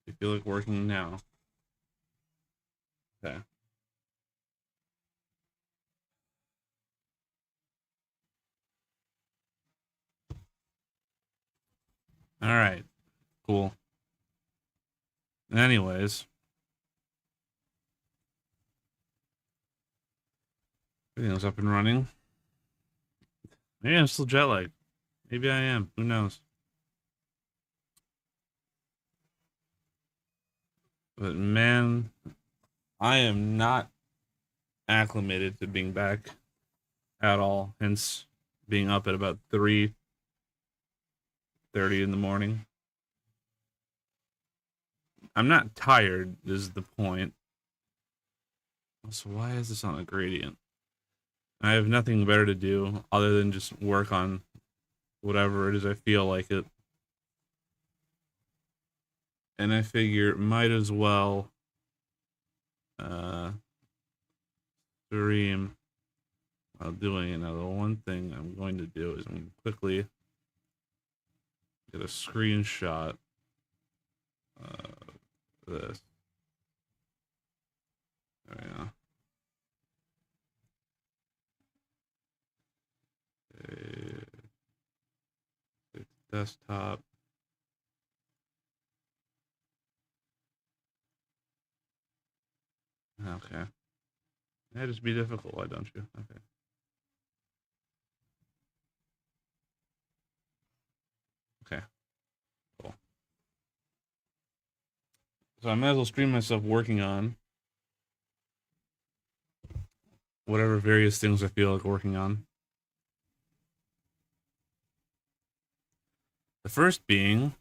You feel like working now. Okay. All right. Cool. Anyways, everything's up and running. Maybe I'm still jet lagged. Maybe I am. Who knows? But man, I am not acclimated to being back at all. Hence, being up at about 3:30 in the morning. I'm not tired, is the point. So why is this on a gradient? I have nothing better to do other than just work on whatever it is I feel like it. And I figure might as well uh stream while doing it. Now the one thing I'm going to do is I'm going to quickly get a screenshot of this. There we go. Okay. Desktop. Okay. That just be difficult, why don't you? Okay. Okay. Cool. So I might as well stream myself working on whatever various things I feel like working on. The first being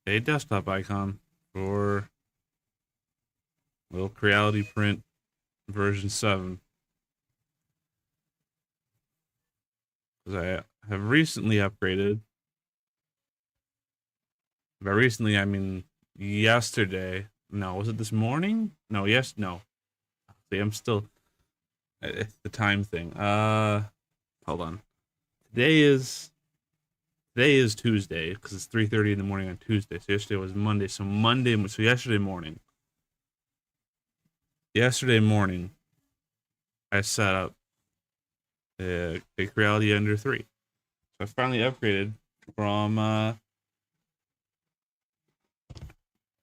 a desktop icon for little Creality Print version 7. Because I have recently upgraded. By recently, I mean yesterday. No, was it this morning? No, no. See, I'm still it's the time thing. Hold on. Today is Tuesday because it's 3:30 in the morning on Tuesday. So yesterday was Monday. So yesterday morning. Yesterday morning, I set up a Creality Ender 3. So I finally upgraded from a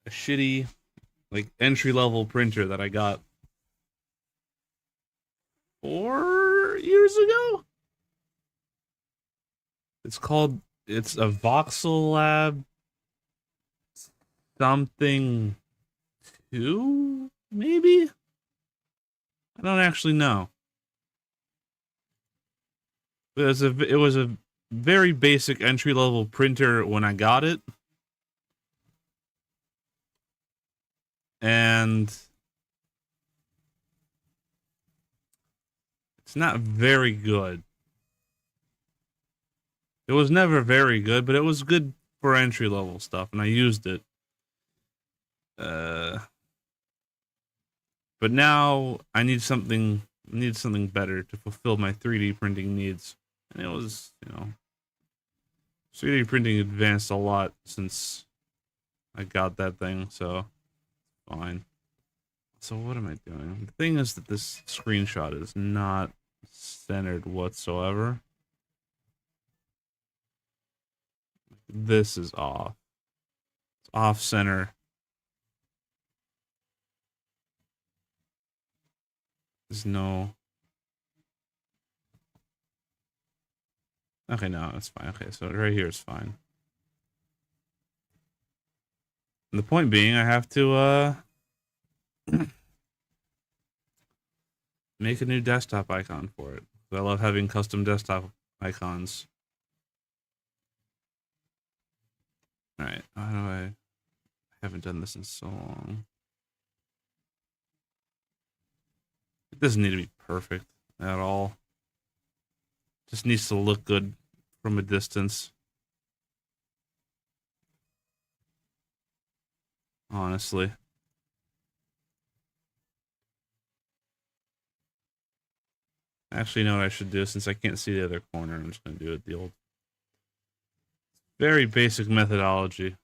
shitty like entry level printer that I got 4 years ago. It's a Voxel Lab something 2, maybe? I don't actually know. It was a very basic entry level printer when I got it. And it's not very good. It was never very good, but it was good for entry level stuff, and I used it. But now I need something better to fulfill my 3D printing needs. And it was, 3D printing advanced a lot since I got that thing, so fine. So what am I doing? The thing is that this screenshot is not centered whatsoever. This is off. It's off center. There's no... Okay, no, it's fine. Okay, so right here is fine. And the point being, I have to, make a new desktop icon for it. I love having custom desktop icons. Alright, how do I haven't done this in so long. It doesn't need to be perfect at all. Just needs to look good from a distance. Honestly. Actually, you know what I should do? Since I can't see the other corner, I'm just going to do it the old... Very basic methodology.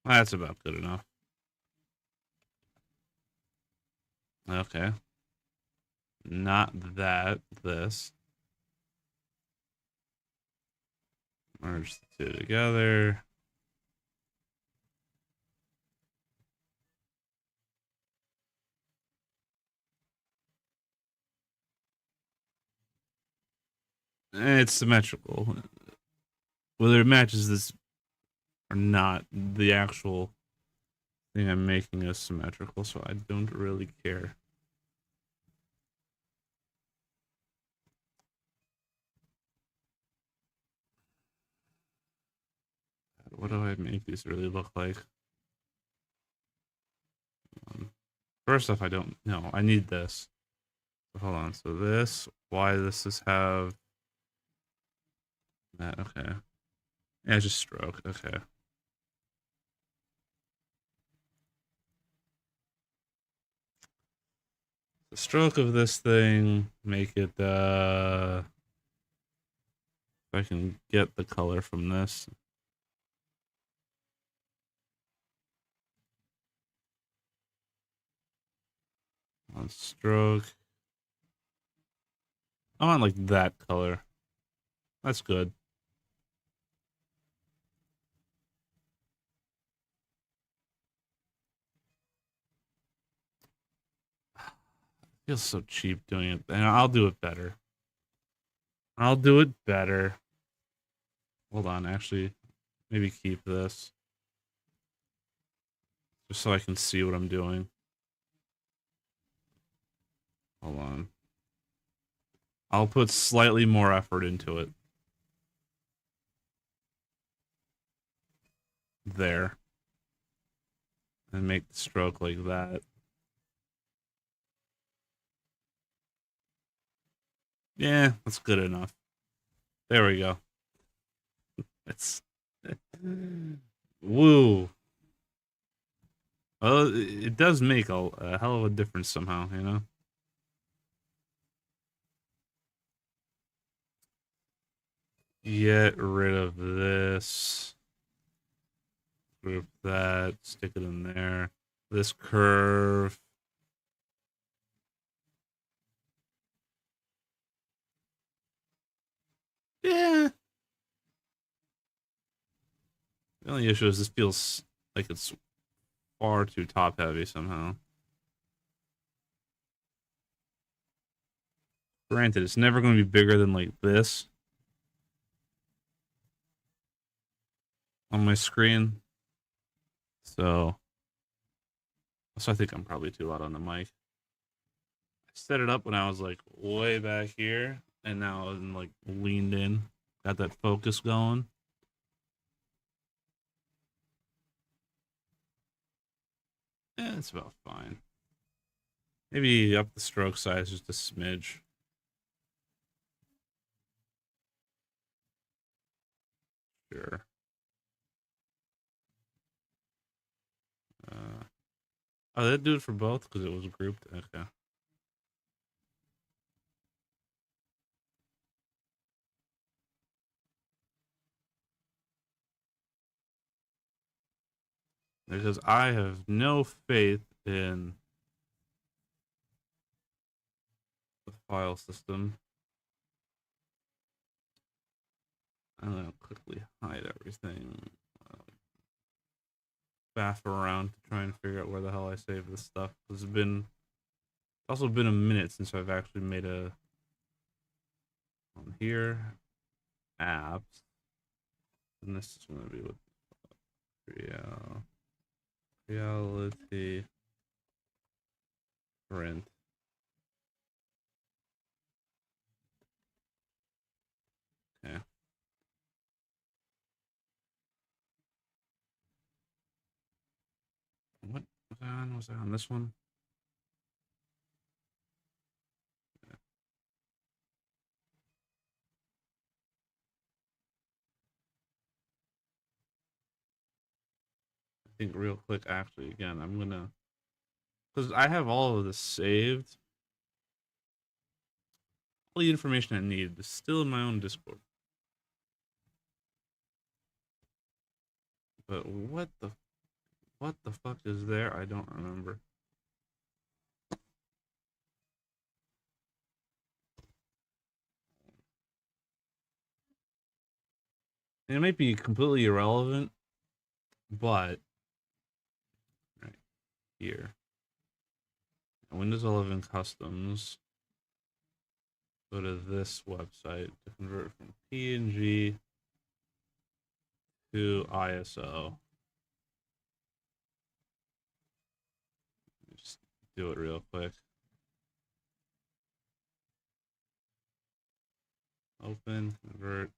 That's about good enough. Okay. Not that. This. Merge the two together. It's symmetrical. Whether it matches this or not, the actual thing I'm making is symmetrical, so I don't really care. What do I make these really look like? First off, I don't know. I need this. Hold on. So this, why this is have that? Okay. Yeah, just stroke. Okay. The stroke of this thing, make it if I can get the color from this. On stroke. I want like that color. That's good. Feels so cheap doing it. And I'll do it better. I'll do it better. Hold on, actually, maybe keep this. Just so I can see what I'm doing. Hold on. I'll put slightly more effort into it. There. And make the stroke like that. Yeah, that's good enough. There we go. It's woo. Well, it does make a hell of a difference somehow, you know? Get rid of this. Group that. Stick it in there. This curve. Yeah. The only issue is this feels like it's far too top heavy somehow. Granted, it's never going to be bigger than like this on my screen. So I think I'm probably too loud on the mic. I set it up when I was like way back here, and now I'm like leaned in. Got that focus going. Yeah, it's about fine. Maybe up the stroke size just a smidge. Sure. Uh, oh, they do it for both because it was grouped. Okay. Because I have no faith in the file system. I'm gonna quickly hide everything. Faff around to try and figure out where the hell I saved this stuff. It's also been a minute since I've actually made a on here apps, and this is gonna be with reality print. Okay. What was I on? Was I on this one? I think real quick. Actually, again, I'm gonna because I have all of this saved. All the information I need is still in my own Discord. But what the What the fuck is there? I don't remember. And it might be completely irrelevant, but right here, Windows 11 Customs. Go to this website to convert from PNG to ISO. Just do it real quick. Open, convert.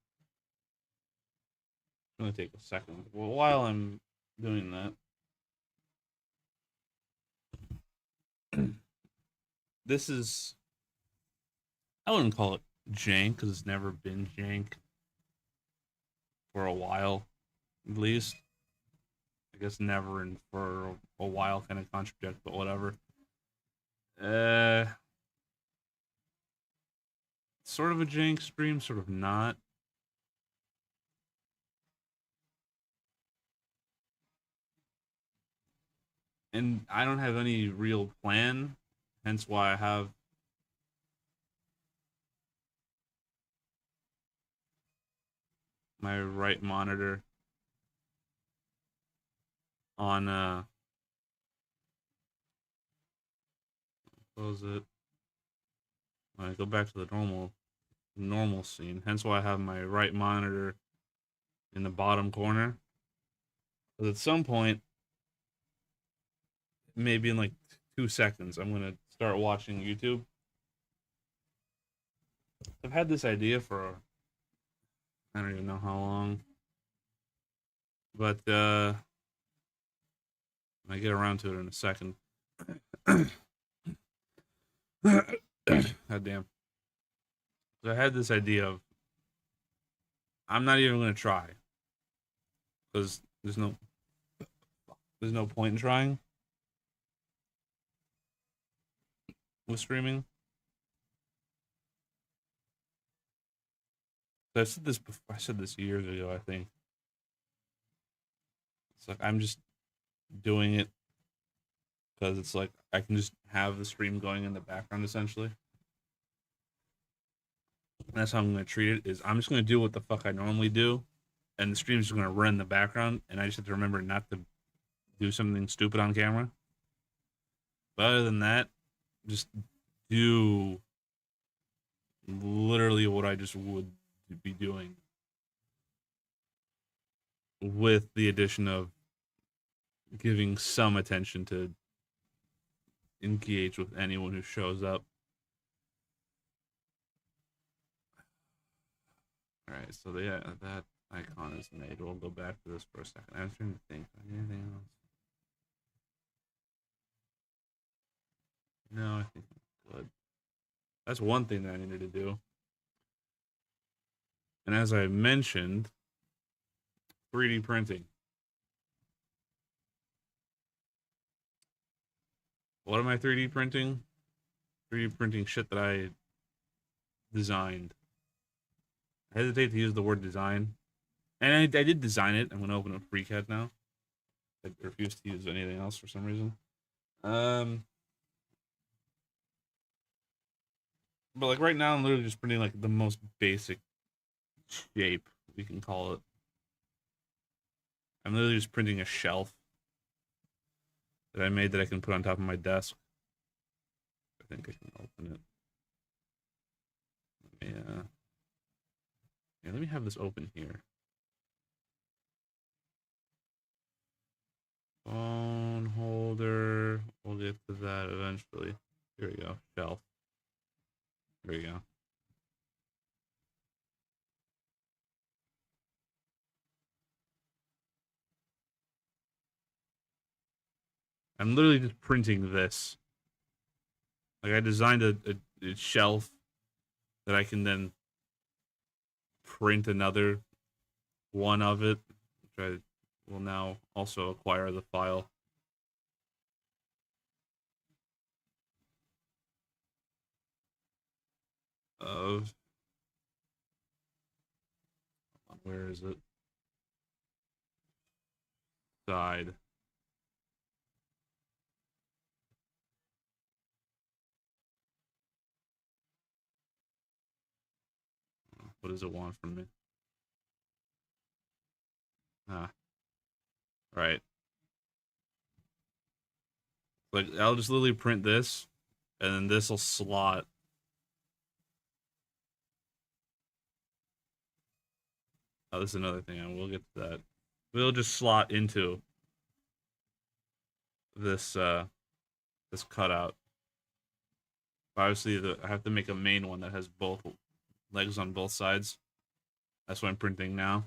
It's gonna take a second. Well, while I'm doing that, this is, I wouldn't call it jank because it's never been jank for a while, at least. I guess never and for a while kind of contradict, but whatever. Uh, sort of a jank stream, sort of not. And I don't have any real plan, hence why I have my right monitor on close it. When I go back to the normal scene, hence why I have my right monitor in the bottom corner. Because at some point, maybe in like 2 seconds, I'm gonna start watching YouTube. I've had this idea for I don't even know how long, but I get around to it in a second. God damn. So I had this idea of I'm not even gonna try because there's no point in trying with streaming. So I said this before. I said this years ago. I think it's like I'm just doing it because it's like I can just have the stream going in the background essentially. And that's how I'm gonna treat it. Is I'm just gonna do what the fuck I normally do, and the stream's just gonna run in the background, and I just have to remember not to do something stupid on camera. But other than that, just do literally what I just would be doing, with the addition of giving some attention to engage with anyone who shows up. All right, so yeah, that icon is made. We'll go back to this for a second. I was trying to think of anything else. No, I think I'm good. That's one thing that I needed to do. And as I mentioned, 3D printing. What am I 3D printing? 3D printing shit that I designed. I hesitate to use the word design. And I did design it. I'm going to open up FreeCAD now. I refuse to use anything else for some reason. But like right now, I'm literally just printing like the most basic shape we can call it. I'm literally just printing a shelf that I made that I can put on top of my desk. I think I can open it. Yeah. Yeah, let me have this open here. Phone holder. We'll get to that eventually. Here we go. Shelf. Here we go. I'm literally just printing this. Like I designed a shelf that I can then print another one of it, which I will now also acquire the file. Of where is it? Side. What does it want from me? Ah, right. Like, I'll just literally print this, and then this will slot. Oh, this is another thing. I will get to that. We'll just slot into this this cutout. Obviously, I have to make a main one that has both legs on both sides. That's what I'm printing now.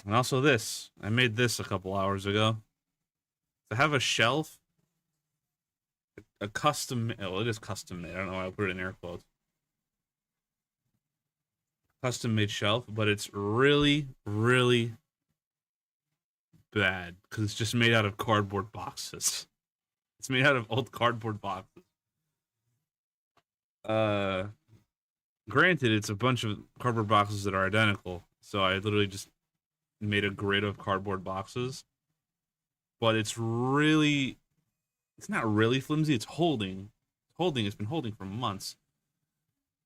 And also this. I made this a couple hours ago. To have a shelf, a custom, well, it is custom made. I don't know why I put it in air quotes. Custom made shelf, but it's really, really bad because it's just made out of cardboard boxes. It's made out of old cardboard boxes. Uh, Granted, it's a bunch of cardboard boxes that are identical, so I literally just made a grid of cardboard boxes. But it's not really flimsy. It's holding. It's been holding for months.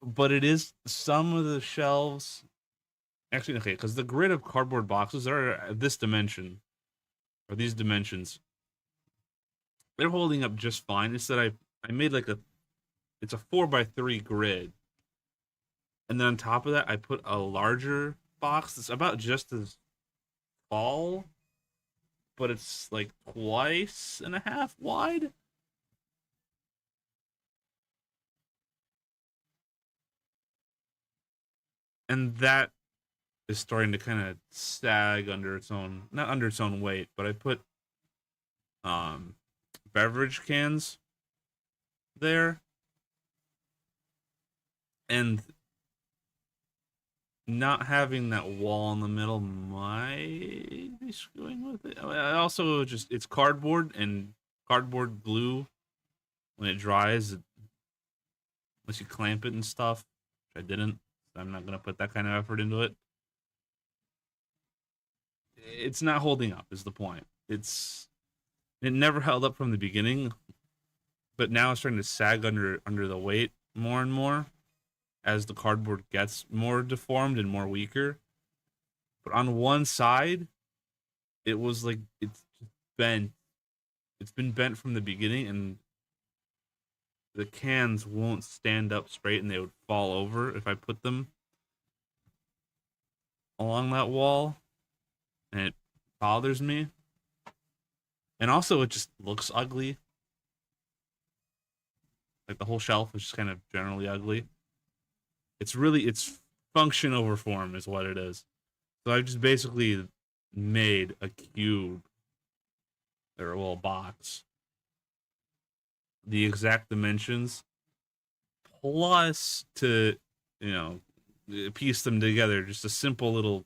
But it is some of the shelves. Actually, okay, because the grid of cardboard boxes are this dimension, or these dimensions. They're holding up just fine. It's that I made like it's a 4x3 grid. And then on top of that, I put a larger box that's about just as tall, but it's like twice and a half wide. And that is starting to kind of sag under its own, not under its own weight, but I put um beverage cans there, and not having that wall in the middle might be screwing with it. I also just, it's cardboard, and cardboard glue, when it dries, unless you clamp it and stuff, which I didn't, so I'm not gonna put that kind of effort into it. It's not holding up is the point. It never held up from the beginning, but now it's starting to sag under the weight more and more as the cardboard gets more deformed and more weaker. But on one side, it was like it's bent. It's been bent from the beginning, and the cans won't stand up straight, and they would fall over if I put them along that wall, and it bothers me. And also, it just looks ugly. Like, the whole shelf is just kind of generally ugly. It's function over form is what it is. So I've just basically made a cube or a little box, the exact dimensions, plus to, you know, piece them together. Just a simple little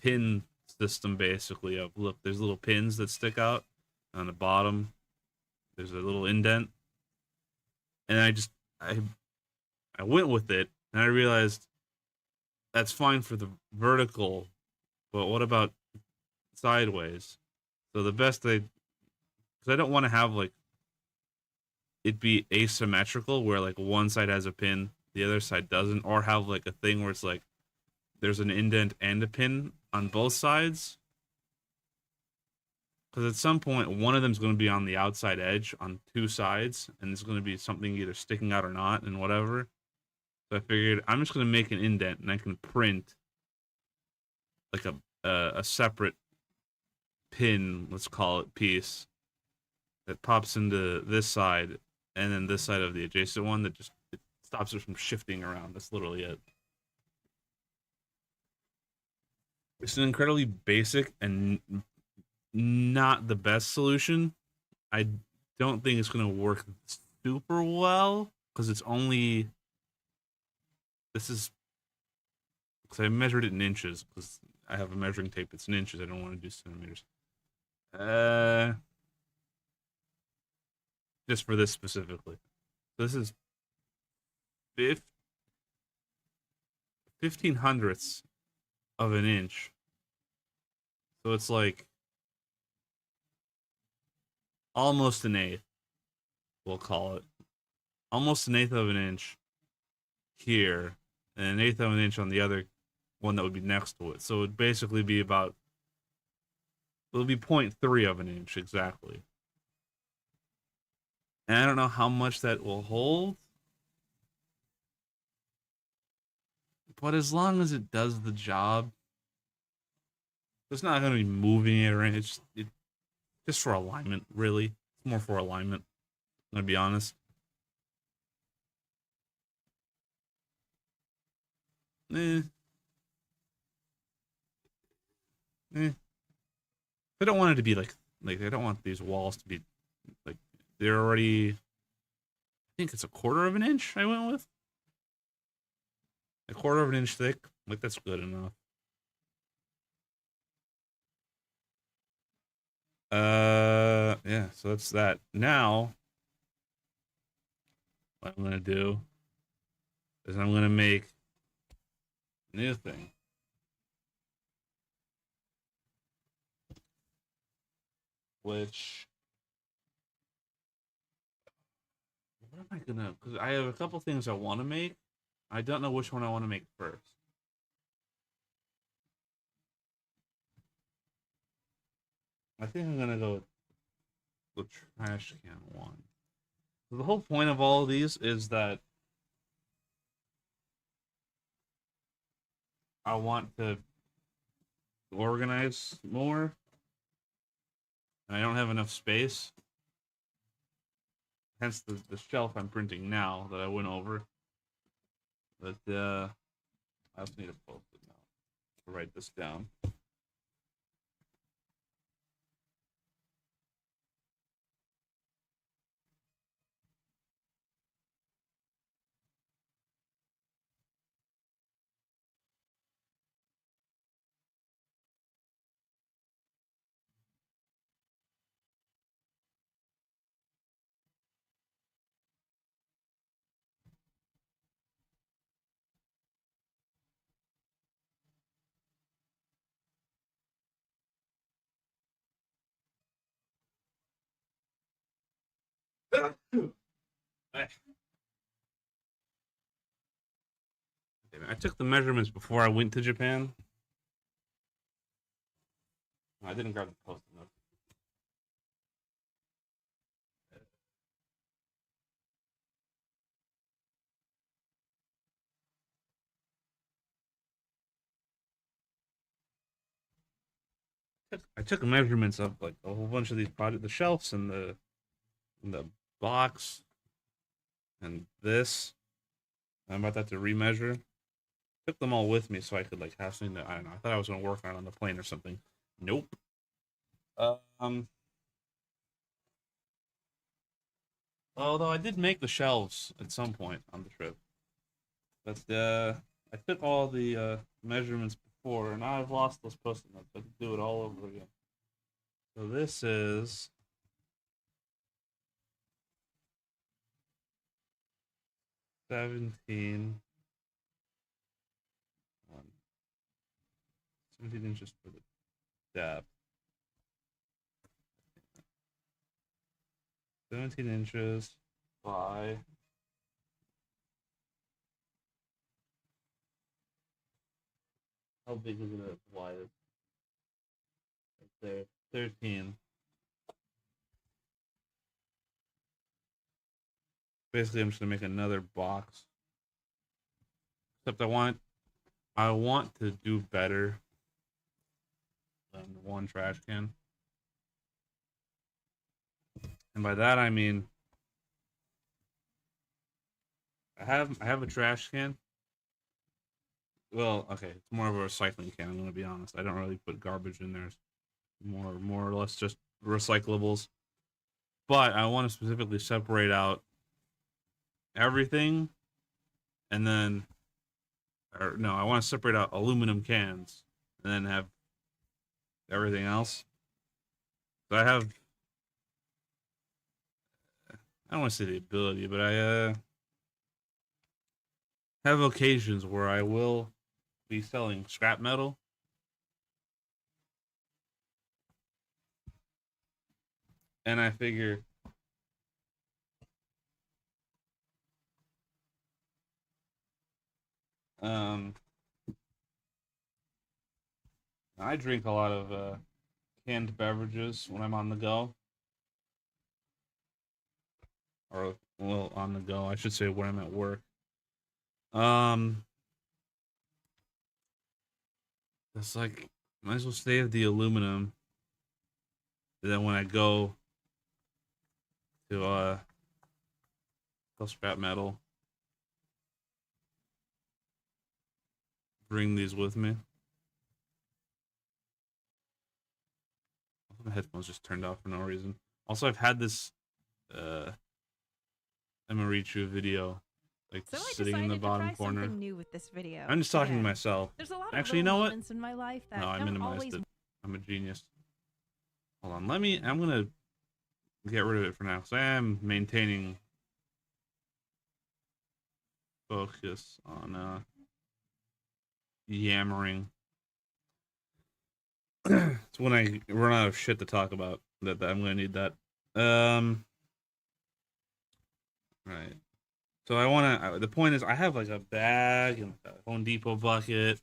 pin system, basically. Of, look, there's little pins that stick out on the bottom. There's a little indent, and I went with it, and I realized that's fine for the vertical, but what about sideways? So the best because I don't want to have like it be asymmetrical where like one side has a pin, the other side doesn't, or have like a thing where it's like there's an indent and a pin on both sides. Because at some point, one of them's going to be on the outside edge on two sides, and it's going to be something either sticking out or not, and whatever. So I figured I'm just going to make an indent, and I can print like a separate pin, let's call it, piece that pops into this side, and then this side of the adjacent one that just it stops it from shifting around. That's literally it. It's an incredibly basic and not the best solution. I don't think it's going to work super well because it's only, this is, because I measured it in inches because I have a measuring tape that's in inches. I don't want to do centimeters. Just for this specifically. This is 15 hundredths of an inch. So it's like almost an eighth, we'll call it. Almost an eighth of an inch here, and an eighth of an inch on the other one that would be next to it. So it would basically be about, it'll be 0.3 of an inch exactly. And I don't know how much that will hold, but as long as it does the job, it's not going to be moving it or anything. It's just for alignment, really. It's more for alignment, I'm going to be honest. Eh, eh. I don't want it to be like I don't want these walls to be like they're already. I think it's a quarter of an inch. I went with a quarter of an inch thick. Like that's good enough. Yeah. So that's that. Now, what I'm gonna do is I'm gonna make a new thing, which what am I gonna? Because I have a couple things I want to make. I don't know which one I want to make first. I think I'm gonna go with the trash can one. So the whole point of all of these is that I want to organize more, and I don't have enough space. Hence the shelf I'm printing now that I went over. But I also need to post it now to write this down. I took the measurements before I went to Japan. I didn't grab the post-it note. I took measurements of like a whole bunch of these projects, the shelves and the box and this. I'm about to remeasure. Took them all with me so I could like have something that I don't know. I thought I was gonna work on the plane or something. Nope. Um. Although I did make the shelves at some point on the trip, but I took all the measurements before, and now I've lost those post-it notes. I have to do it all over again. So this is 17, 17 inches for the depth. 17 inches by how big is it wide? Right there, 13. Basically, I'm just gonna make another box. Except I want to do better than one trash can, and by that I mean I have a trash can. Well, okay, it's more of a recycling can. I'm gonna be honest. I don't really put garbage in there. It's more or less just recyclables. But I want to specifically separate out everything, and then, or no, I want to separate out aluminum cans, and then have everything else. So I don't want to say the ability, but I have occasions where I will be selling scrap metal, and I figure Um, I drink a lot of canned beverages when I'm on the go, or well, on the go, I should say when I'm at work. Um, it's like might as well save the aluminum. And then when I go to scrap metal, bring these with me. My headphones just turned off for no reason. Also, I've had this uh Emarichu video like So I sitting in the decided to bottom try corner. something new with this video. I'm just talking to Again, myself. there's a lot of Actually, you little know what? moments in my life No, that I don't minimized always. it. I'm a genius. Hold on. I'm gonna get rid of it for now. So I am maintaining focus on yammering. It's when I run out of shit to talk about that I'm gonna need that. Right. So I wanna. The point is, I have like a bag and a Home Depot bucket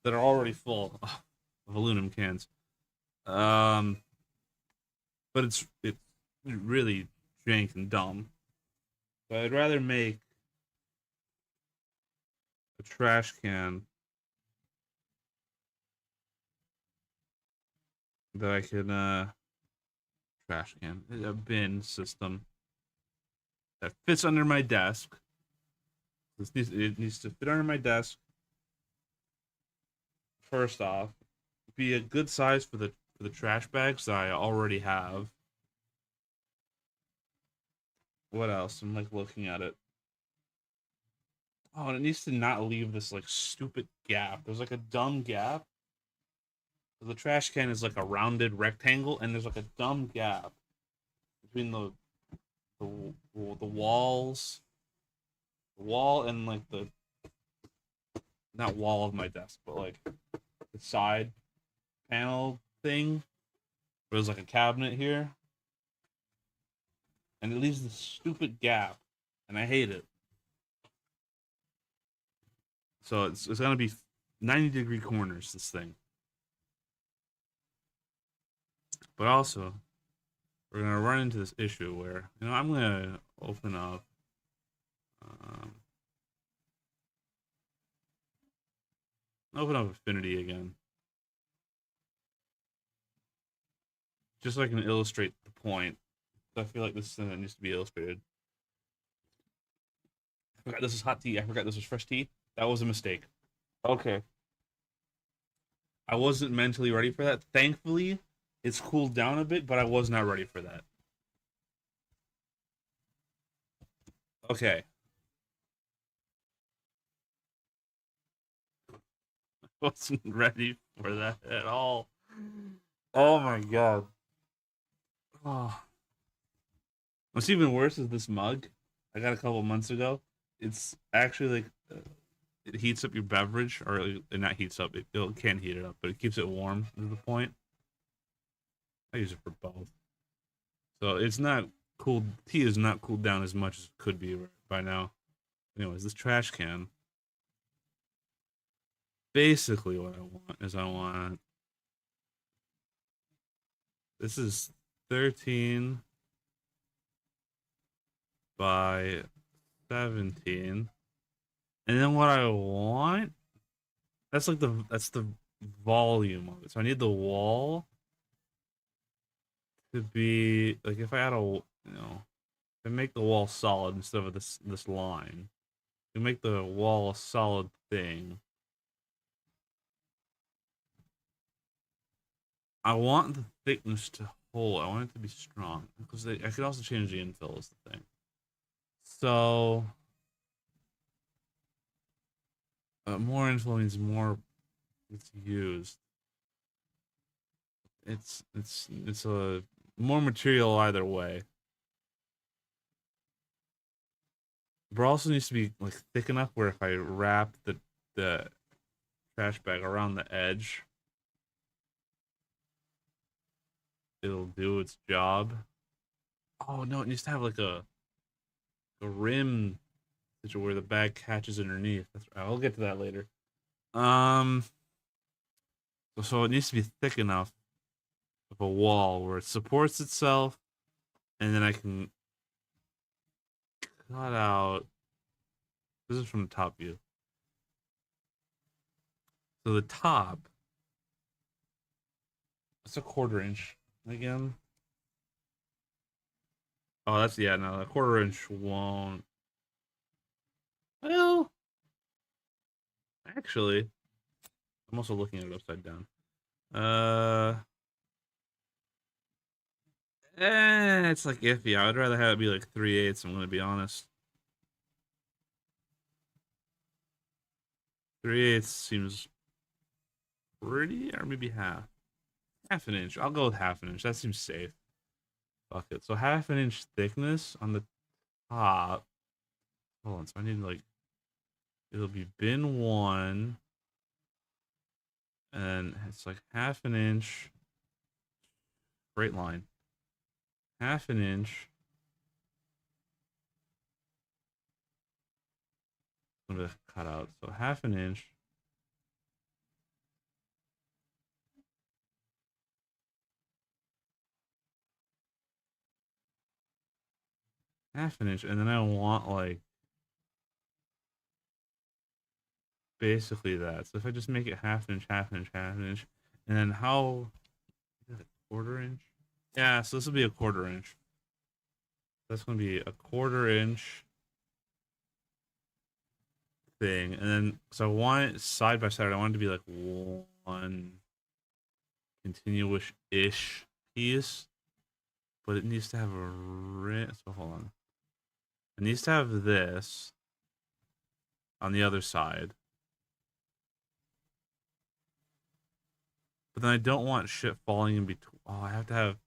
that are already full of aluminum cans. Um, but it's really jank and dumb. So I'd rather make a trash can that I can trash can a bin system that fits under my desk. It needs to fit under my desk. First off, be a good size for the trash bags that I already have. What else? I'm like looking at it. Oh, and it needs to not leave this like stupid gap. There's like a dumb gap. The trash can is like a rounded rectangle, and there's like a dumb gap between the walls, the wall, and like the not wall of my desk, but like the side panel thing. There's like a cabinet here, and it leaves this stupid gap, and I hate it. So it's gonna be 90-degree corners. This thing, but also we're gonna run into this issue where I'm gonna um, open up Affinity again, just so I can illustrate the point. I feel like this is something that needs to be illustrated. I forgot this is hot tea. I forgot this was fresh tea. That was a mistake. Okay. I wasn't mentally ready for that. Thankfully, it's cooled down a bit, but I was not ready for that. Okay. I wasn't ready for that at all. Oh my god. Oh. What's even worse is this mug I got a couple months ago. It's actually like it heats up your beverage, or it not heats up. It can heat it up, but it keeps it warm. Is the point? I use it for both. So it's not cooled. Tea is not cooled down as much as it could be by now. Anyways, this trash can. Basically, what I want is this is 13 by 17, and then what I want that's the volume of it. So I need the wall to be like if I had to make the wall solid instead of this line. To make the wall a solid thing, I want the thickness to hold. I want it to be strong because I could also change the infill is the thing. So more infill means more it's used. It's a more material either way. But also needs to be like thick enough where if I wrap the trash bag around the edge, it'll do its job. Oh no, it needs to have like a rim where the bag catches underneath. I'll get to that later. Um, so it needs to be thick enough of a wall where it supports itself, and then I can cut out. This is from the top view. So the top, it's a 1/4 inch again. Oh, that's yeah. No, a 1/4 inch won't. Well, actually, I'm also looking at it upside down. Uh, it's like iffy. I would rather have it be like 3/8. I'm gonna be honest. 3/8 seems pretty, or maybe half an inch. I'll go with half an inch. That seems safe. Fuck it. So half an inch thickness on the top. Hold on. So I need like it'll be bin one, and it's like half an inch. Straight line. Half an inch. I'm gonna cut out. So half an inch. Half an inch, and then I want like basically that. So if I just make it half an inch, half an inch, half an inch, and then how is it 1/4 inch? Yeah, so this will be a 1/4 inch. That's gonna be a 1/4 inch thing, and then so I want it side by side. I want it to be like one continuous-ish piece, but it needs to have a so hold on. It needs to have this on the other side. But then I don't want shit falling in between. Oh, I have to have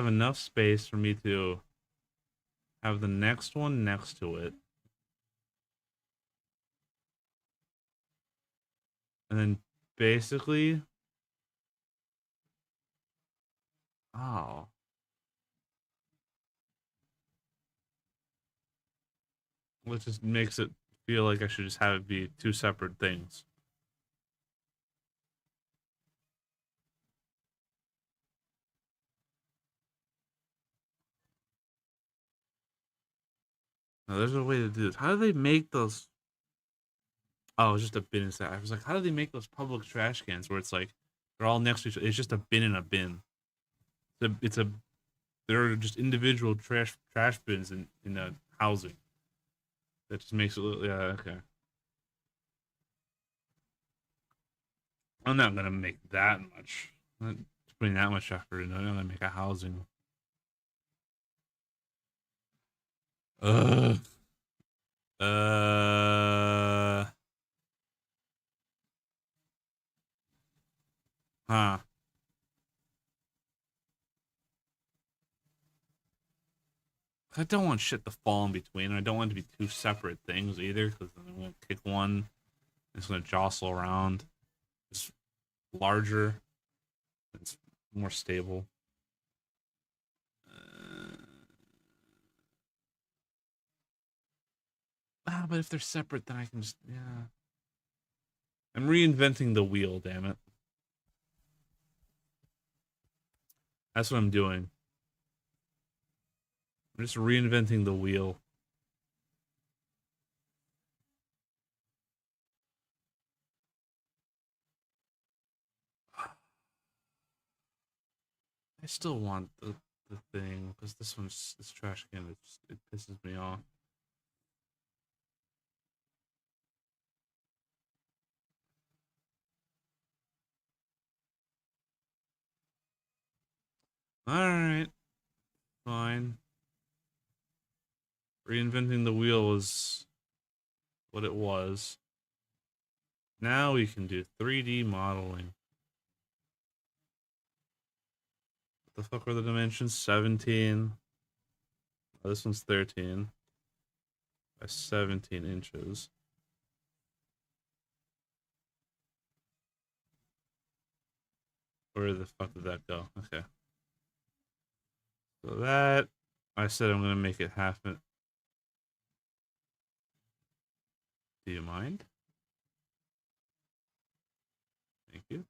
enough space for me to have the next one next to it. And then basically, oh, which just makes it feel like I should just have it be two separate things. Now, there's a way to do this. How do they make those? Oh, it's just a bin inside. I was like, how do they make those public trash cans where it's like they're all next to each other? It's just a bin in a bin. It's a there are just individual trash bins in a housing. That just makes it look yeah okay. I'm not gonna make that much. I'm not putting that much effort into it. I'm gonna make a housing. Ugh. Uh. Huh. I don't want shit to fall in between. I don't want it to be two separate things either, because I'm gonna kick one. It's gonna jostle around. It's larger. It's more stable. But if they're separate, then I can just yeah. I'm reinventing the wheel. Damn it. That's what I'm doing. I'm just reinventing the wheel. I still want the thing because this trash can. It pisses me off. All right, fine. Reinventing the wheel was what it was. Now we can do 3D modeling. What the fuck were the dimensions? 17. Oh, this one's 13 by 17 inches. Where the fuck did that go? Okay. So that I said I'm gonna make it half an Do you mind? Thank you.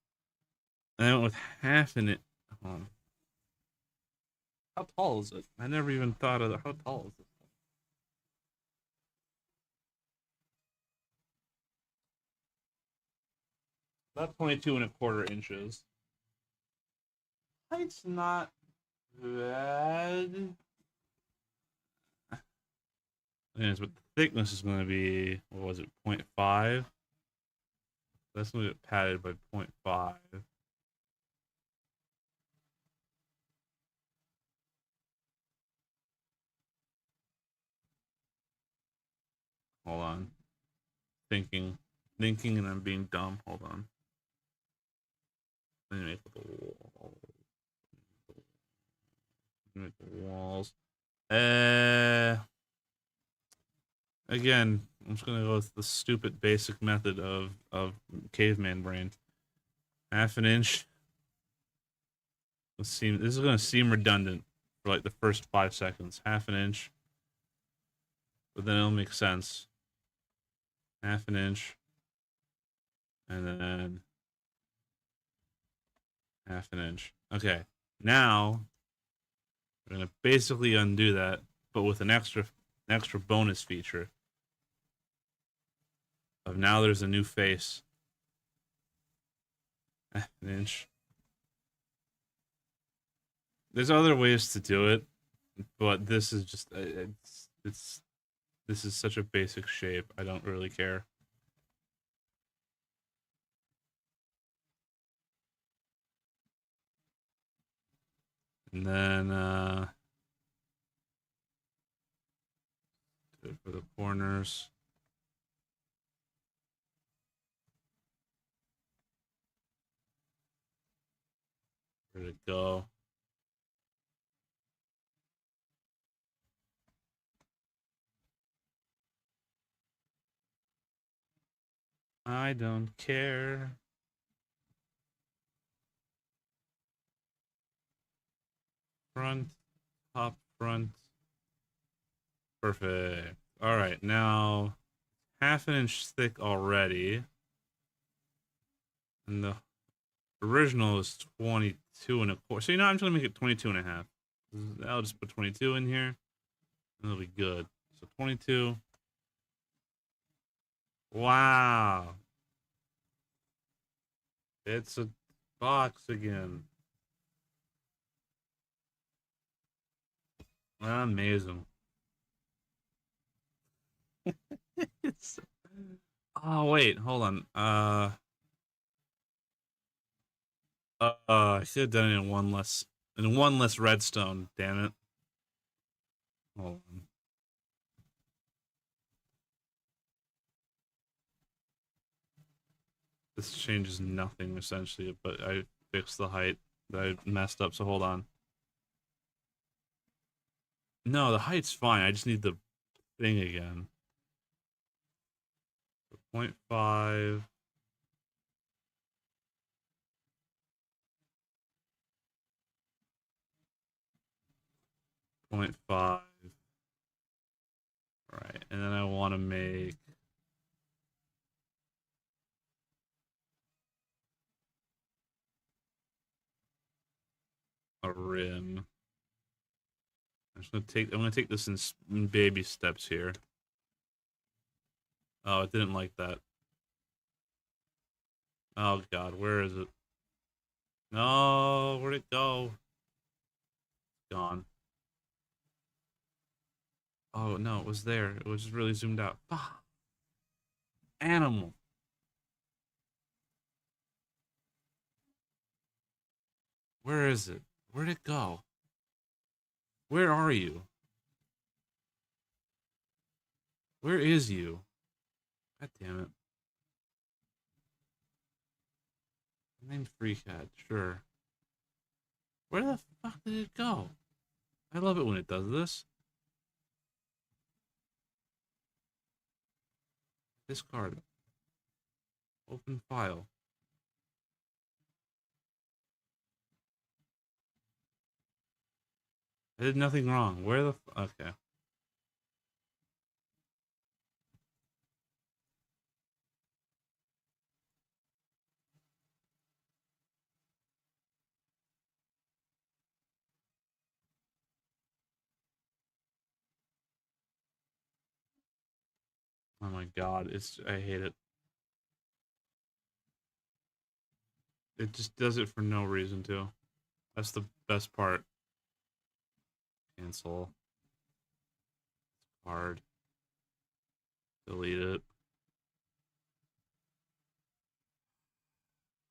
And I went with half in it. Oh. How tall is it? I never even thought of how tall is it? About 22.25 inches. Height's not bad. But the thickness is going to be, what was it, 0.5? That's going to get padded by 0.5. Hold on. Thinking, and I'm being dumb. Hold on. Let me make the wall. Make the walls. Again, I'm just gonna go with the stupid basic method of caveman brain. Half an inch. This is gonna seem redundant for like the first 5 seconds. Half an inch. But then it'll make sense. Half an inch. And then half an inch. Okay. Now we're gonna basically undo that, but with an extra bonus feature. Of now there's a new face. An inch. There's other ways to do it, but this is just this is such a basic shape. I don't really care. And then do it for the corners. Where'd it go? I don't care. Front, top, front. Perfect. All right, now half an inch thick already. And the original is 22.25. So, I'm just going to make it 22.5. I'll just put 22 in here. And it'll be good. So 22. Wow. It's a box again. Amazing. Oh, wait. Hold on. I should have done it in one less redstone. Damn it. Hold on. This changes nothing essentially, but I fixed the height that I messed up. So hold on. No, the height's fine. I just need the thing again. 0.5. 0.5. All right, and then I want to make a rim. I'm gonna take this in baby steps here. Oh, it didn't like that. Oh god, where is it? No, where'd it go? Gone. Oh no, it was there. It was just really zoomed out. Animal. Where is it? Where'd it go? Where are you? Where is you? God damn it. Named Free Cat, sure. Where the fuck did it go? I love it when it does this. Discard. Open file. I did nothing wrong. Where the okay. Oh my god, I hate it. It just does it for no reason to. That's the best part. Cancel. Hard. Delete it.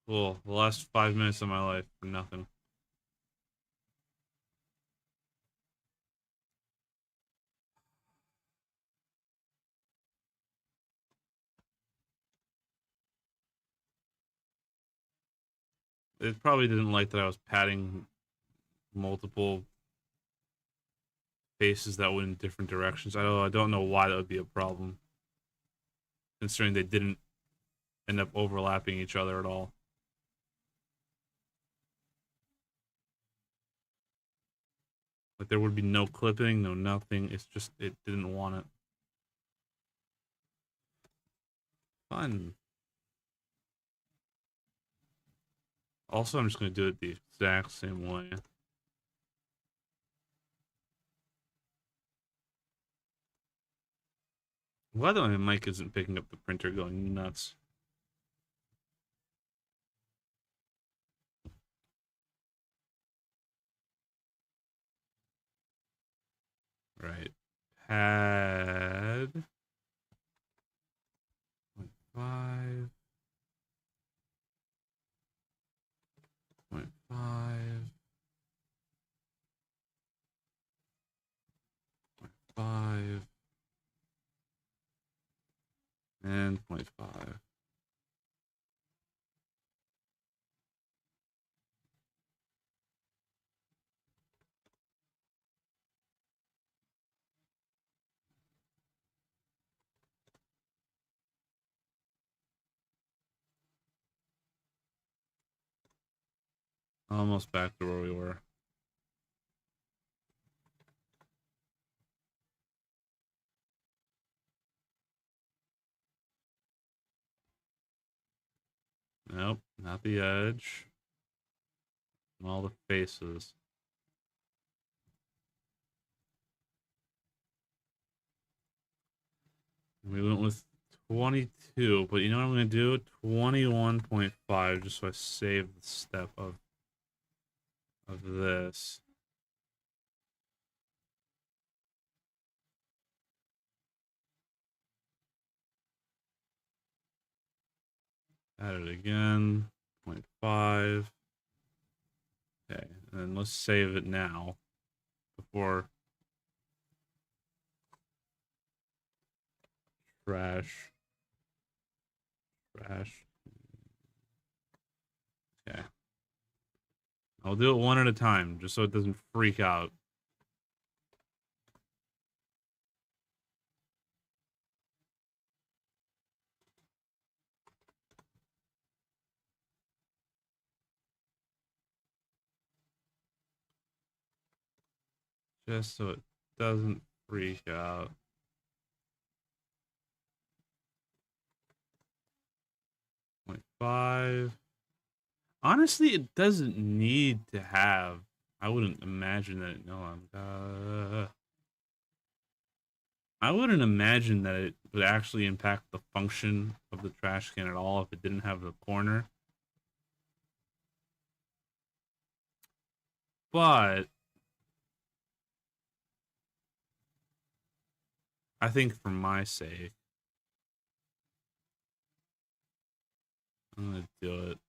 Cool. The last 5 minutes of my life for nothing. It probably didn't like that I was padding multiple faces that went in different directions. I don't know why that would be a problem, considering they didn't end up overlapping each other at all. Like there would be no clipping, no nothing. It's just it didn't want it. Fun. Also, I'm just gonna do it the exact same way. I'm glad that my mic isn't picking up the printer going nuts. Right. Pad 0.5. 0.5. 5. And 0.5. Almost back to where we were. Nope, not the edge. And all the faces. We went with 22, but you know what I'm going to do? 21.5, just so I save the step of this. Add it again. 0.5. Okay, and then let's save it now before trash. Trash. Okay. I'll do it one at a time, just so it doesn't freak out. Just so it doesn't freak out. 0.5. Honestly, it doesn't need to have. I wouldn't imagine that. No, I wouldn't imagine that it would actually impact the function of the trash can at all if it didn't have the corner. But I think for my sake, I'm gonna do it.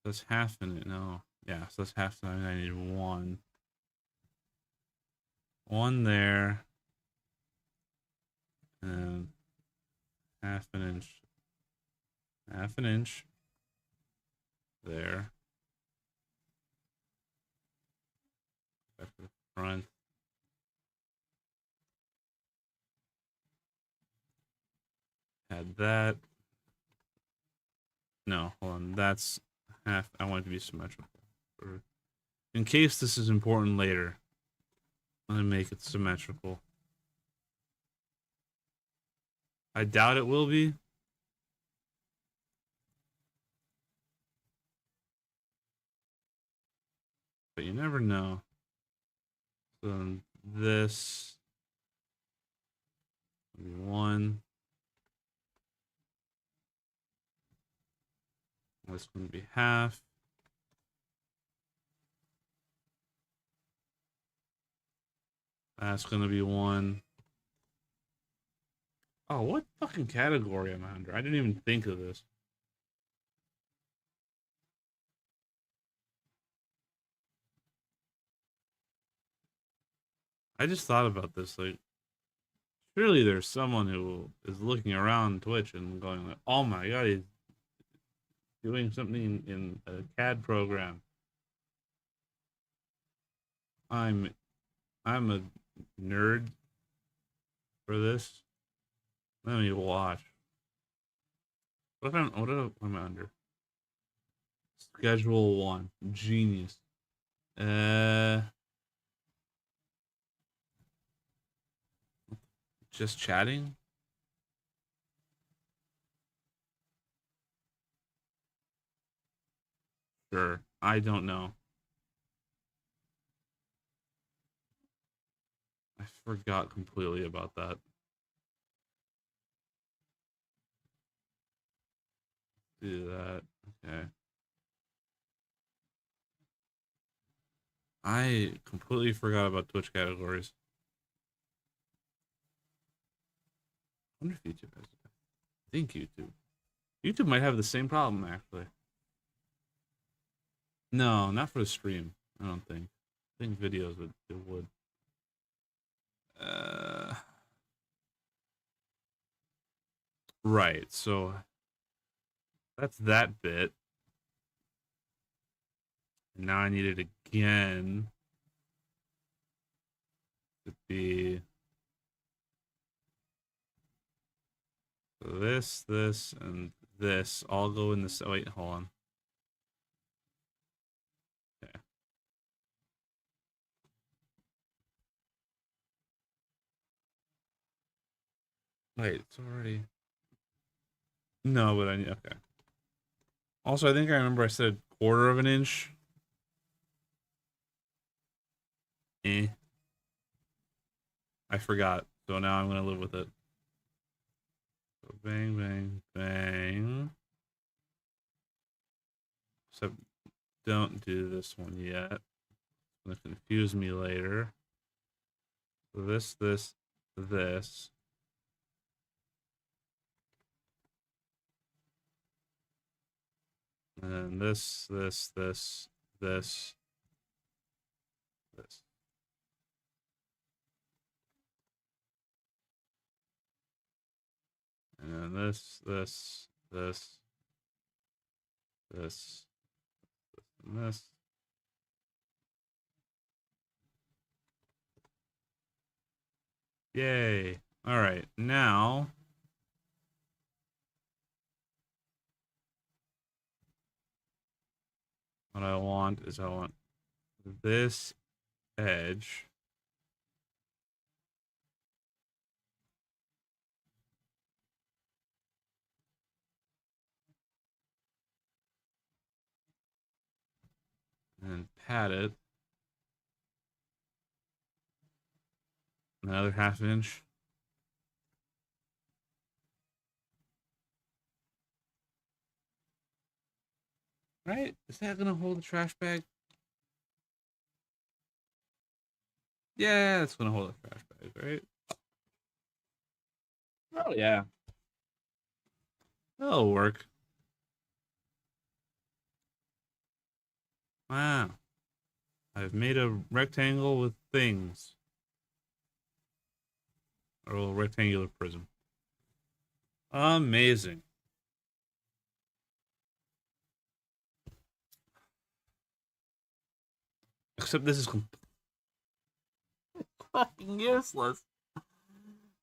That's half in it. No, yeah, so that's half. I need one. One there, and half an inch. Half an inch there. Back to the front. Add that. No, hold on. That's half. I want it to be symmetrical. In case this is important later, I'm gonna make it symmetrical. I doubt it will be. But you never know. So this Maybe 1. That's going to be half. That's going to be 1. Oh, what fucking category am I under? I didn't even think of this. I just thought about this. Like, surely there's someone who is looking around Twitch and going like, "Oh my god, he's doing something in a CAD program." I'm I'm a nerd for this. Let me watch. What am I under? Schedule 1. Genius. Uh just chatting? Sure. I don't know. I forgot completely about that. Do that. Okay. I completely forgot about Twitch categories. I wonder if YouTube has it. I think YouTube. YouTube might have the same problem actually. No, not for the stream. I don't think. I think videos would it would. Uh, right. So that's that bit. And now I need it again to be this, and this all go in this. Oh, wait, hold on. Okay. Wait, it's already. No, but I need. Okay. Also, I think I remember I said 1/4 of an inch. Eh. I forgot. So now I'm gonna live with it. So bang, bang, bang. Except don't do this one yet. It's gonna confuse me later. So this. And then this. And then this, and this. Yay. All right, now what I want is I want this edge. And pat it another 1/2 inch. Right? Is that gonna hold the trash bag? Yeah, it's gonna hold the trash bag, right? Oh yeah. That'll work. Wow. I've made a rectangle with things. Or a little rectangular prism. Amazing. Except this is fucking useless.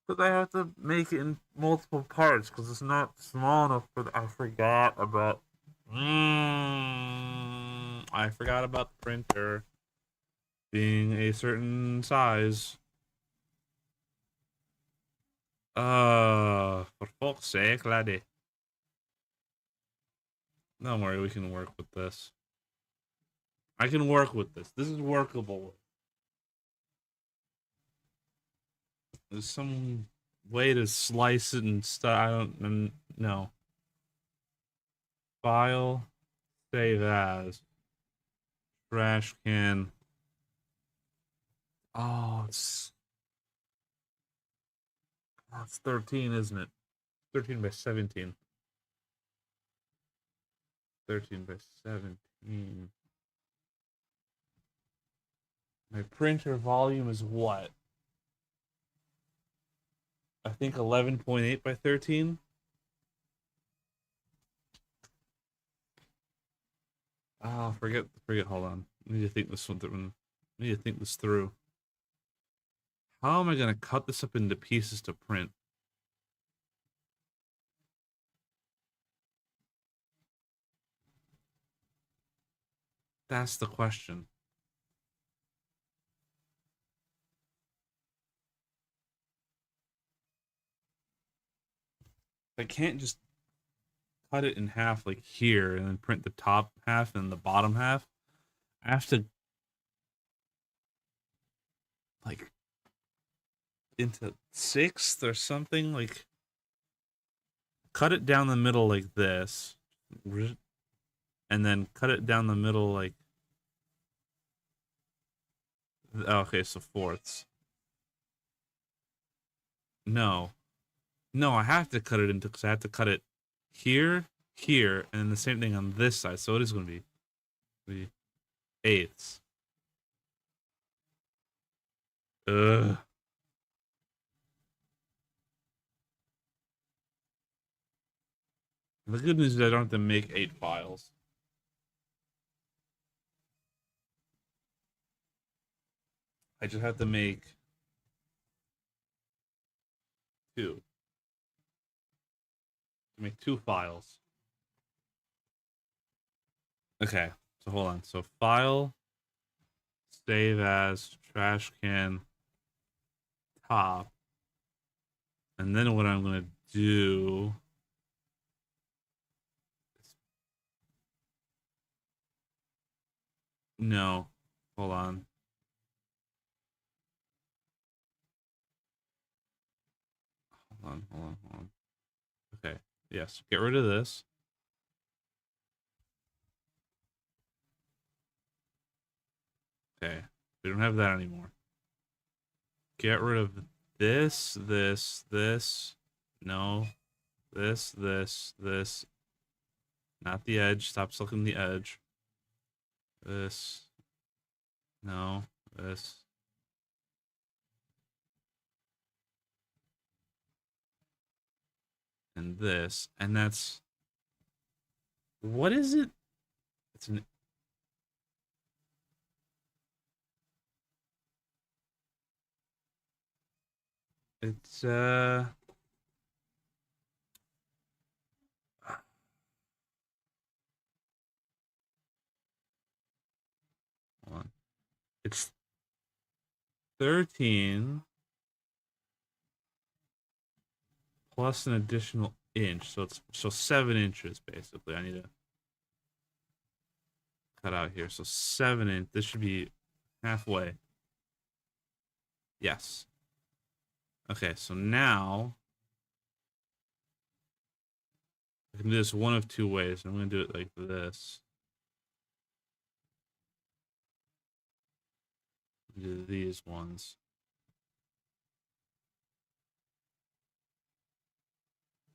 Because I have to make it in multiple parts because it's not small enough for I forgot about. I forgot about the printer being a certain size. For fuck's sake, laddie. Don't worry, we can work with this. I can work with this. This is workable. There's some way to slice it and stuff. I don't know. File, save as, trash can. Oh, it's 13, isn't it? 13 by 17. 13 by 17. My printer volume is what? I think 11.8 by 13. Oh, forget. Hold on. I need to think this one through. I need to think this through. How am I gonna cut this up into pieces to print? That's the question. I can't just cut it in half like here and then print the top half and the bottom half. I have to like into sixth or something, like cut it down the middle like this, and then cut it down the middle like okay, so fourths. No, no, I have to cut it into because I have to cut it here, here, and then the same thing on this side. So it is going to be eighths. Ugh. The good news is I don't have to make 8 files. I just have to make 2. To make 2 files. Okay, so hold on. So file, save as, trash can, top. And then what I'm going to do is... No, hold on. Hold on. Okay, yes, get rid of this. Okay, we don't have that anymore. Get rid of this. No, this. Not the edge. Stop selecting the edge. This. No, this. And this. And that's... What is it? It's an... It's, hold on. It's 13 plus an additional inch. So it's 7 inches basically. I need to cut out here. So 7 inch. This should be halfway. Yes. Okay, so now I can do this one of 2 ways. I'm going to do it like this. Do these ones.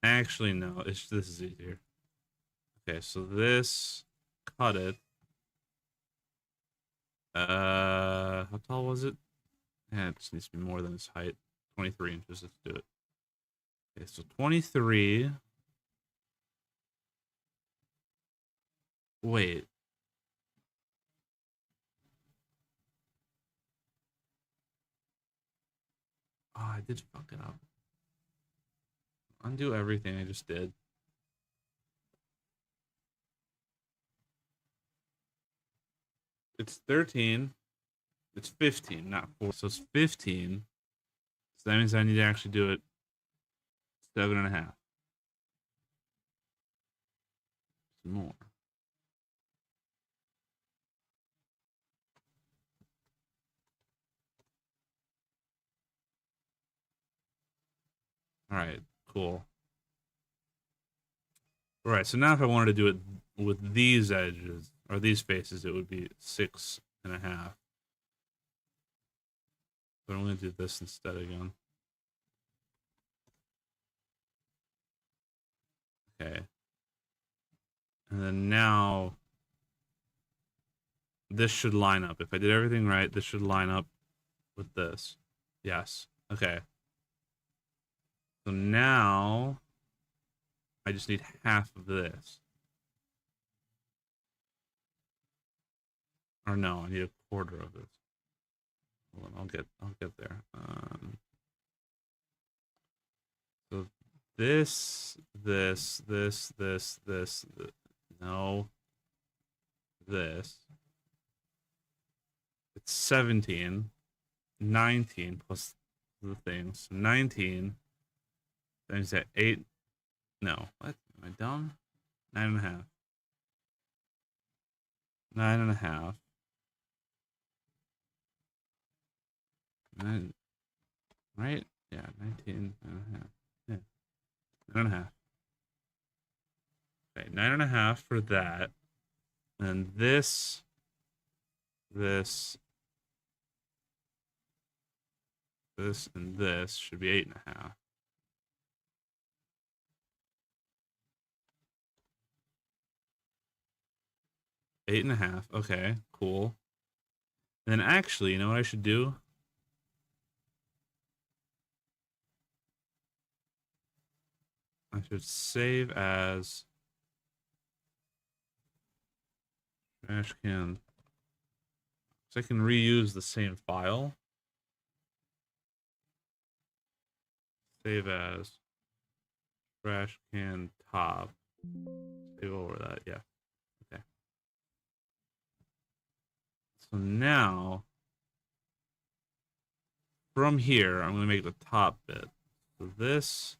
Actually, no. This is easier. Okay, so this, cut it. How tall was it? Yeah, it just needs to be more than its height. 23 inches. Let's do it. Okay, so 23. Wait. Oh, I did fuck it up. Undo everything I just did. It's 13. It's 15, not 4. So it's 15. So that means I need to actually do it 7.5. Some more. All right, cool. All right, so now if I wanted to do it with these edges or these faces, it would be 6.5. But I'm going to do this instead again. Okay. And then now this should line up. If I did everything right, this should line up with this. Yes. Okay. So now I just need half of this. Or no, I need a quarter of this. Hold on, I'll get there. So this, no, this. It's 17, 19 plus the things. So 19 times that 8. No, what? Am I dumb? 9.5. 9.5. 9, right? Yeah, 19.5. Yeah, 9.5. Okay, 9.5 for that. And this, this, and this should be 8.5. 8.5. Okay, cool. And then actually, you know what I should do? I should save as trash can. So I can reuse the same file. Save as trash can top. Save over that. Yeah. Okay. So now from here, I'm going to make the top bit. So this,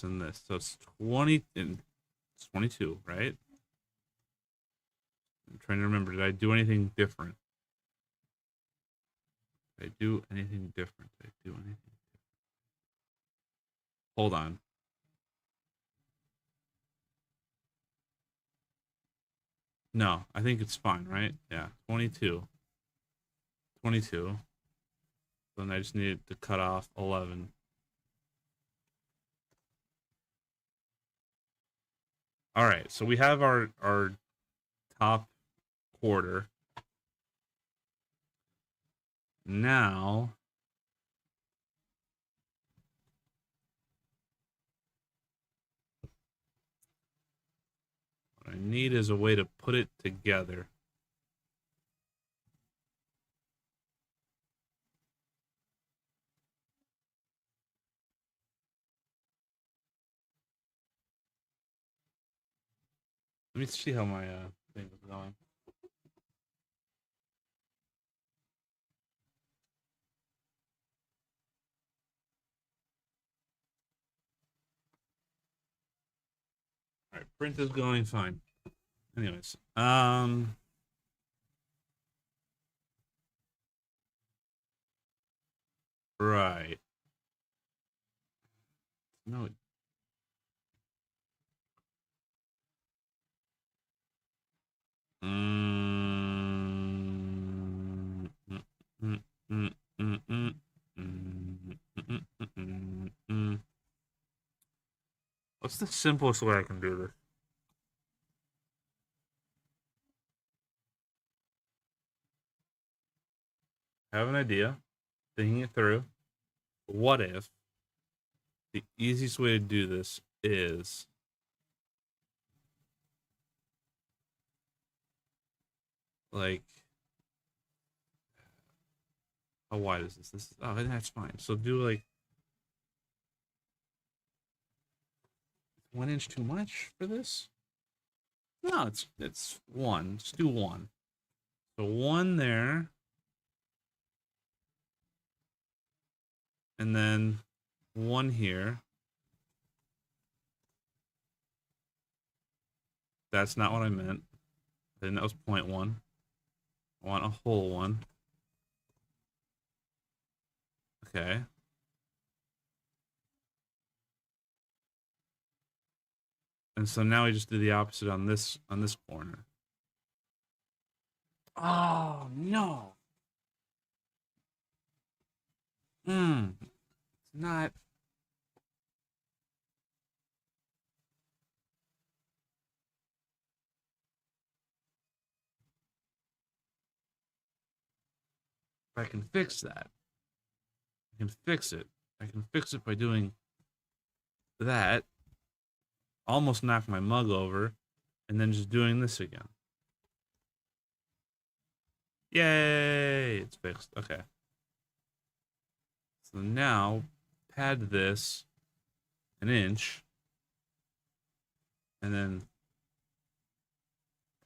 and this. So it's 20 and it's 22, right? I'm trying to remember. Did I do anything different? Did I do anything different? Did I do anything different? Hold on. No, I think it's fine, right? Yeah, 22. 22. Then I just needed to cut off 11. All right, so we have our top quarter. Now what I need is a way to put it together. Let me see how my thing is going. All right, print is going fine. Anyways, right. No. What's the simplest way I can do this? I have an idea, thinking it through. What if the easiest way to do this is like, how wide is this? This is, oh, that's fine. So do like 1 inch too much for this? No, it's one. Just do one. So one there, and then one here. That's not what I meant. I think that was 0.1. I want a whole one. Okay. And so now we just do the opposite on this corner. Oh no. It's not. I can fix that. I can fix it. I can fix it by doing that. Almost knock my mug over, and then just doing this again. Yay! It's fixed. Okay. So now, pad this an inch, and then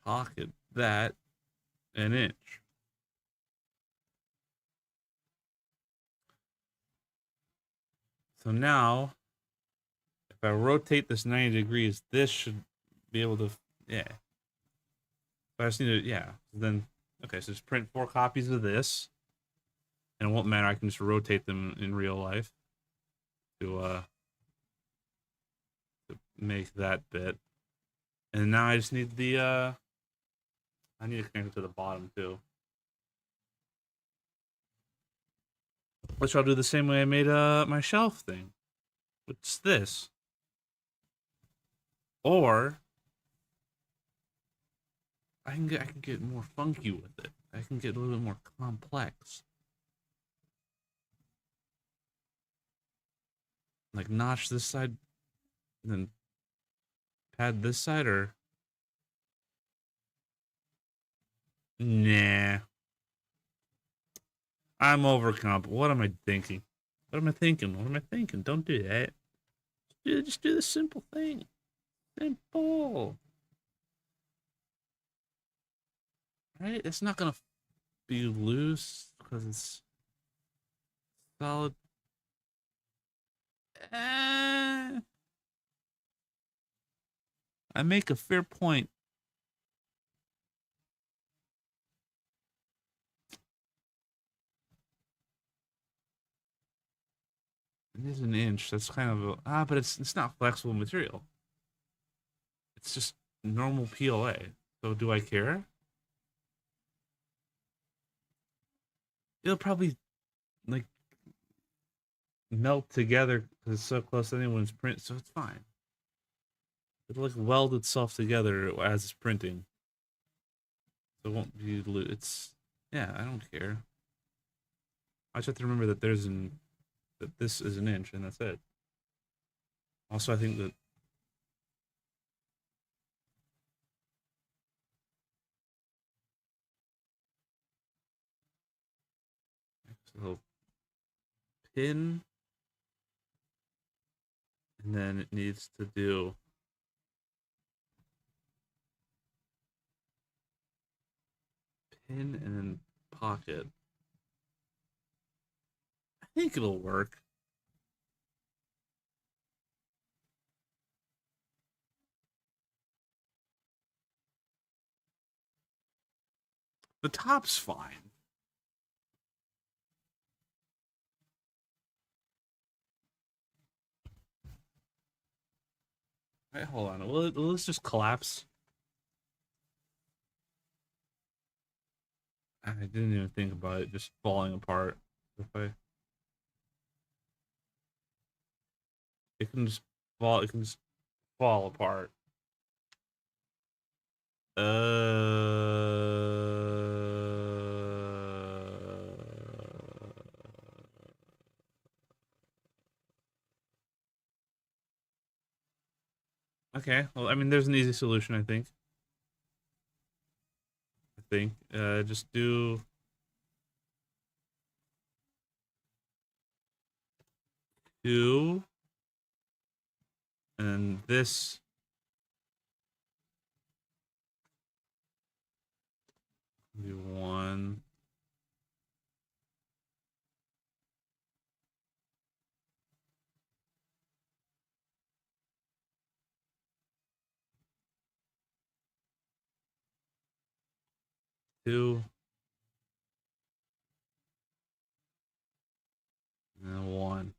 pocket that an inch. So now, if I rotate this 90 degrees, this should be able to, yeah. But I just need to, yeah. Then, okay, so just print 4 copies of this, and it won't matter. I can just rotate them in real life to make that bit. And now I just need the, I need to connect it to the bottom too. Which I'll do the same way I made my shelf thing. Which is this. Or I can get more funky with it. I can get a little bit more complex. Like notch this side and then pad this side, or nah. I'm overcomp. What am I thinking? What am I thinking? What am I thinking? Don't do that. Just do the simple thing. Simple. Right? It's not gonna be loose because it's solid. Eh, I make a fair point. It is an inch. That's kind of a, but it's not flexible material. It's just normal PLA. So do I care? It'll probably like melt together because it's so close to anyone's print, so it's fine. It'll like weld itself together as it's printing. So it won't be it's yeah, I don't care. I just have to remember that that this is an inch and that's it. Also, I think that a little pin, and then it needs to do pin and then pocket. I think it'll work. The top's fine. Wait, hold on. Will this just collapse? I didn't even think about it just falling apart. If I, it can just fall. It can just fall apart. Okay. Well, I mean, there's an easy solution. I think. Just do two, and this. Do one. Two. And one.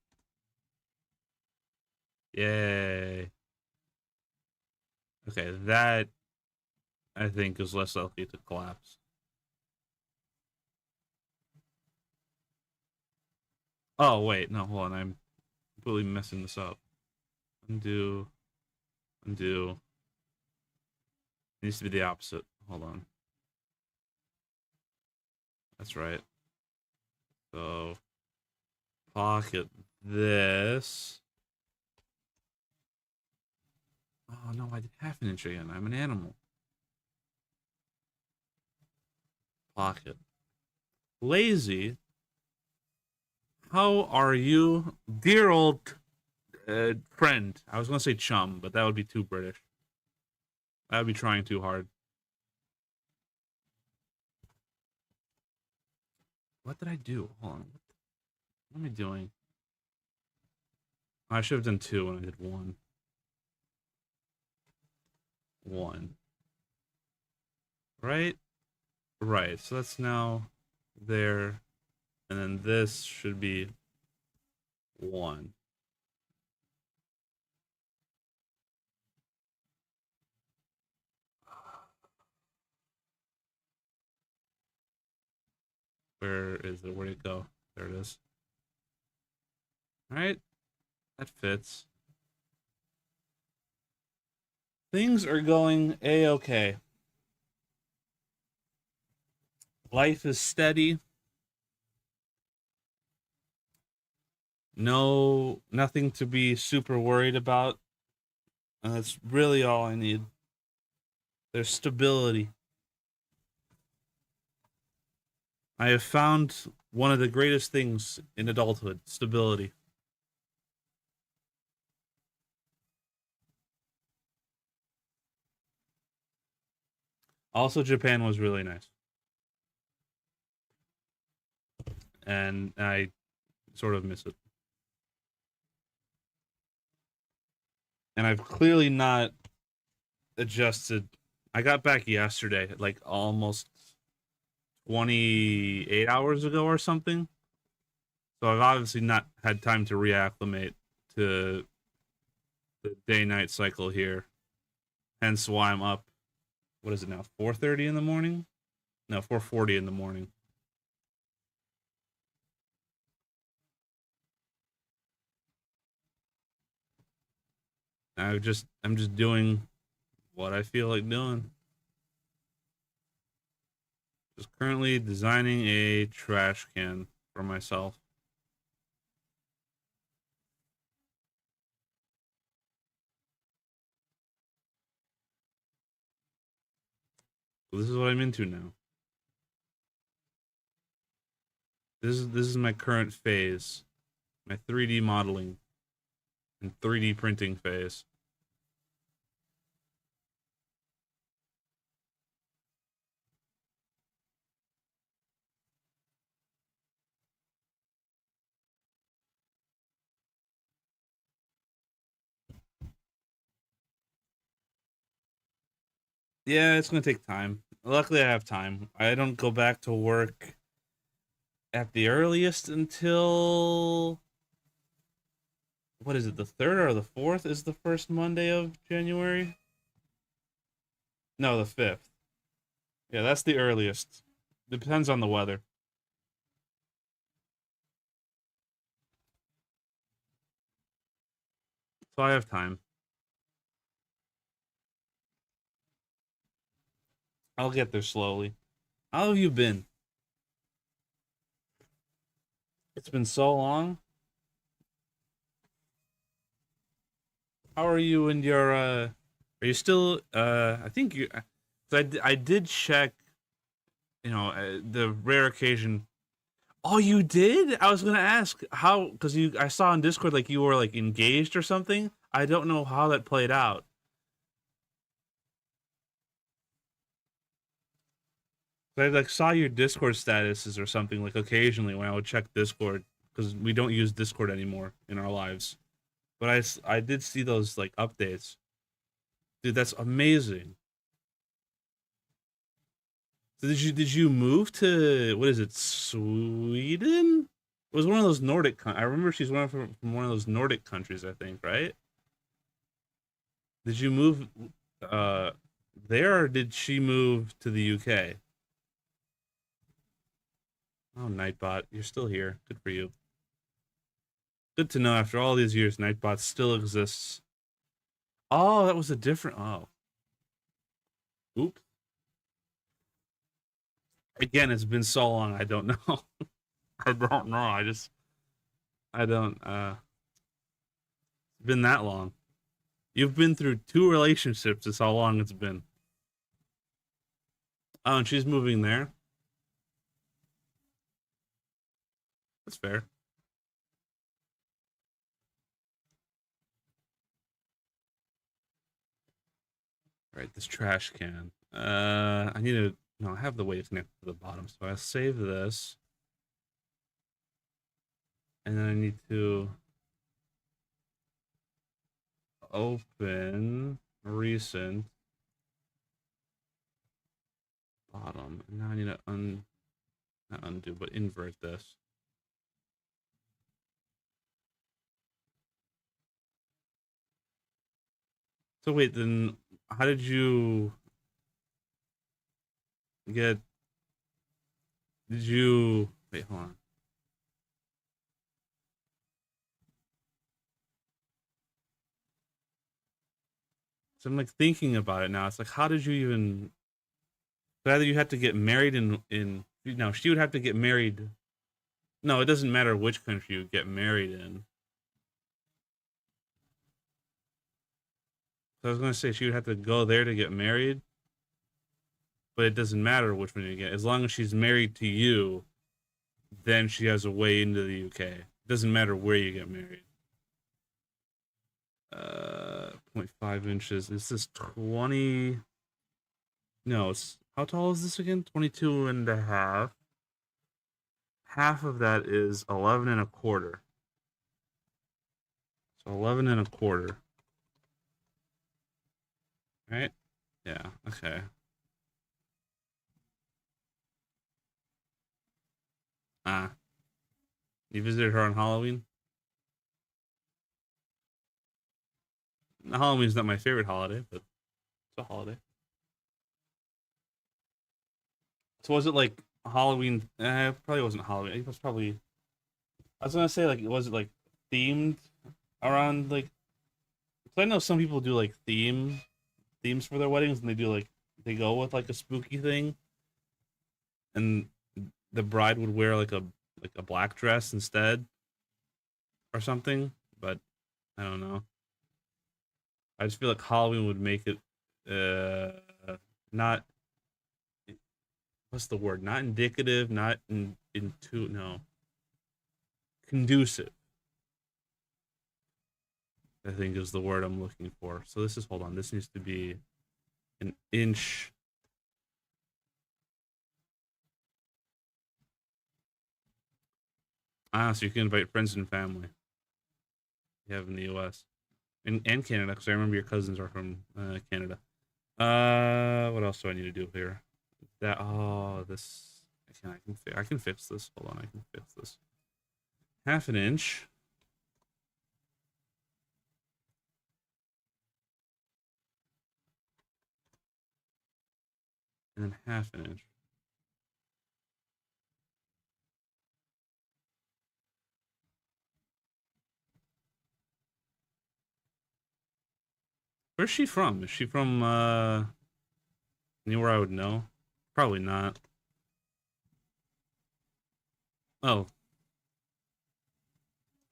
Yay. Okay, that I think is less likely to collapse. Oh wait, no, hold on, I'm completely messing this up. Undo, undo. It needs to be the opposite. Hold on. That's right. So pocket this. Oh no, I did half an inch again. I'm an animal. Pocket. Lazy. How are you, dear old friend? I was gonna say chum, but that would be too British. I would be trying too hard. What did I do? Hold on. What am I doing? I should have done two when I did one. One. Right? Right. So that's now there. And then this should be one. Where is it? Where'd it go? There it is. All right. That fits. Things are going a-okay. Life is steady. No, nothing to be super worried about. And that's really all I need. There's stability. I have found one of the greatest things in adulthood, stability. Also, Japan was really nice. And I sort of miss it. And I've clearly not adjusted. I got back yesterday, like almost 28 hours ago or something. So I've obviously not had time to reacclimate to the day-night cycle here. Hence why I'm up. What is it now? 4:30 in the morning? No, 4:40 in the morning. I'm just doing what I feel like doing. Just currently designing a trash can for myself. So this is what I'm into now. This is my current phase. My 3D modeling and 3D printing phase. Yeah, it's gonna take time. Luckily, I have time. I don't go back to work at the earliest until what is it? The third or the fourth is the first Monday of January. No, the fifth. Yeah, that's the earliest. Depends on the weather. So I have time. I'll get there slowly. How have you been? It's been so long. How are you and your are you still I think you I did check, the rare occasion. Oh, you did? I was going to ask how cuz you I saw on Discord like you were like engaged or something. I don't know how that played out. I like saw your Discord statuses or something like occasionally when I would check Discord because we don't use Discord anymore in our lives. But I did see those like updates. Dude, that's amazing. So did you move to what is it, Sweden? It was one of those Nordic. I remember she's from one of those Nordic countries, I think, right? Did you move? Uh, there or did she move to the UK? Oh, Nightbot, you're still here. Good for you. Good to know after all these years, Nightbot still exists. Oh, that was a different. Oh, oops. Again, it's been so long. I don't know. I don't know. I don't. It's been that long. You've been through two relationships. Is how long it's been. Oh, and she's moving there. That's fair. All right, this trash can. I need to. No, I have the way to connect to the bottom, so I'll save this, and then I need to open recent bottom. And now I need to not undo, but invert this. So wait, then how did you get? Did you wait? Hold on. So I'm like thinking about it now. It's like, how did you even? Either you had to get married in no, she would have to get married. No, it doesn't matter which country you get married in. So I was gonna say she would have to go there to get married, but it doesn't matter which one you get. As long as she's married to you, then she has a way into the UK. It doesn't matter where you get married. 0.5 inches. Is this 20? No, it's how tall is this again? 22 and a half. Half of that is 11 and a quarter. So 11 and a quarter. Right? Yeah, okay. Ah, you visited her on Halloween? Halloween's not my favorite holiday, but it's a holiday. So was it like Halloween? It probably wasn't Halloween. It was probably. I was gonna say like, was it like themed around like? 'Cause I know some people do like themes for their weddings, and they do like they go with like a spooky thing, and the bride would wear like a black dress instead or something. But I don't know. I just feel like Halloween would make it not what's the word? Not indicative, not into no conducive. I think is the word I'm looking for. So this is hold on. This needs to be an inch. Ah, so you can invite friends and family you have in the U.S. And Canada, because I remember your cousins are from Canada. What else do I need to do here? That this I can fix this. Hold on, I can fix this. Half an inch, and then half an inch. Where's she from? Is she from anywhere I would know? Probably not. Oh,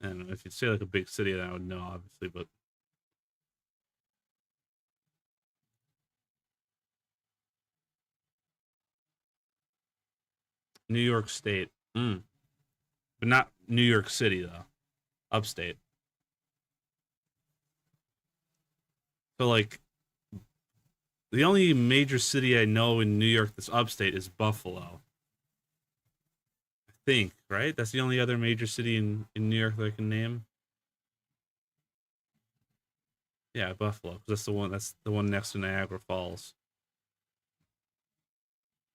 I don't know. If you'd say like a big city, then I would know, obviously. But New York State, but not New York City though. Upstate. So like the only major city I know in New York that's upstate is Buffalo. I think, right? That's the only other major city in New York that I can name. Yeah, Buffalo. 'Cause that's the one. That's the one next to Niagara Falls.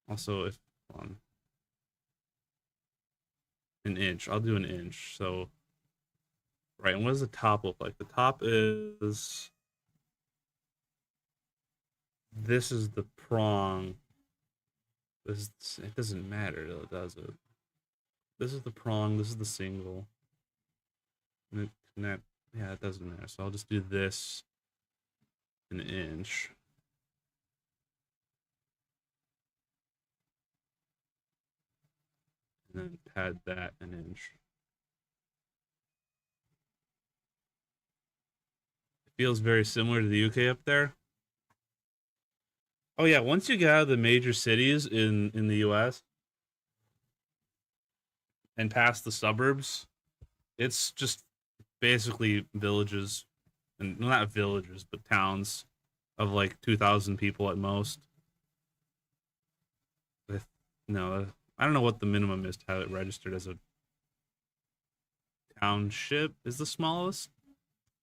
Also, if on an inch, I'll do an inch. So, right. And what does the top look like? The top is This is the prong. It doesn't matter, does it? This is the prong. This is the single. And it connect. Yeah, it doesn't matter. So I'll just do this an inch. And then pad that an inch. It feels very similar to the UK up there. Oh yeah, once you get out of the major cities in the US and past the suburbs, it's just basically villages, and well, not villages, but towns of like 2,000 people at most. With, no, I don't know what the minimum is to have it registered as a township is the smallest,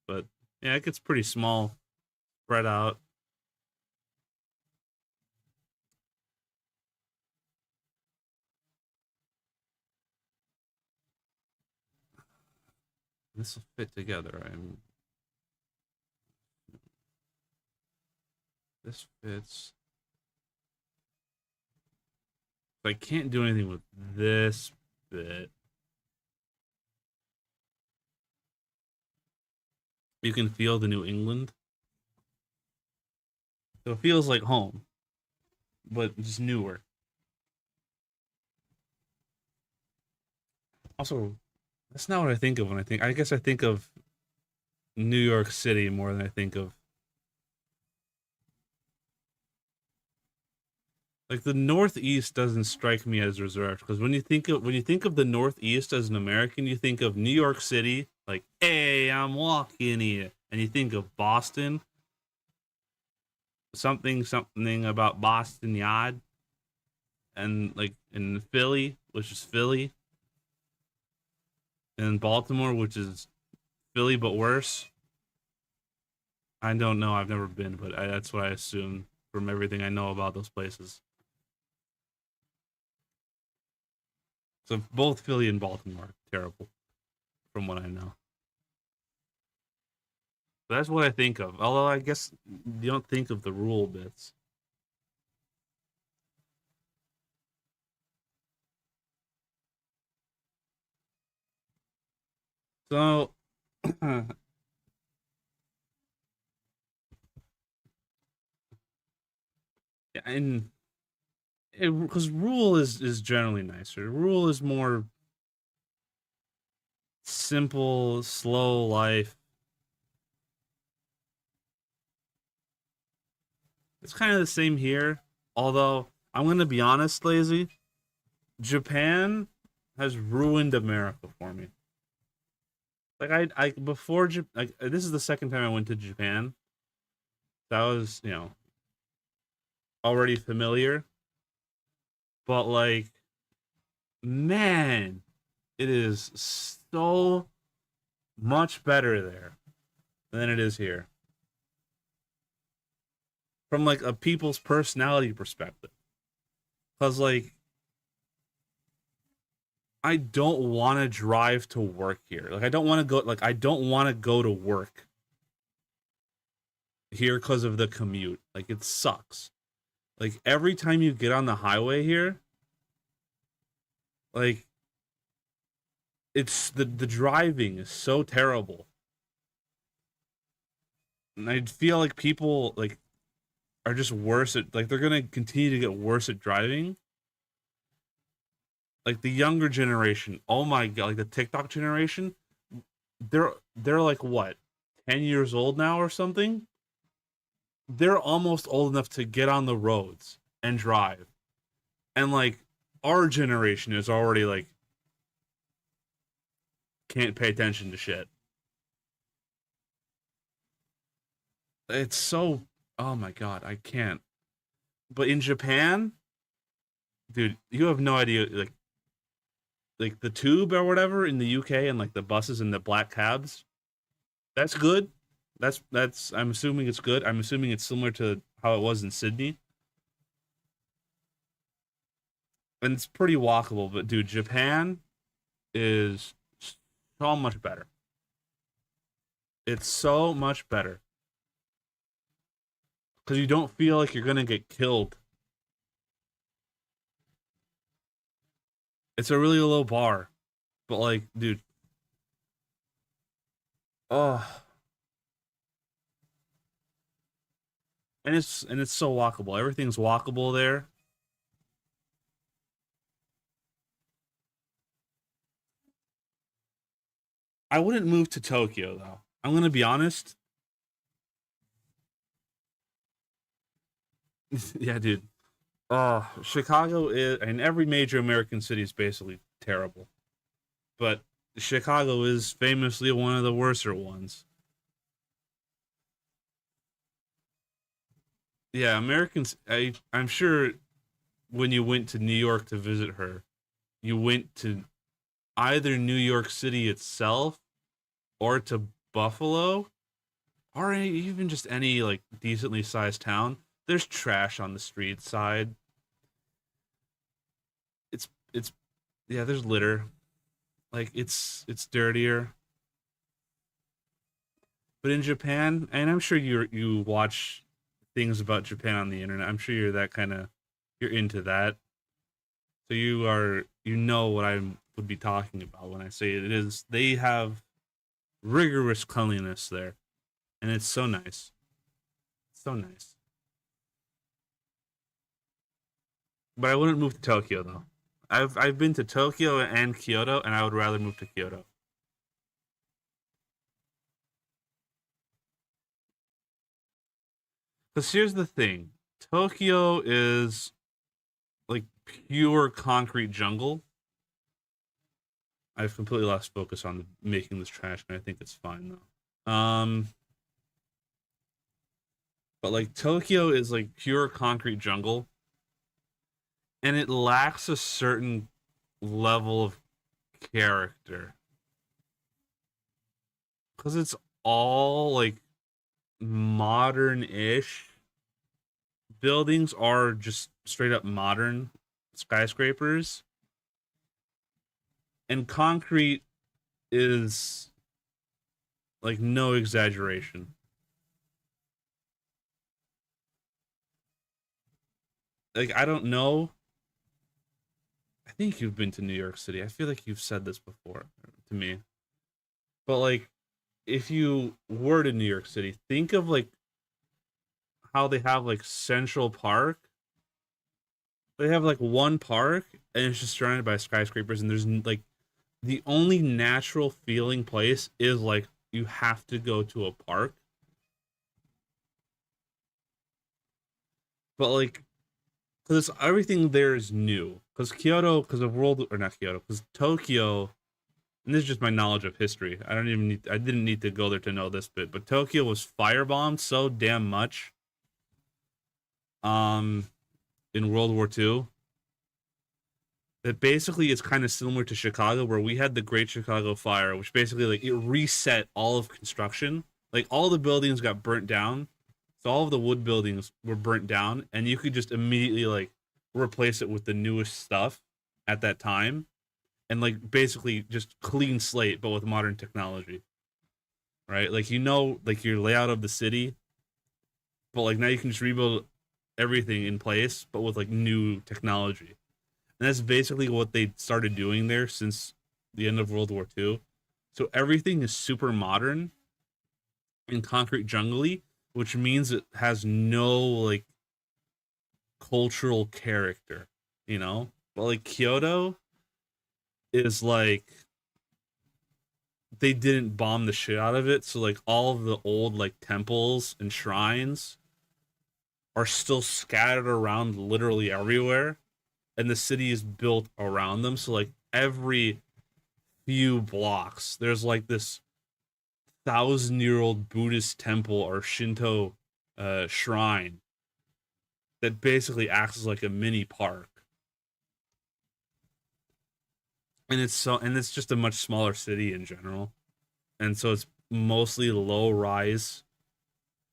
but yeah, it gets pretty small, spread out. This will fit together. This fits. I can't do anything with this bit. You can feel the New England. So it feels like home, but just newer. Also, that's not what I think of when I think. I guess I think of New York City more than I think of like the Northeast doesn't strike me as reserved because when you think of the Northeast as an American, you think of New York City, like, hey, I'm walking here, and you think of Boston, something about Boston Yard, and like in Philly, which is Philly, and Baltimore, which is Philly but worse. I don't know. I've never been, but that's what I assume from everything I know about those places. So both Philly and Baltimore are terrible, from what I know. But that's what I think of. Although I guess you don't think of the rural bits. So, and because rural is generally nicer. Rural is more simple, slow life. It's kind of the same here. Although I'm gonna be honest, lazy. Japan has ruined America for me. Like I before like this is the second time I went to Japan. That was already familiar, but like man, it is so much better there than it is here from like a people's personality perspective. Cause like I don't want to drive to work here. Like I don't want to go to work here because of the commute. Like it sucks. Like every time you get on the highway here, like it's the driving is so terrible. And I feel like people like are just worse at like they're gonna continue to get worse at driving. Like the younger generation, oh my god, like the TikTok generation, they're like what, 10 years old now or something. They're almost old enough to get on the roads and drive, and like our generation is already like can't pay attention to shit. It's so oh my god, I can't. But in Japan, dude, you have no idea like the tube or whatever in the UK and like the buses and the black cabs. That's good. That's I'm assuming it's good. I'm assuming it's similar to how it was in Sydney. And it's pretty walkable, but dude, Japan is so much better. It's so much better. because you don't feel like you're gonna get killed. It's a really low bar, but like, dude, oh, and it's so walkable. Everything's walkable there. I wouldn't move to Tokyo though. I'm gonna be honest. Yeah, dude. Chicago is, and every major American city is basically terrible, but Chicago is famously one of the worser ones. Yeah, Americans. I'm sure when you went to New York to visit her, you went to either New York City itself or to Buffalo or even just any like decently sized town. There's trash on the street side. It's yeah, there's litter. Like it's dirtier. But in Japan, and I'm sure you watch things about Japan on the internet. I'm sure you're that kind of you're into that. So you know what I would be talking about when I say it is they have rigorous cleanliness there, and it's so nice. So nice. But I wouldn't move to Tokyo though. I've been to Tokyo and Kyoto, and I would rather move to Kyoto. Because here's the thing, Tokyo is like pure concrete jungle. I've completely lost focus on making this trash, and I think it's fine though. But like Tokyo is like pure concrete jungle, and it lacks a certain level of character because it's all like modern-ish. Buildings are just straight up modern skyscrapers, and concrete is like no exaggeration. Like I don't know. I think you've been to New York City. I feel like you've said this before to me. But like if you were to New York City, think of like how they have like Central Park. They have like one park and it's just surrounded by skyscrapers and there's like the only natural feeling place is like you have to go to a park. But like because everything there is new. Because Kyoto, because of World or not Kyoto, because Tokyo, and this is just my knowledge of history. I didn't need to go there to know this bit, but Tokyo was firebombed so damn much, um, in World War II that basically it's kind of similar to Chicago, where we had the Great Chicago Fire, which basically like it reset all of construction. Like all the buildings got burnt down, so all of the wood buildings were burnt down, and you could just immediately like replace it with the newest stuff at that time, and like basically just clean slate, but with modern technology, right? Like like your layout of the city, but like now you can just rebuild everything in place, but with like new technology. And that's basically what they started doing there since the end of World War II. So everything is super modern and concrete jungly, which means it has no like cultural character, you know? But like Kyoto is like they didn't bomb the shit out of it, so like all of the old like temples and shrines are still scattered around literally everywhere, and the city is built around them. So like every few blocks, there's like this 1,000-year-old Buddhist temple or Shinto shrine that basically acts as like a mini park. And it's just a much smaller city in general. And so it's mostly low rise,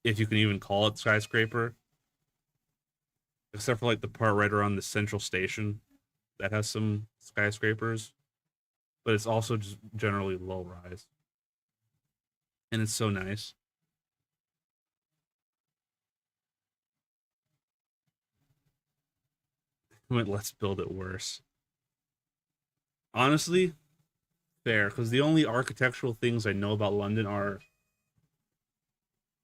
if you can even call it skyscraper, except for like the part right around the central station that has some skyscrapers, but it's also just generally low rise. And it's so nice. went, let's build it worse. Honestly, fair, because the only architectural things I know about London are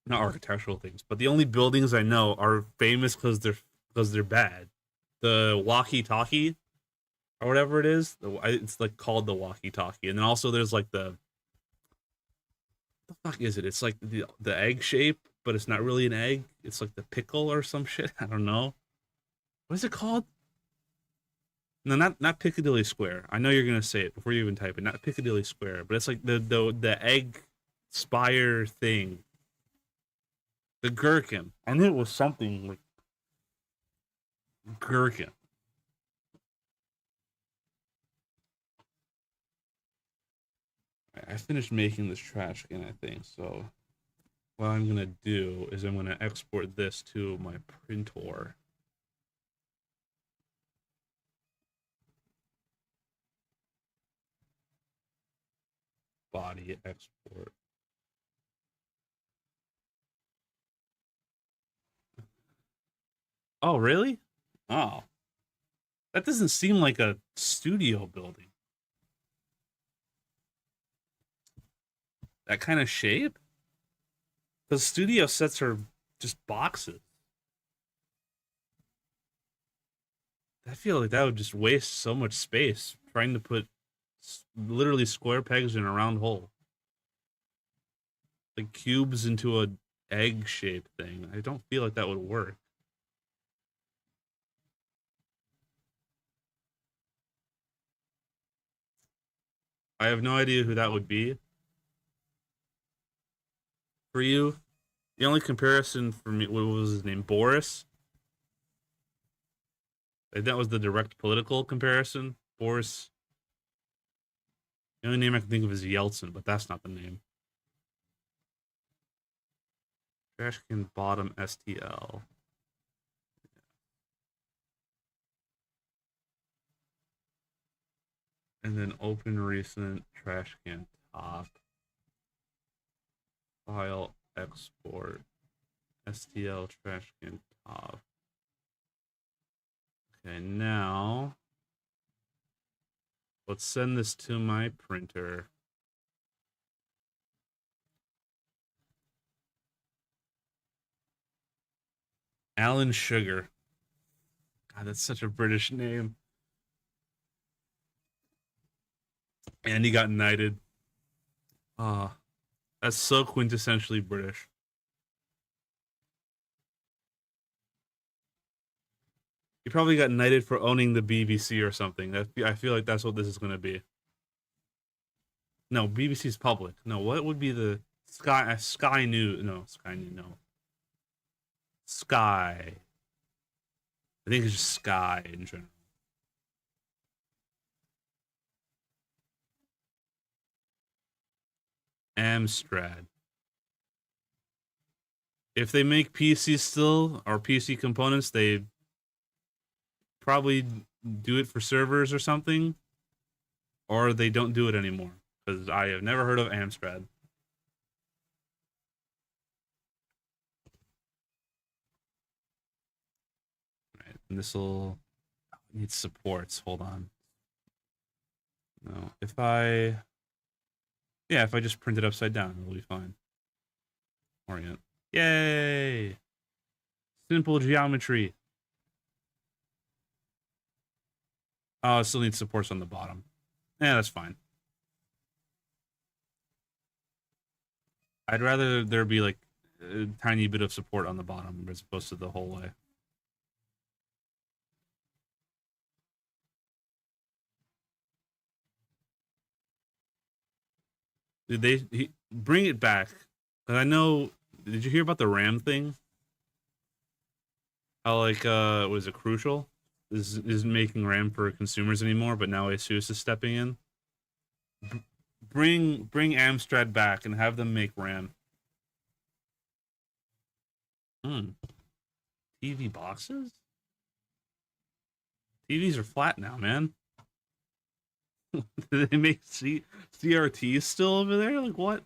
not architectural things, but the only buildings I know are famous because they're bad. The walkie-talkie or whatever it is, it's like called the walkie-talkie, and then also there's like the fuck is it? It's like the egg shape, but it's not really an egg. It's like the pickle or some shit. I don't know. What is it called? No, not Piccadilly Square. I know you're gonna say it before you even type it. Not Piccadilly Square, but it's like the egg spire thing. The gherkin. I knew it was something like gherkin. I finished making this trash can, I think. So what I'm gonna do is I'm gonna export this to my printer. Body export. Oh, really? Oh, that doesn't seem like a studio building. That kind of shape? Because studio sets are just boxes. I feel like that would just waste so much space trying to put literally square pegs in a round hole. Like cubes into a egg shaped thing. I don't feel like that would work. I have no idea who that would be. For you, the only comparison for me, what was his name? Boris? That was the direct political comparison. Boris. The only name I can think of is Yeltsin, but that's not the name. Trashcan bottom STL. And then open recent trash can top. File export. STL trash can top. Okay, now let's send this to my printer. Alan Sugar. God, that's such a British name. And he got knighted. Ah, that's so quintessentially British. He probably got knighted for owning the BBC or something. I feel like that's what this is going to be. No, BBC's public. No, what would be the Sky News? No, Sky News. No, Sky. I think it's just Sky in general. Amstrad. If they make PC still or PC components, they probably do it for servers or something, or they don't do it anymore because I have never heard of Amstrad. Right, and this will need supports. Hold on. No, if I just print it upside down, it'll be fine. Orient. Yay! Simple geometry. Oh, it still needs supports on the bottom. Yeah, that's fine. I'd rather there be like a tiny bit of support on the bottom as opposed to the whole way. Did bring it back? Cause I know. Did you hear about the RAM thing? How like was it Crucial? Isn't making RAM for consumers anymore, but now ASUS is stepping in. Bring Amstrad back and have them make RAM. Hmm. TV boxes? TVs are flat now, man. Do they make CRTs still over there? Like what?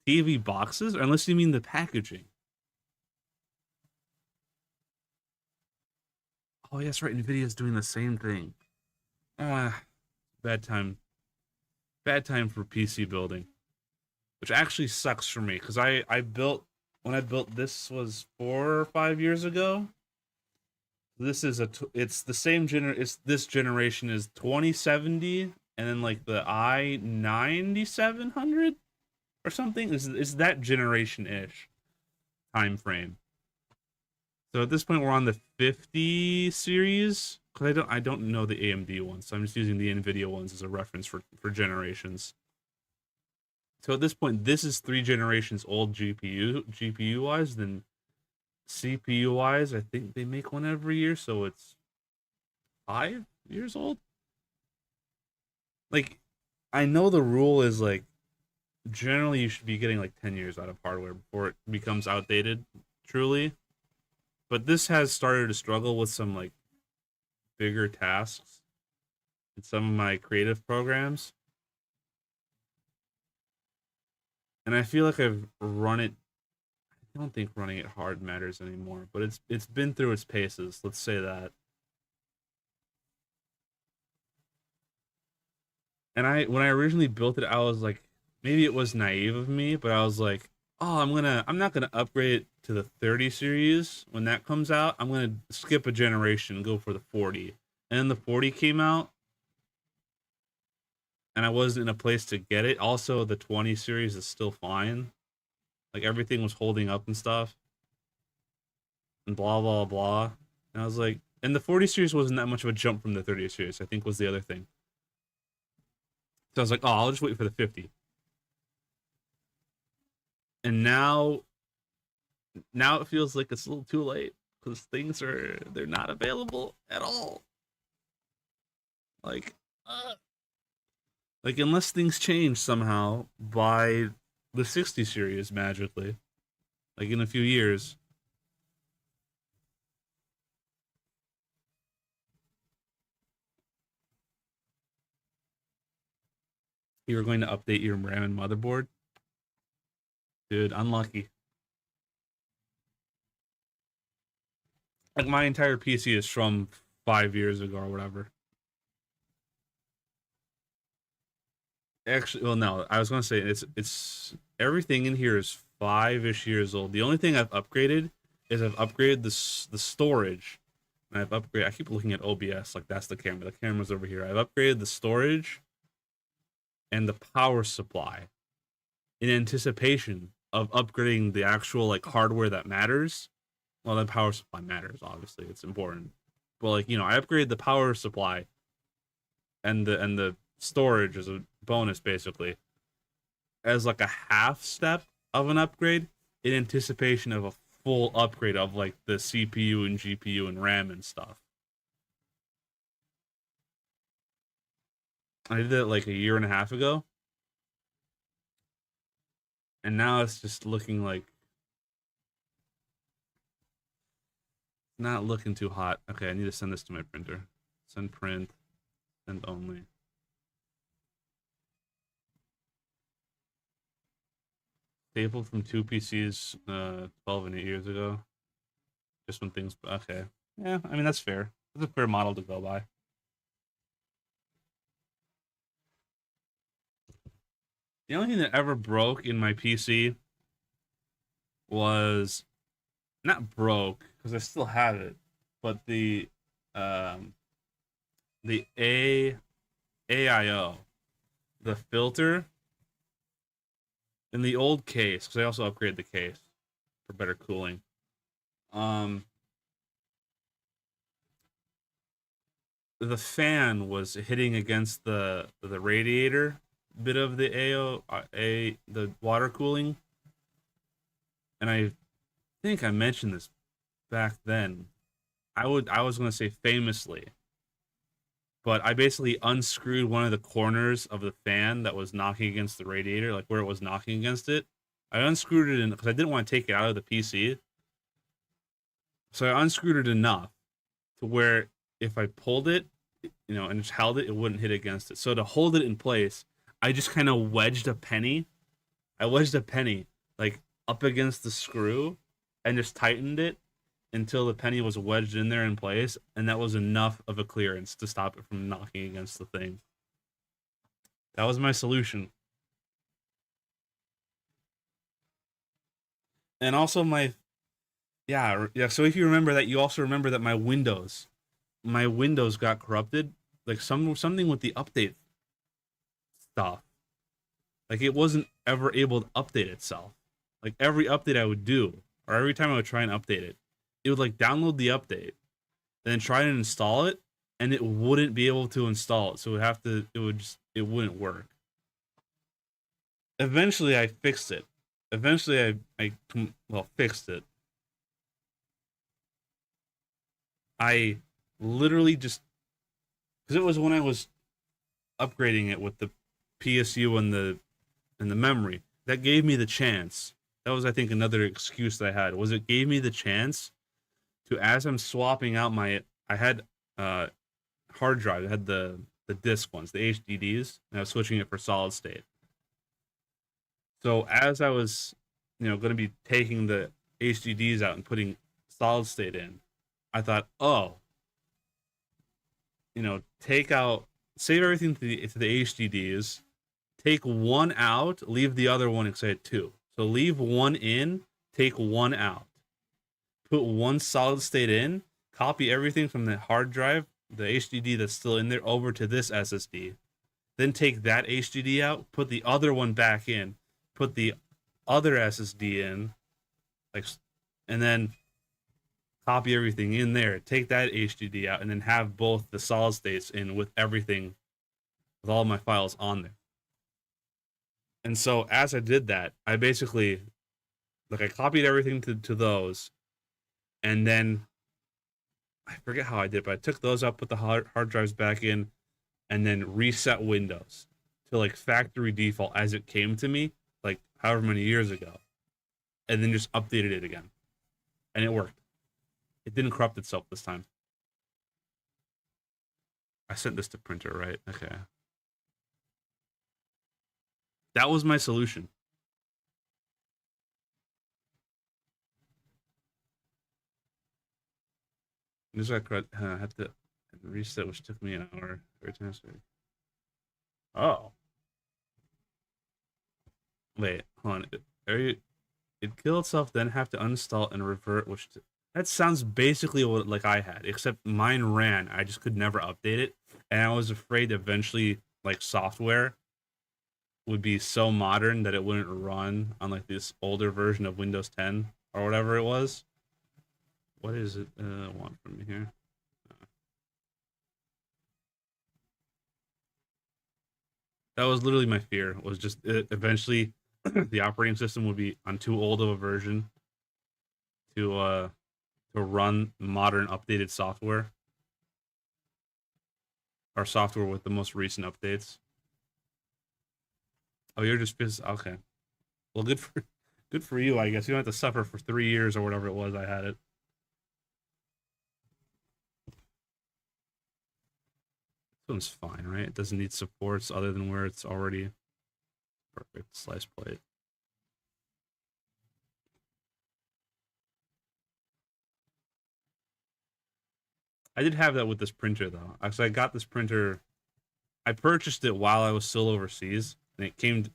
TV boxes? Unless you mean the packaging. Oh, yes, right. Nvidia's doing the same thing. Ah, bad time. Bad time for PC building, which actually sucks for me because I built when I built this was 4 or 5 years ago. This is it's the same it's this generation is 2070 and then like the i9700 or something is that generation ish time frame. So at this point we're on the 50 series because I don't know the AMD ones, so I'm just using the Nvidia ones as a reference for generations. So at this point, this is 3 generations old GPU wise. Then CPU wise, I think they make one every year, so it's 5 years old. Like, I know the rule is like generally you should be getting like 10 years out of hardware before it becomes outdated, truly. But this has started to struggle with some like bigger tasks in some of my creative programs. And I feel like I've run it I don't think running it hard matters anymore, but it's been through its paces. Let's say that. And I when I originally built it, I was like, maybe it was naive of me, but I was like, oh, I'm not gonna upgrade it to the 30 series when that comes out. I'm gonna skip a generation and go for the 40. And then the 40 came out, and I wasn't in a place to get it. Also, the 20 series is still fine. Like everything was holding up and stuff, and blah blah blah. And I was like, and the 40 series wasn't that much of a jump from the 30 series, I think was the other thing. So I was like, oh, I'll just wait for the 50. And now it feels like it's a little too late because they're not available at all. Like, uh, like unless things change somehow by the 60 series magically, like in a few years. You were going to update your RAM and motherboard, dude. Unlucky. Like my entire PC is from 5 years ago or whatever. Actually, well, no, I was gonna say it's everything in here is 5-ish years old. The only thing I've upgraded is I've upgraded the storage, and I've upgraded. I keep looking at OBS like that's the camera. The camera's over here. I've upgraded the storage and the power supply in anticipation of upgrading the actual like hardware that matters. Well, the power supply matters, obviously, it's important. But like I upgraded the power supply and the storage as a bonus, basically, as like a half step of an upgrade in anticipation of a full upgrade of like the CPU and GPU and RAM and stuff. I did it like a year and a half ago, and now it's just looking like not looking too hot. Okay, I need to send this to my printer. Send print, send only. Stapled from two PCs 12 and 8 years ago. Just when things okay. Yeah, I mean that's fair. That's a fair model to go by. The only thing that ever broke in my PC was not broke because I still have it, but um the AIO, the filter in the old case, because I also upgraded the case for better cooling. Um, the fan was hitting against the radiator bit of the the water cooling, and I think I mentioned this back then. I was gonna say famously, but I basically unscrewed one of the corners of the fan that was knocking against the radiator, like where it was knocking against it. I unscrewed it because I didn't want to take it out of the PC. So I unscrewed it enough to where if I pulled it, and just held it, it wouldn't hit against it. So to hold it in place, I just kind of wedged a penny. I wedged a penny like up against the screw and just tightened it. until the penny was wedged in there in place, and that was enough of a clearance to stop it from knocking against the thing. That was my solution. And also yeah. So if you remember that, you also remember that my Windows got corrupted, like something with the update stuff. Like it wasn't ever able to update itself. Like every update I would do, or every time I would try and update it, it would like download the update, then try and install it, and it wouldn't be able to install it. So it wouldn't work. Eventually, I fixed it. Eventually, fixed it. I literally just because it was when I was upgrading it with the PSU and the memory that gave me the chance. That was, I think, another excuse that I had was it gave me the chance to, as I'm swapping out I had hard drive. I had the disk ones, the HDDs, and I was switching it for solid state. So as I was, going to be taking the HDDs out and putting solid state in, I thought, oh, save everything to the HDDs, take one out, leave the other one inside two. So leave one in, take one out, put one solid state in, copy everything from the hard drive, the HDD that's still in there, over to this SSD. Then take that HDD out, put the other one back in, put the other SSD in, and then copy everything in there, take that HDD out, and then have both the solid states in with everything, with all my files on there. And so as I did that, I basically, I copied everything to those, and then I forget how I did, but I took those up, put the hard drives back in, and then reset Windows to factory default as it came to me, however many years ago, and then just updated it again, and it worked. It didn't corrupt itself this time. I sent this to printer, right? Okay. That was my solution. This I had to reset, which took me an hour every time. Oh. Wait, hold on. It killed itself, then have to uninstall and revert, that sounds basically what I had, except mine ran. I just could never update it, and I was afraid eventually software would be so modern that it wouldn't run on this older version of Windows 10 or whatever it was. What is it want from me here? That was literally my fear. Was just eventually the operating system would be on too old of a version to run modern updated software, or software with the most recent updates. Oh, you're just pissed. Okay. Well, good for you, I guess. You don't have to suffer for 3 years or whatever it was I had it. This one's fine, right? It doesn't need supports other than where it's already perfect. Slice plate. I did have that with this printer though. Actually, I got this printer. I purchased it while I was still overseas, and it came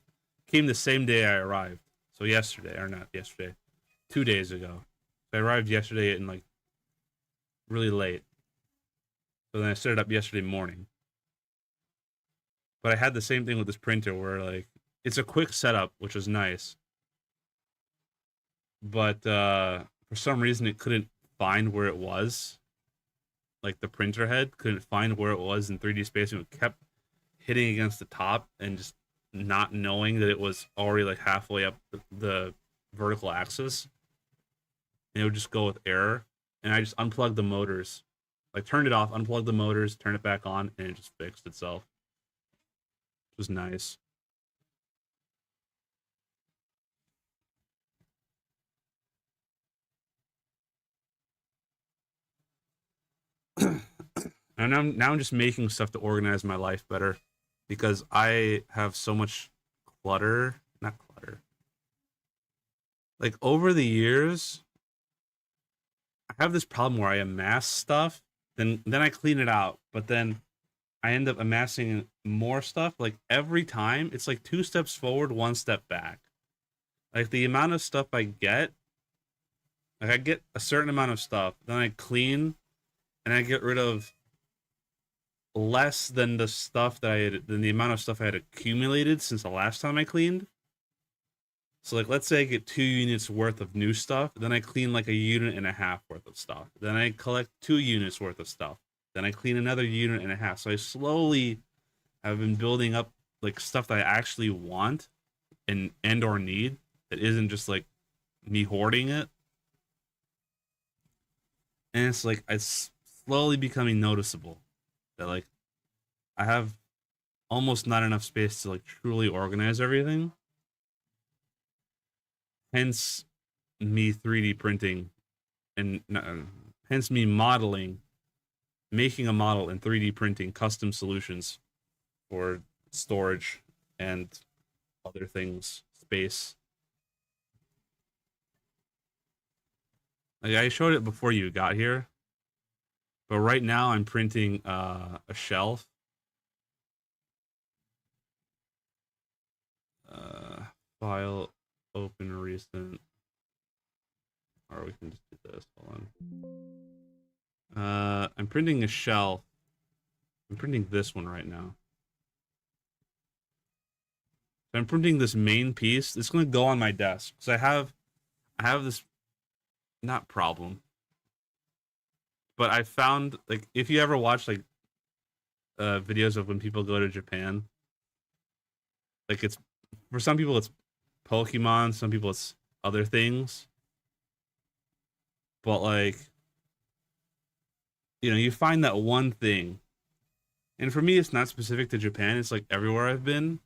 the same day I arrived. So yesterday, or not yesterday, 2 days ago. So I arrived yesterday and really late. So then I set it up yesterday morning. But I had the same thing with this printer where it's a quick setup, which was nice. But for some reason it couldn't find where it was. The printer head couldn't find where it was in 3D space, and it kept hitting against the top and just not knowing that it was already halfway up the vertical axis. And it would just go with error. And I just unplugged the motors. Turned it off, unplugged the motors, turned it back on, and it just fixed itself. It was nice. And now I'm just making stuff to organize my life better, because I have so much clutter. Not clutter. Over the years, I have this problem where I amass stuff, then I clean it out, but then I end up amassing more stuff. Like every time, it's like 2 steps forward, 1 step back. Like the amount of stuff I get, like I get a certain amount of stuff, then I clean and I get rid of less than the stuff that I had, than the amount of stuff I had accumulated since the last time I cleaned. So like let's say I get 2 units worth of new stuff, then I clean like a unit and a half worth of stuff. Then I collect 2 units worth of stuff. Then I clean another unit and a half. So I slowly have been building up like stuff that I actually want and or need that isn't just like me hoarding it. And it's like it's slowly becoming noticeable that like I have almost not enough space to like truly organize everything. Hence me 3D printing and hence me modeling, making a model and 3D printing custom solutions for storage and other things, space. Like I showed it before you got here, but right now I'm printing a shelf. Uh, File, open recent, or we can just do this. Hold on. I'm printing a shelf. I'm printing this one right now. So I'm printing this main piece. It's gonna go on my desk because I have this not problem, but I found like if you ever watch like videos of when people go to Japan, like it's for some people it's Pokemon, some people it's other things, but like you find that one thing, and for me it's not specific to Japan. It's like everywhere I've been.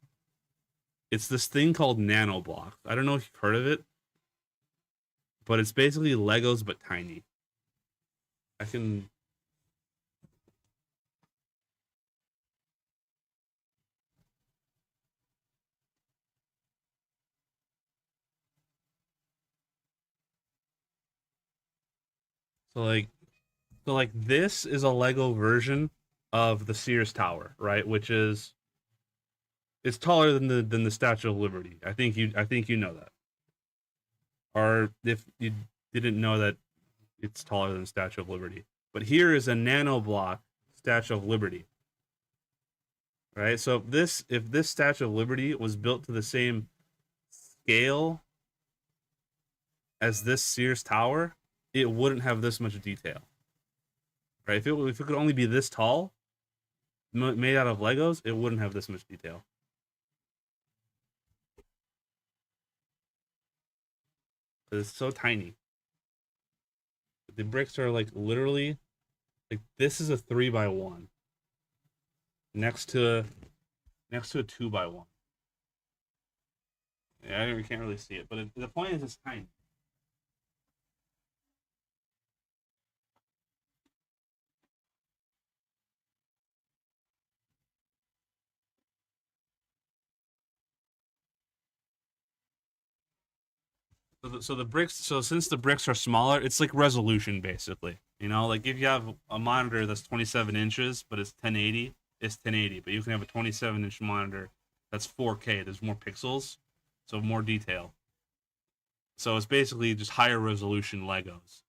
It's this thing called nanoblocks. I don't know if you've heard of it, but it's basically Legos but tiny. I can so like this is a Lego version of the Sears Tower, right? Which is it's taller than the Statue of Liberty. I think you know that. Or if you didn't know that it's taller than the Statue of Liberty. But here is a nano block Statue of Liberty. Right? So if this Statue of Liberty was built to the same scale as this Sears Tower, it wouldn't have this much detail. Right? If it could only be this tall, made out of Legos, it wouldn't have this much detail. It's so tiny. The bricks are like literally like this is a 3x1 next to a 2x1. Yeah, you can't really see it, but the point is it's tiny. So the bricks. So since the bricks are smaller, it's like resolution basically. Like if you have a monitor that's 27 inches, but it's 1080, it's 1080. But you can have a 27-inch monitor that's 4K. There's more pixels, so more detail. So it's basically just higher resolution Legos.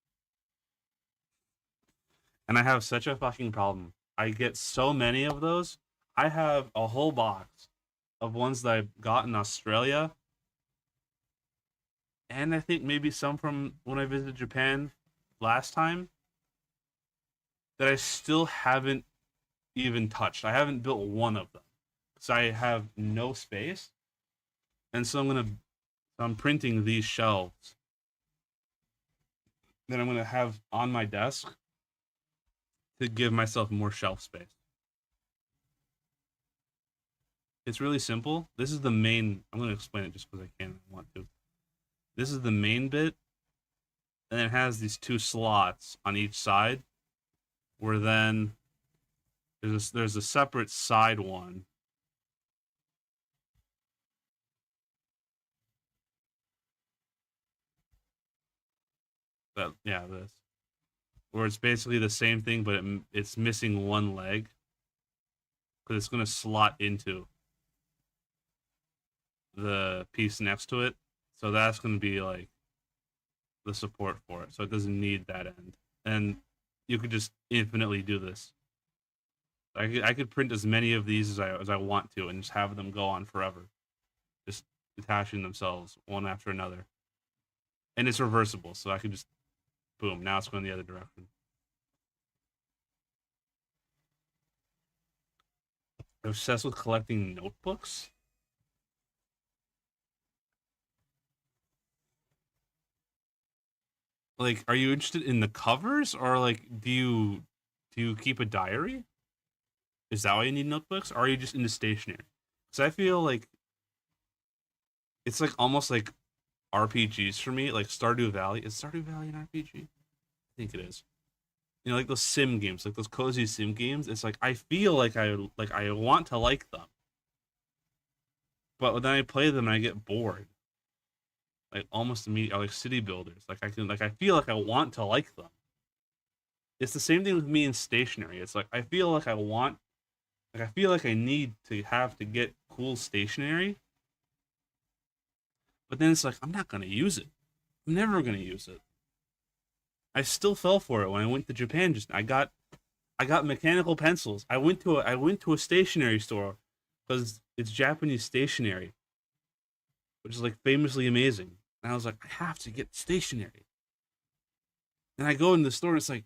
And I have such a fucking problem. I get so many of those. I have a whole box of ones that I got in Australia, and I think maybe some from when I visited Japan last time that I still haven't even touched. I haven't built one of them because I have no space, and so I'm printing these shelves that I'm gonna have on my desk to give myself more shelf space. It's really simple. This is the main. I'm gonna explain it just because I can. I want to. This is the main bit, and it has these 2 slots on each side. Where then there's a separate side one. That yeah, this. where it's basically the same thing, but it's missing one leg because it's gonna slot into the piece next to it. So that's gonna be like the support for it. So it doesn't need that end, and you could just infinitely do this. I could print as many of these as I want to, and just have them go on forever, just detaching themselves one after another. And it's reversible, so I could just boom. Now it's going the other direction. I'm obsessed with collecting notebooks. Like, are you interested in the covers, or like, do you keep a diary? Is that why you need notebooks, or are you just into stationery? Because I feel like it's like almost like RPGs for me, like Stardew Valley. Is Stardew Valley an RPG? I think it is. You know, like those sim games, like those cozy sim games. It's like I feel like I want to like them, but then I play them and I get bored. Like almost immediately, like city builders. I feel like I want to like them. It's the same thing with me in stationery. It's like I feel like I want, like I feel like I need to have to get cool stationery, but then it's like I'm not gonna use it. I'm never gonna use it. I still fell for it when I went to Japan. I got mechanical pencils. I went to a stationery store because it's Japanese stationery, which is like famously amazing. And I was like, I have to get stationery. And I go in the store and it's like,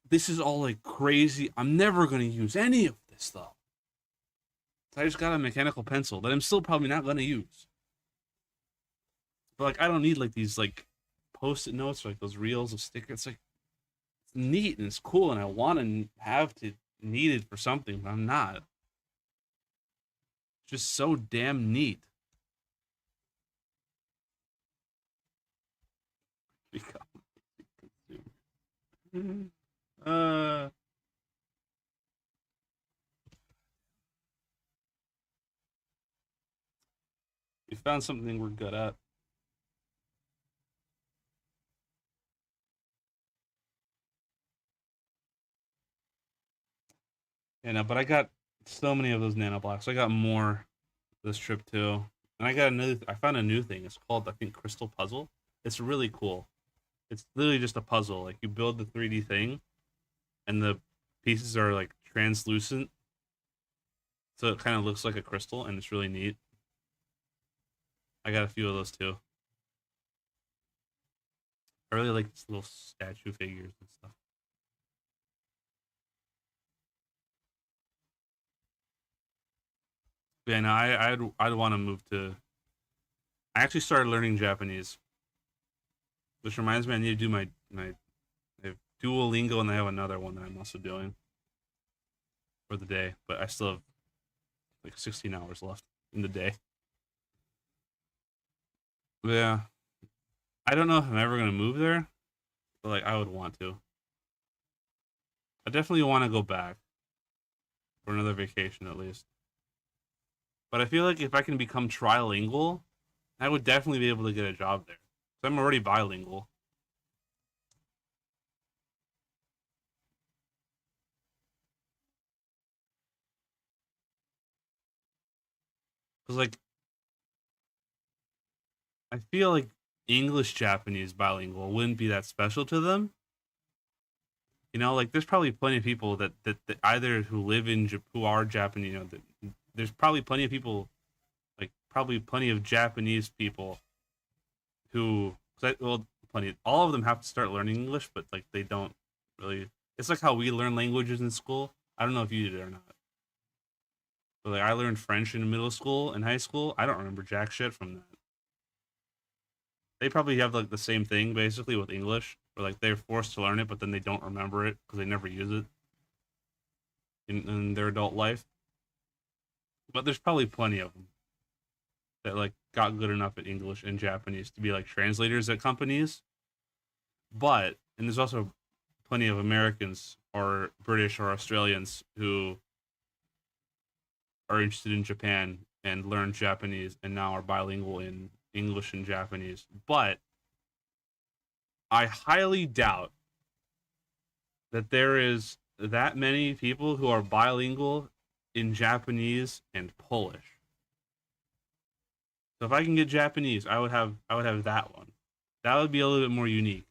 this is all like crazy. I'm never gonna use any of this though. So I just got a mechanical pencil that I'm still probably not gonna use. But like I don't need like these like post-it notes or like those reels of stickers. It's like it's neat and it's cool and I want to have to need it for something, but I'm not. It's just so damn neat. Become consumer. Uh, we found something we're good at. Yeah, no, but I got so many of those nano blocks. I got more this trip too, and I got another. I found a new thing. It's called I think Crystal Puzzle. It's really cool. It's literally just a puzzle. Like you build the 3D thing, and the pieces are like translucent, so it kind of looks like a crystal, and it's really neat. I got a few of those too. I really like these little statue figures and stuff. But yeah, no, I'd want to move to. I actually started learning Japanese, which reminds me I need to do my I have Duolingo and I have another one that I'm also doing for the day, but I still have like 16 hours left in the day. But yeah, I don't know if I'm ever gonna move there, but like I would want to. I definitely want to go back for another vacation at least. But I feel like if I can become trilingual, I would definitely be able to get a job there. So I'm already bilingual. Cause like I feel like English Japanese bilingual wouldn't be that special to them. You know, like there's probably plenty of people that either who live in who are Japanese. You know, there's probably plenty of people, like probably plenty of Japanese people who, well, plenty. All of them have to start learning English, but like they don't really. It's like how we learn languages in school. I don't know if you did it or not. But like I learned French in middle school and high school. I don't remember jack shit from that. They probably have like the same thing basically with English, where like they're forced to learn it, but then they don't remember it because they never use it in their adult life. But there's probably plenty of them that like got good enough at English and Japanese to be like translators at companies. But and there's also plenty of Americans or British or Australians who are interested in Japan and learn Japanese and now are bilingual in English and Japanese. But I highly doubt that there is that many people who are bilingual in Japanese and Polish. So if I can get Japanese, I would have that one. That would be a little bit more unique.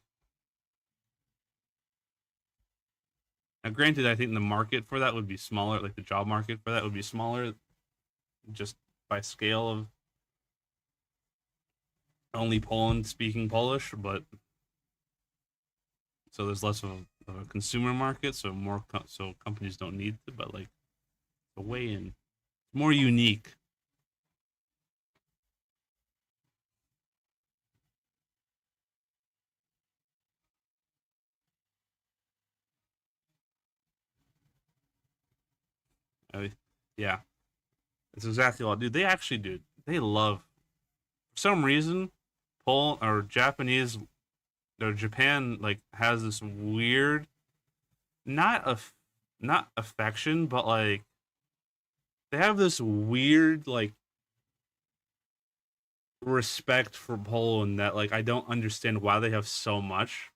Now, granted, I think the market for that would be smaller. Like the job market for that would be smaller, just by scale of only Poland speaking Polish. But so there's less of a consumer market, so so companies don't need to. But like the way in, more unique. I, yeah, it's exactly what, dude. They actually, dude, they love for some reason, Pol or Japanese or Japan like has this weird, not of not affection, but like they have this weird like respect for Poland that like I don't understand why they have so much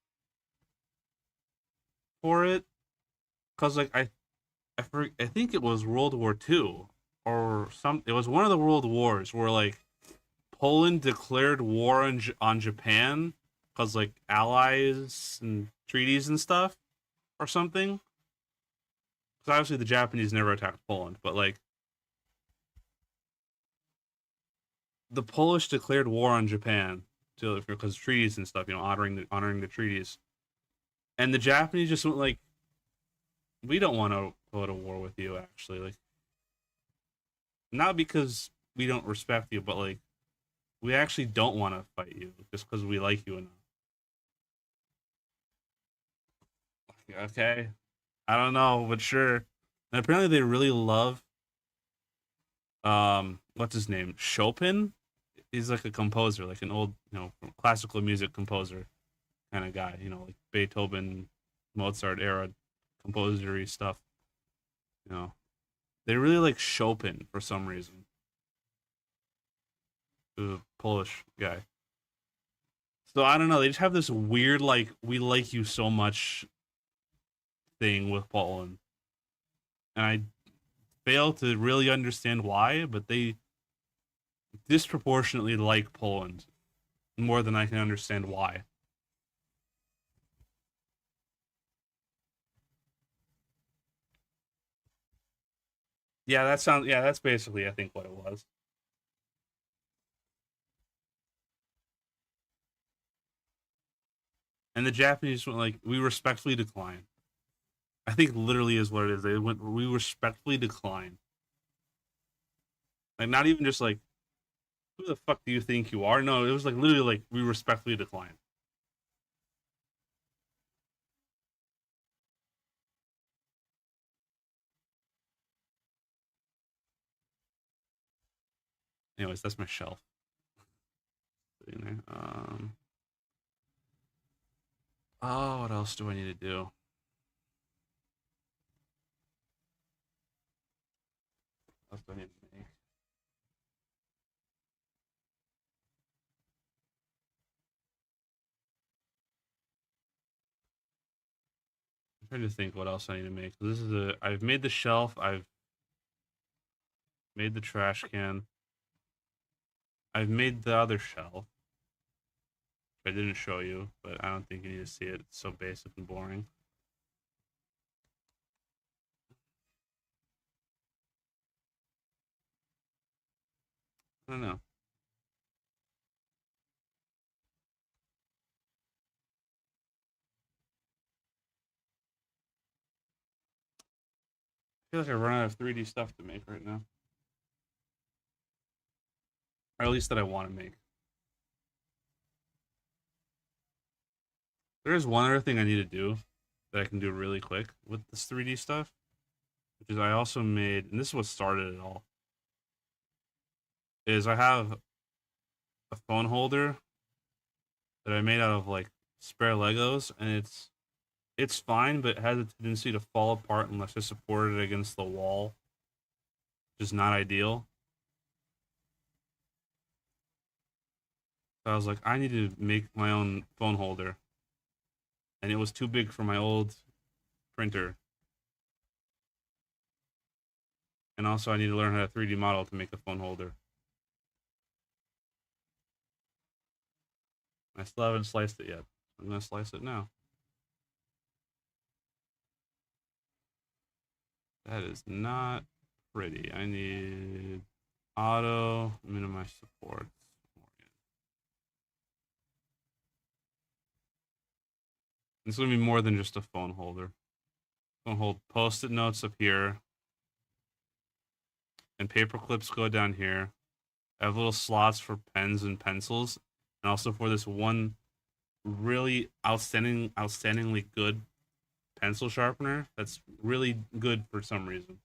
for it. Cause like I think it was World War II or some. It was one of the world wars where like Poland declared war on Japan because like allies and treaties and stuff or something. Because obviously the Japanese never attacked Poland, but like the Polish declared war on Japan to because treaties and stuff, honoring the treaties, and the Japanese just went like, we don't want to go to war with you. Actually, like not because we don't respect you, but like we actually don't want to fight you just because we like you enough. Okay, I don't know, but sure. And apparently they really love what's his name? Chopin? He's like a composer, like an old, classical music composer kind of guy, like Beethoven, Mozart era composery stuff, you know. They really like Chopin for some reason. The Polish guy. So I don't know, they just have this weird like we like you so much thing with Poland. And I fail to really understand why, but they disproportionately like Poland more than I can understand why. Yeah, that sounds. Yeah, that's basically I think what it was. And the Japanese went like, "We respectfully decline." I think literally is what it is. They went, "We respectfully decline." Like not even just like, "Who the fuck do you think you are?" No, it was like literally like, "We respectfully decline." Anyways, that's my shelf. Oh, what else do I need to do? What else do I need to make? I'm trying to think what else I need to make. This is a. I've made the shelf. I've made the trash can. I've made the other shelf. I didn't show you, but I don't think you need to see it. It's so basic and boring. I don't know. I feel like I run out of 3D stuff to make right now, or at least that I want to make. There is one other thing I need to do that I can do really quick with this 3D stuff, which is I also made, and this is what started it all. Is I have a phone holder that I made out of like spare Legos, and it's fine, but it has a tendency to fall apart unless I support it against the wall, which is not ideal. So I was like, I need to make my own phone holder, and it was too big for my old printer. And also I need to learn how to 3D model to make a phone holder. I still haven't sliced it yet. I'm gonna slice it now. That is not pretty. I need auto, minimize supports. It's gonna be more than just a phone holder. Phone hold post-it notes up here. And paper clips go down here. I have little slots for pens and pencils. And also for this one really outstandingly good pencil sharpener that's really good for some reason.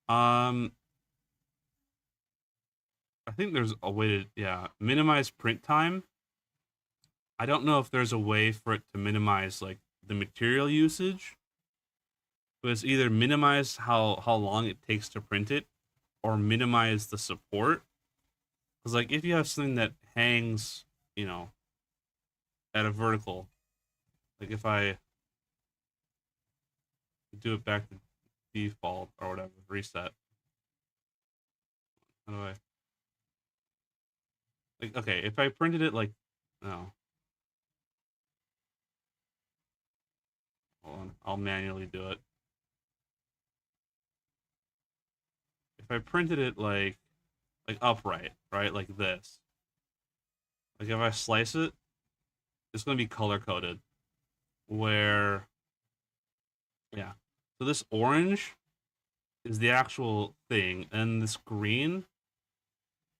I think there's a way to minimize print time. I don't know if there's a way for it to minimize like the material usage, but it's either minimize how long it takes to print it or minimize the support. Because like if you have something that hangs, you know, at a vertical, like if I do it back to default or whatever, reset. How do I like okay, if I printed it like no. Hold on, I'll manually do it. If I printed it like upright, right? Like this. Like if I slice it, it's gonna be color coded. Where yeah. So this orange is the actual thing, and this green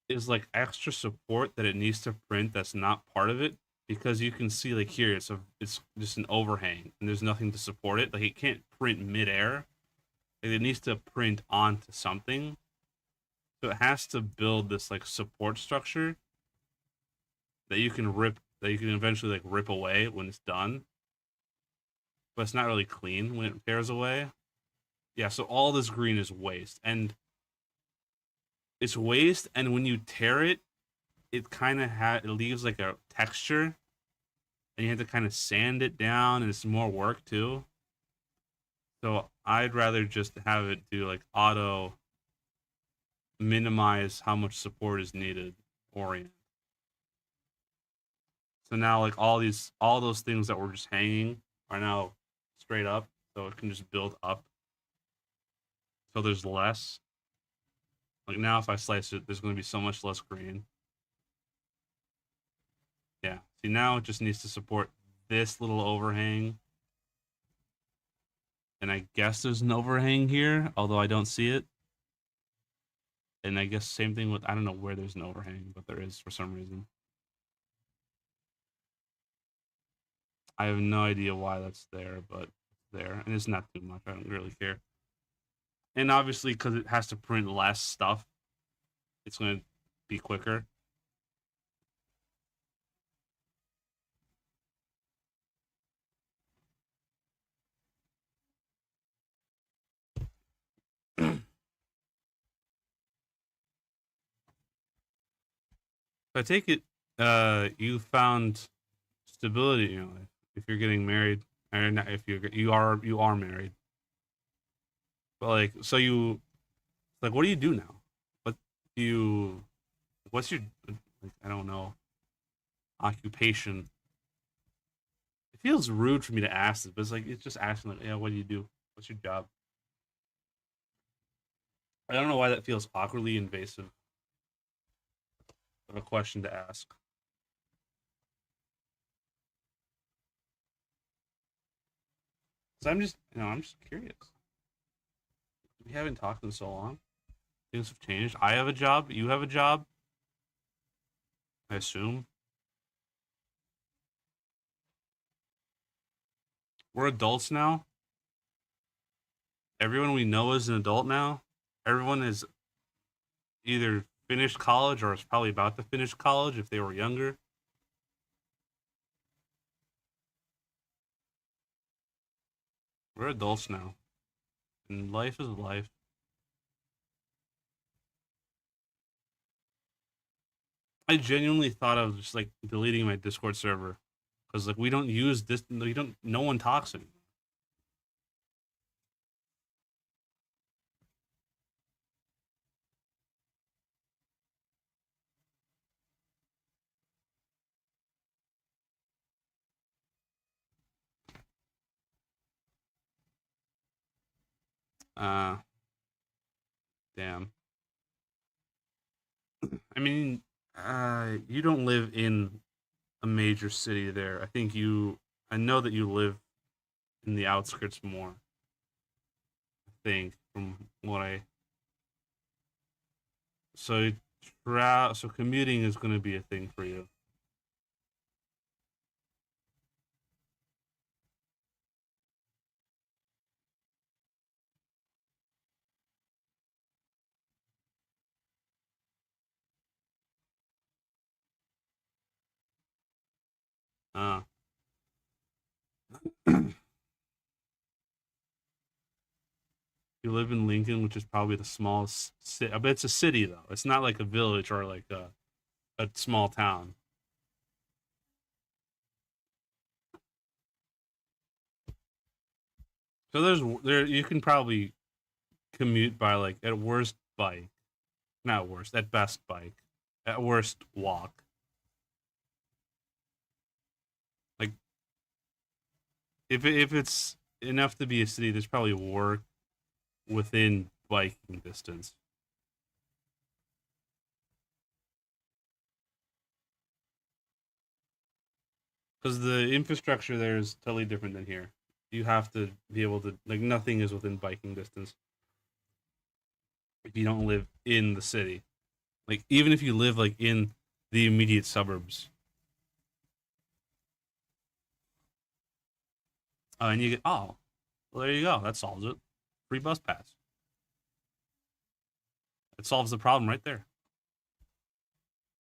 is like extra support that it needs to print that's not part of it, because you can see like here it's just an overhang and there's nothing to support it. Like it can't print midair. Like, it needs to print onto something. So it has to build this like support structure that you can eventually like rip away when it's done. But it's not really clean when it tears away. Yeah, so all this green is waste. And it's waste, and when you tear it, it kind of it leaves like a texture, and you have to kind of sand it down, and it's more work too. So I'd rather just have it do like auto minimize how much support is needed orient. So now like all those things that were just hanging are now straight up, so it can just build up. So there's less. Like now if I slice it, there's going to be so much less green. Yeah. See, now it just needs to support this little overhang. And I guess there's an overhang here, although I don't see it. And I guess same thing with, I don't know where there's an overhang, but there is for some reason. I have no idea why that's there, but it's there. And it's not too much. I don't really care. And obviously, because it has to print less stuff, it's going to be quicker. I take it you found stability, you know, if you're getting married, or not, if you are married. But like, so you like, what do you do now? What do you? What's your like? I don't know. Occupation. It feels rude for me to ask this, but it's like it's just asking like, yeah, what do you do? What's your job? I don't know why that feels awkwardly invasive of a question to ask. So I'm just curious. We haven't talked in so long. Things have changed. I have a job. You have a job. I assume we're adults now. Everyone we know is an adult now. Everyone is either finished college or is probably about to finish college if they were younger. We're adults now. And life is life. I genuinely thought of just like deleting my Discord server because like we don't use this. We don't. No one talks anymore. Uh, damn. I mean, you don't live in a major city there. I think you. I know that you live in the outskirts more. I think from what I. So so commuting is going to be a thing for you. Uh, you live in Lincoln, which is probably the smallest city. I bet it's a city though. It's not like a village or like a small town. So there you can probably commute by like at worst bike, not worst, at best bike, at worst walk. Like if it's enough to be a city, there's probably work within biking distance. Because the infrastructure there is totally different than here. You have to be able to like nothing is within biking distance if you don't live in the city. Like even if you live like in the immediate suburbs, and you get well there you go. That solves it. Free bus pass. It solves the problem right there.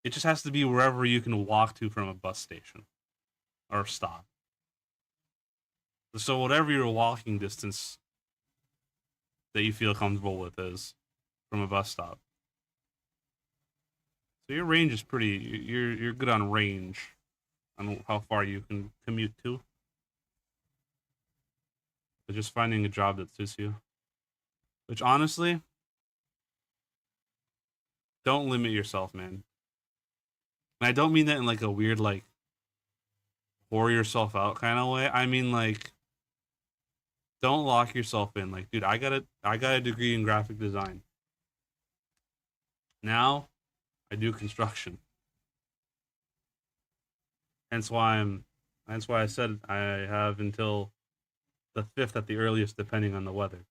It just has to be wherever you can walk to from a bus station or stop. So whatever your walking distance that you feel comfortable with is from a bus stop. So your range is pretty. You're good on range, on how far you can commute to. But just finding a job that suits you. Which honestly, don't limit yourself, man. And I don't mean that in like a weird like whore yourself out kind of way. I mean like don't lock yourself in. Like, dude, I got a degree in graphic design. Now I do construction. Hence why I'm Hence why I said I have until the 5th at the earliest, depending on the weather.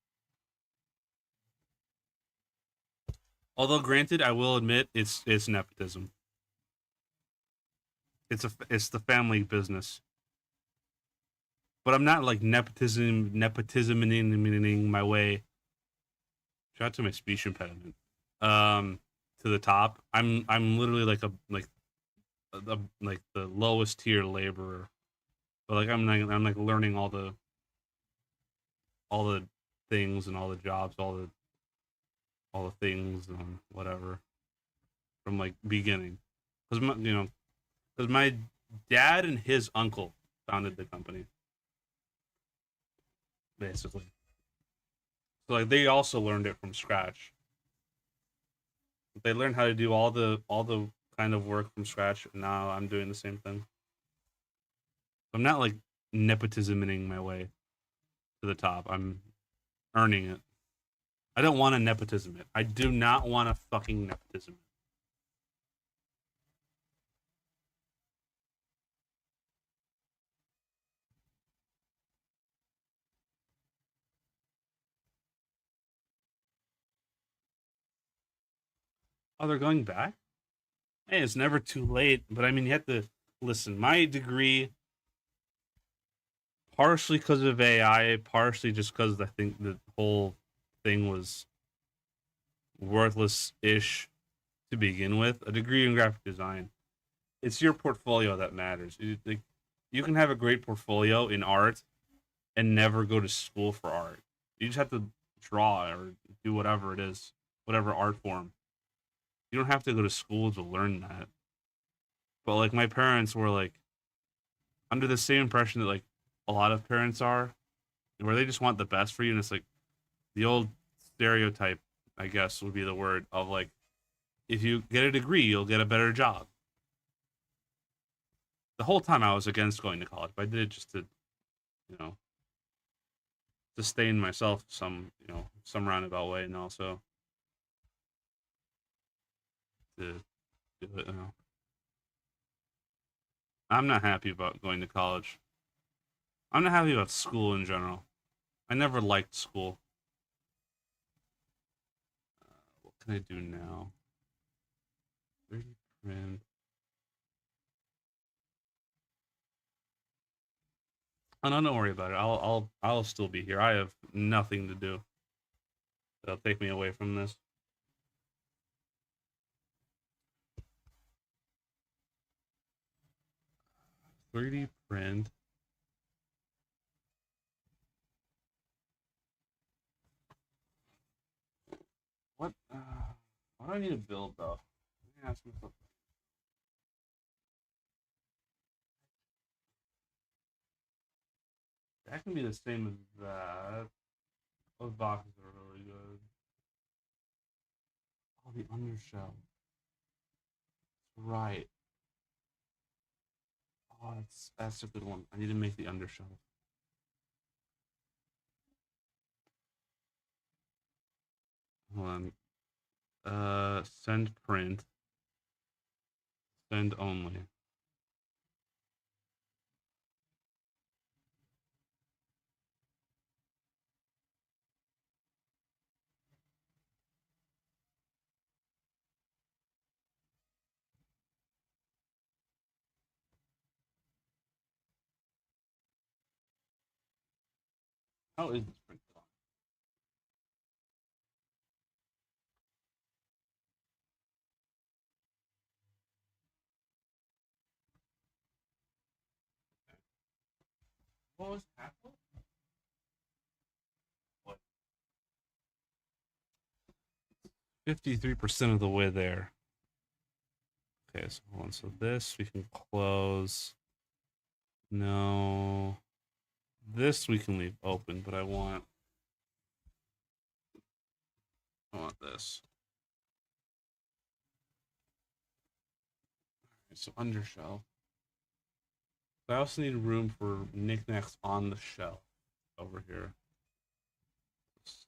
Although, granted, I will admit it's nepotism. It's the family business. But I'm not like nepotisming my way. Shout out to my speech impediment. To the top. I'm literally like the lowest tier laborer. But like I'm like learning all the things and all the jobs, all the things and whatever from like beginning. Because my dad and his uncle founded the company basically. So like they also learned it from scratch. They learned how to do all the kind of work from scratch. And now I'm doing the same thing. I'm not like nepotisming my way to the top. I'm earning it. I don't want to nepotism it. I do not want to fucking nepotism it. Oh, they're going back? Hey, it's never too late. But I mean, you have to listen. My degree, partially because of AI, partially just because I think the whole thing was worthless ish to begin with. A degree in graphic design. It's your portfolio that matters. You can have a great portfolio in art and never go to school for art. You just have to draw or do whatever it is, whatever art form. You don't have to go to school to learn that. But like my parents were like, under the same impression that like a lot of parents are, where they just want the best for you, and it's like the old stereotype, I guess would be the word of like, if you get a degree, you'll get a better job. The whole time I was against going to college, but I did it just to, you know, sustain myself some, some roundabout way, and also to do it. I'm not happy about going to college. I'm not happy about school in general. I never liked school. What can I do now? 3D print. Oh no, don't worry about it. I'll still be here. I have nothing to do that'll take me away from this. 3D print. What do I need to build though? Let me ask myself. That can be the same as that. Those boxes are really good. Oh, the undershell. Right. Oh, that's a good one. I need to make the undershell. Hold on. Send print. Send only. How is this print on? What was Apple? What? 53% of the way there. Okay, so hold on. So this we can close. No. This we can leave open, but I want this. Alright, so undershell. I also need room for knickknacks on the shelf over here.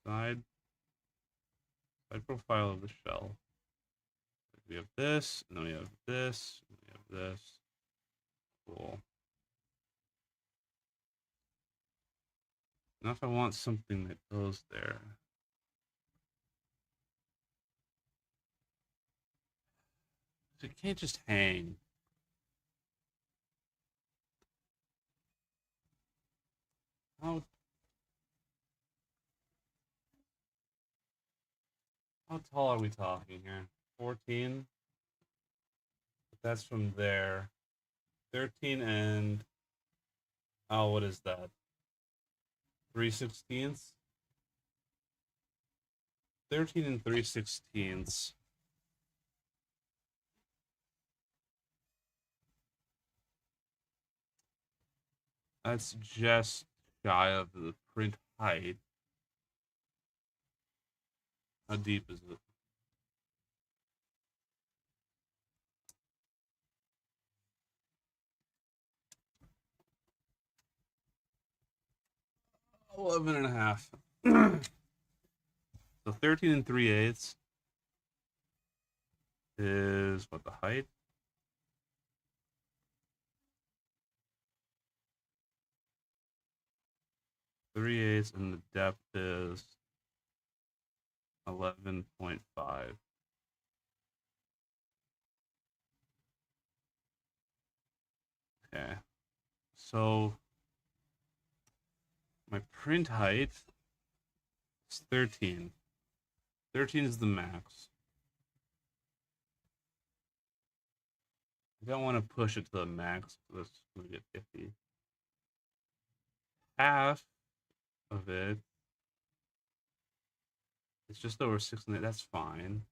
Side profile of the shell. We have this, and then we have this, and we have this. Cool. Now if I want something that goes there. It can't just hang. How tall are we talking here? 14? That's from there. 13 and oh, what is that? 3/16? 13 and 3/16. That's just shy of the print height. How deep is it? Eleven and a half. So 13 and 3/8 is what the height? Three-eighths, and the depth is 11.5. Okay. So my print height is 13. 13 is the max. I don't want to push it to the max. That's going to get iffy. Half of it is just over 6.8. That's fine.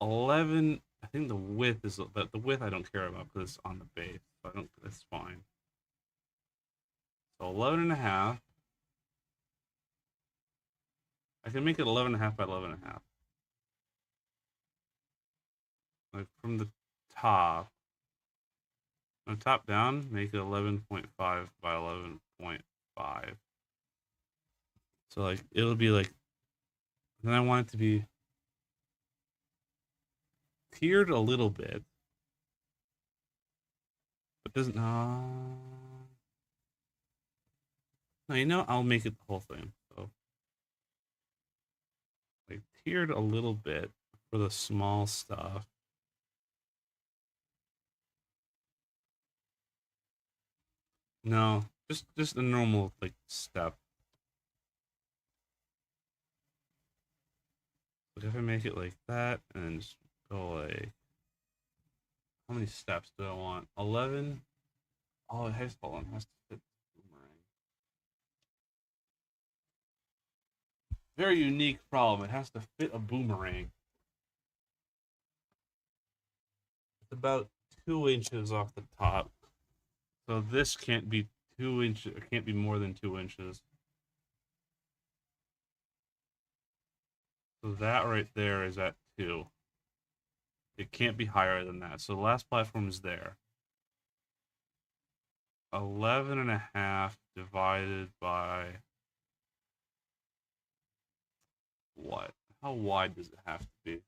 11. I think the width is, but the width I don't care about because it's on the base. So I don't. That's fine. So 11 and a half. I can make it 11 and a half by 11 and a half. Like from the top. From the top down, make it 11.5 by 11.5. So like it'll be like, then I want it to be tiered a little bit, but doesn't. No, you know, I'll make it the whole thing. So like tiered a little bit for the small stuff. No, just a normal like step. Like if I make it like that and just go like, how many steps do I want? 11. Oh, it has fallen. It has to fit the boomerang. Very unique problem. It has to fit a boomerang. It's about 2 inches off the top. So this can't be 2 inches. It can't be more than 2 inches. So that right there is at 2. It can't be higher than that. So the last platform is there. 11 and a half divided by what? How wide does it have to be?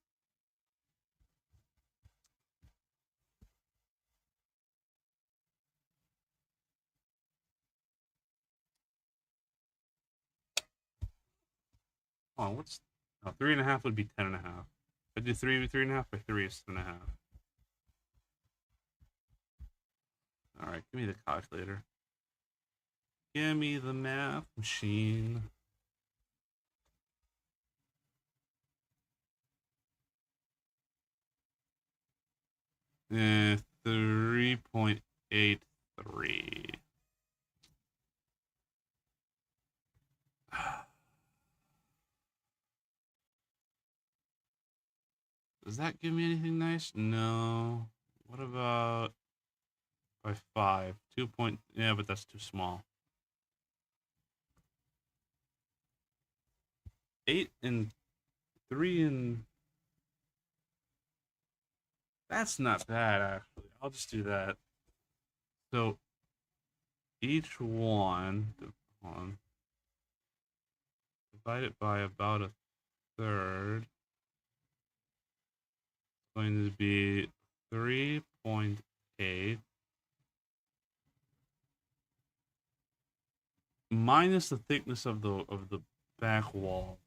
Oh, what's 3.5 would be 10.5. If I do 3.5 by 3 is 10.5. All right, give me the calculator. Give me the math machine. Eh, 3.83. Does that give me anything nice? No. What about by 5? 2 point. Yeah, but that's too small. 8 and 3 and. That's not bad, actually. I'll just do that. So each one, divide it by about a third. It's going to be 3.8 minus the thickness of the back wall.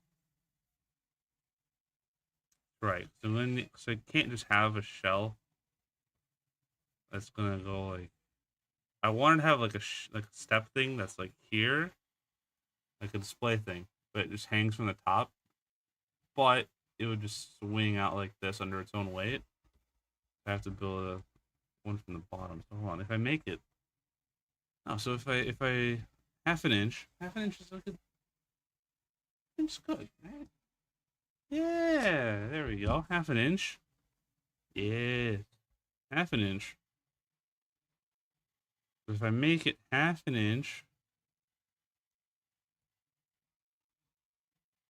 Right. So I can't just have a shell that's gonna go like. I wanted to have like like a step thing that's like here, like a display thing, but it just hangs from the top. But it would just swing out like this under its own weight. I have to build a one from the bottom. So hold on. If I make it, oh, so if I half an inch is like a inch good, right? Yeah, there we go. Half an inch. Yeah, half an inch. So if I make it half an inch,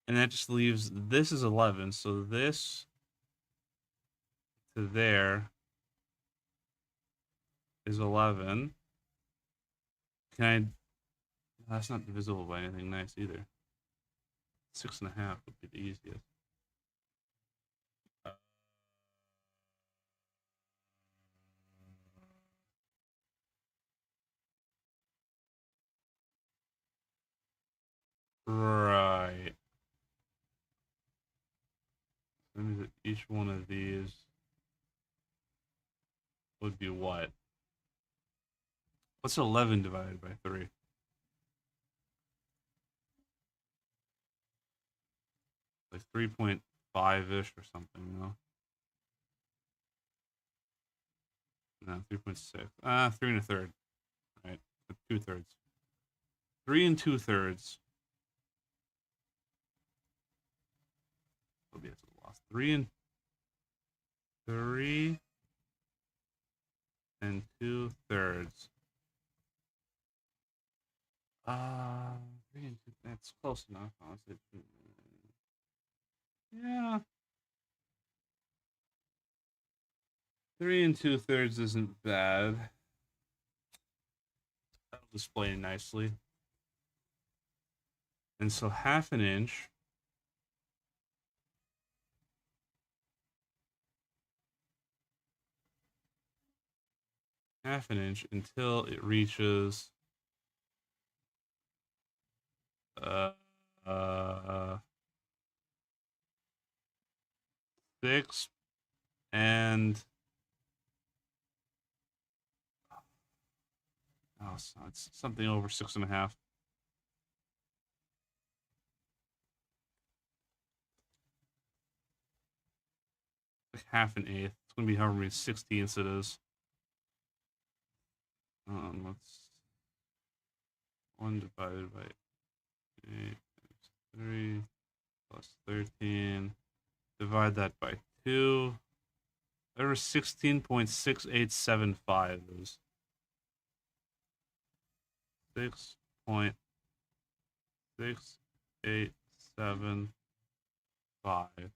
and that just leaves this is 11. So this to there is 11. Can I? That's not divisible by anything nice either. 6.5 would be the easiest. Right. That means that each one of these would be what? What's 11 divided by 3? Like 3.5 ish or something, no? No, 3.6. 3 and a third. Right. 2/3. 3 and 2/3. Will be a loss. 3 and 2/3. Uh, 3 and 2. That's close enough. Honestly. Yeah, 3 and 2/3 isn't bad. That'll display nicely. And so 1/2 inch. Half an inch until it reaches uh, uh 6 and oh, so it's something over 6.5. Like 1/2 It's gonna be however many 16ths it is. Let's 1 divided by 8 times 3 plus 13. Divide that by 2. Whatever 16.6875 is. 6.6875.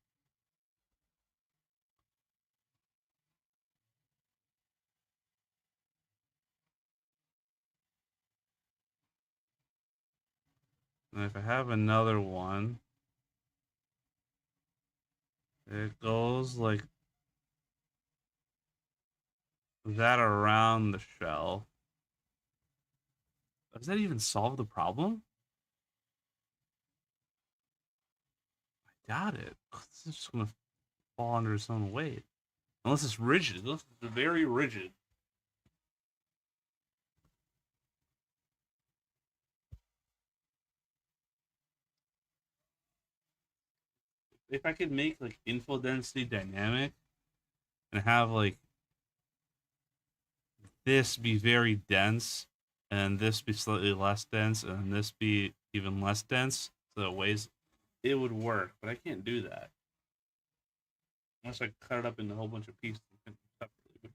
And if I have another one, it goes like that around the shell. Does that even solve the problem? I doubt it. It's just gonna fall under its own weight. Unless it's rigid. Unless it's very rigid. If I could make like info density dynamic and have like this be very dense and this be slightly less dense and this be even less dense so it weighs, it would work, but I can't do that unless I cut it up into a whole bunch of pieces separately, but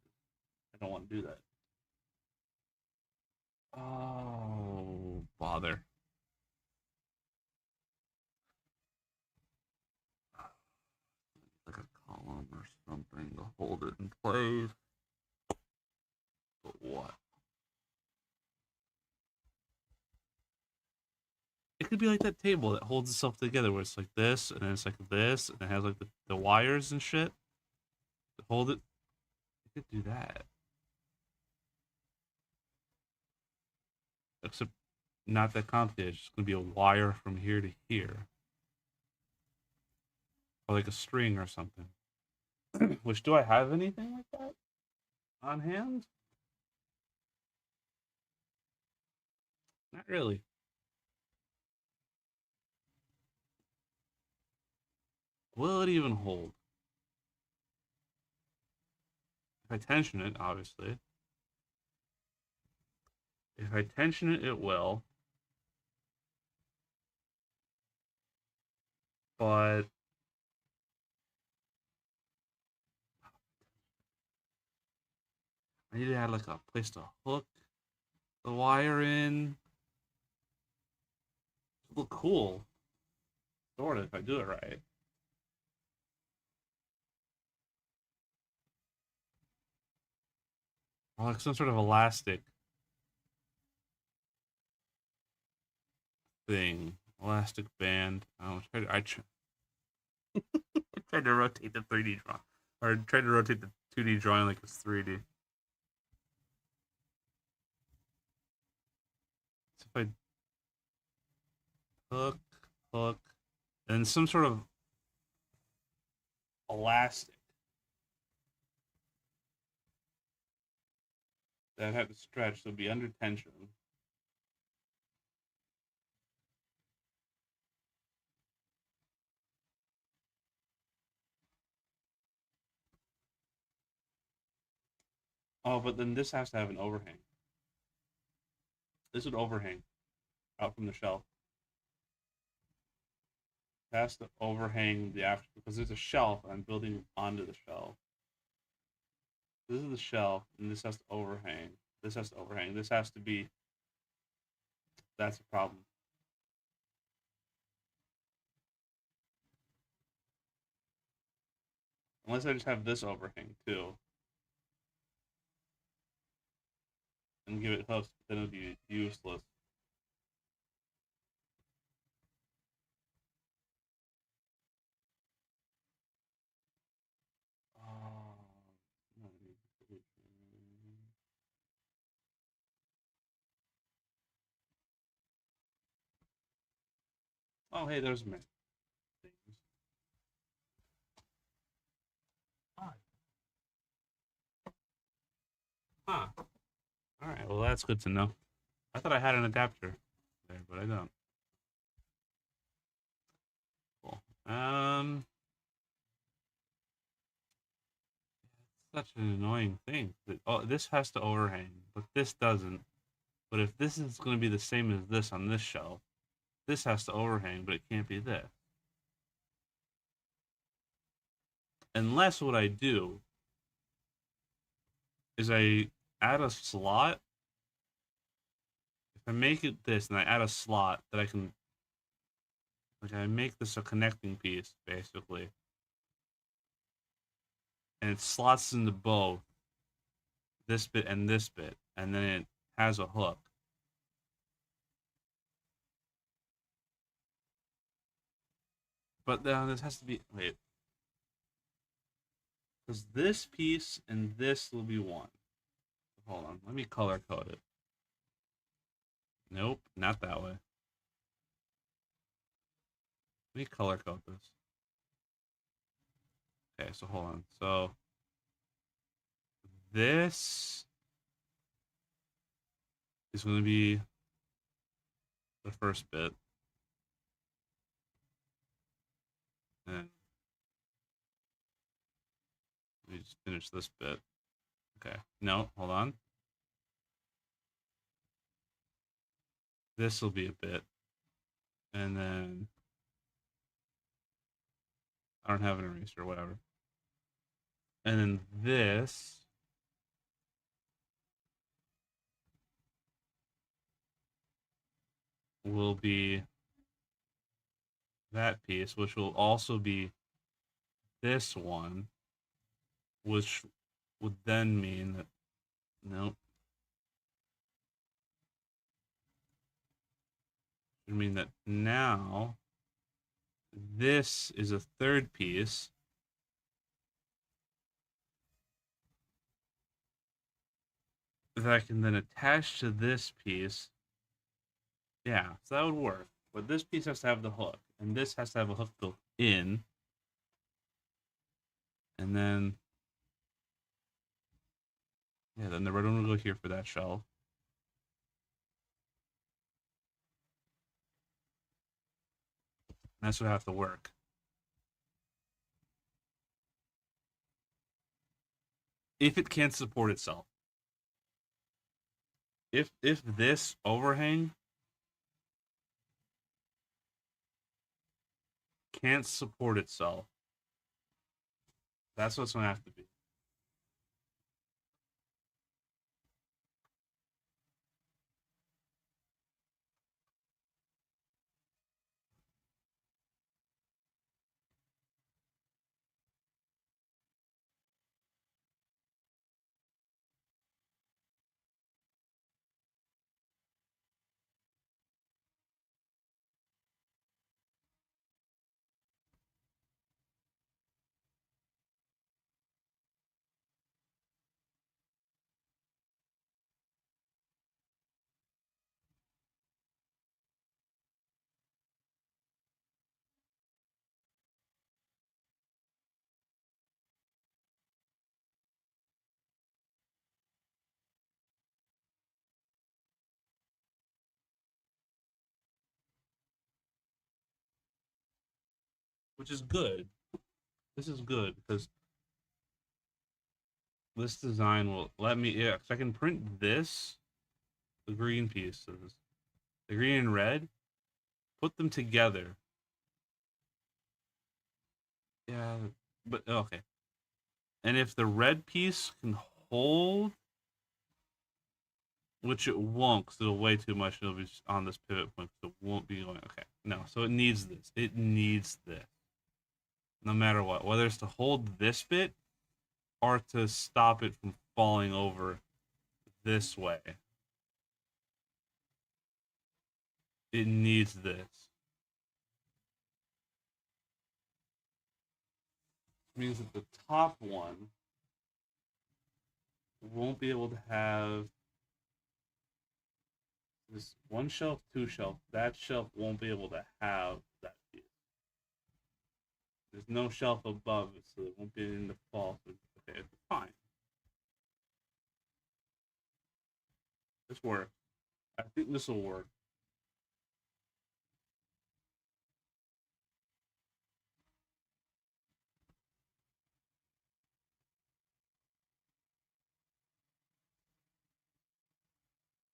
I don't want to do that. Oh, bother. Like a column or something to hold it in place. But what? It could be like that table that holds itself together where it's like this and then it's like this and it has like the wires and shit to hold it. It could do that. Except not that complicated. It's just gonna be a wire from here to here. Or like a string or something. Which, do I have anything like that on hand? Not really. Will it even hold? If I tension it, obviously. If I tension it, it will. But I need to have like a place to hook the wire in. It'll look cool. Sort of, if I do it right. Or like some sort of elastic thing. Elastic band. I tried to rotate the 3D drawing. Or tried to rotate the 2D drawing like it's 3D. So if I hook, hook, and some sort of elastic that I'd have to stretch, so it'd be under tension. Oh, but then this has to have an overhang. This would overhang out from the shelf. It has to overhang the after because there's a shelf. I'm building onto the shelf. This is the shelf, and this has to overhang. This has to overhang. This has to be That's a problem. Unless I just have this overhang too and give it hooks, then it'd be useless. Oh, oh hey, there's many things. Huh. All right. Well, that's good to know. I thought I had an adapter there, but I don't. Cool. Such an annoying thing. That, oh, this has to overhang, but this doesn't. But if this is going to be the same as this on this shelf, this has to overhang, but it can't be this. Unless what I do is I add a slot. If I make it this and I add a slot that I can, like I make this a connecting piece, basically. And it slots into both this bit and this bit. And then it has a hook. But this has to be, wait. Because this piece and this will be one. Hold on, let me color code it. Nope, not that way. Let me color code this. Okay, so hold on. So this is going to be the first bit. And let me just finish this bit. Okay, no, hold on. This will be a bit. And then I don't have an eraser, whatever. And then this will be that piece, which will also be this one, which would then mean that, nope, would mean that now this is a third piece that I can then attach to this piece. Yeah, so that would work. But this piece has to have the hook, and this has to have a hook built in. And then, yeah, then the red one will go here for that shelf. And that's what have to work. If it can't support itself. If this overhang can't support itself, that's what's gonna have to be. Which is good. This is good because this design will let me, yeah, if I can print this, the green pieces, the green and red, put them together. Yeah, but okay. And if the red piece can hold which it won't, because it'll weigh too much. It'll be on this pivot point, so it won't be going. Okay, no. So it needs this. It needs this. No matter what, whether it's to hold this bit or to stop it from falling over this way, it needs this. Which means that the top one won't be able to have this one shelf, two shelf. That shelf won't be able to have that piece. There's no shelf above it, so it won't be in the fall. So okay, it's fine. This works. I think this will work.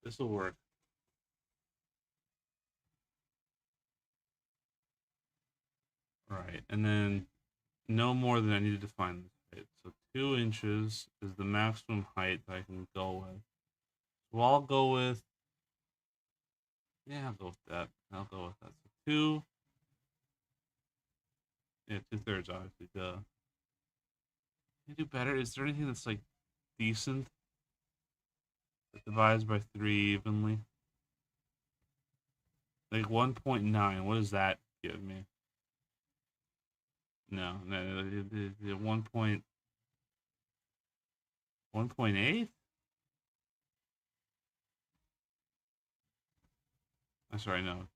This will work. All right, and then no more than I need to define this height. So 2 inches is the maximum height that I can go with. So I'll go with, yeah, I'll go with that. I'll go with that. So 2, yeah, 2/3 obviously, duh. Can you do better? Is there anything that's like decent that divides by 3 evenly? Like 1.9, what does that give me? No, no, 1.8? I'm sorry, no.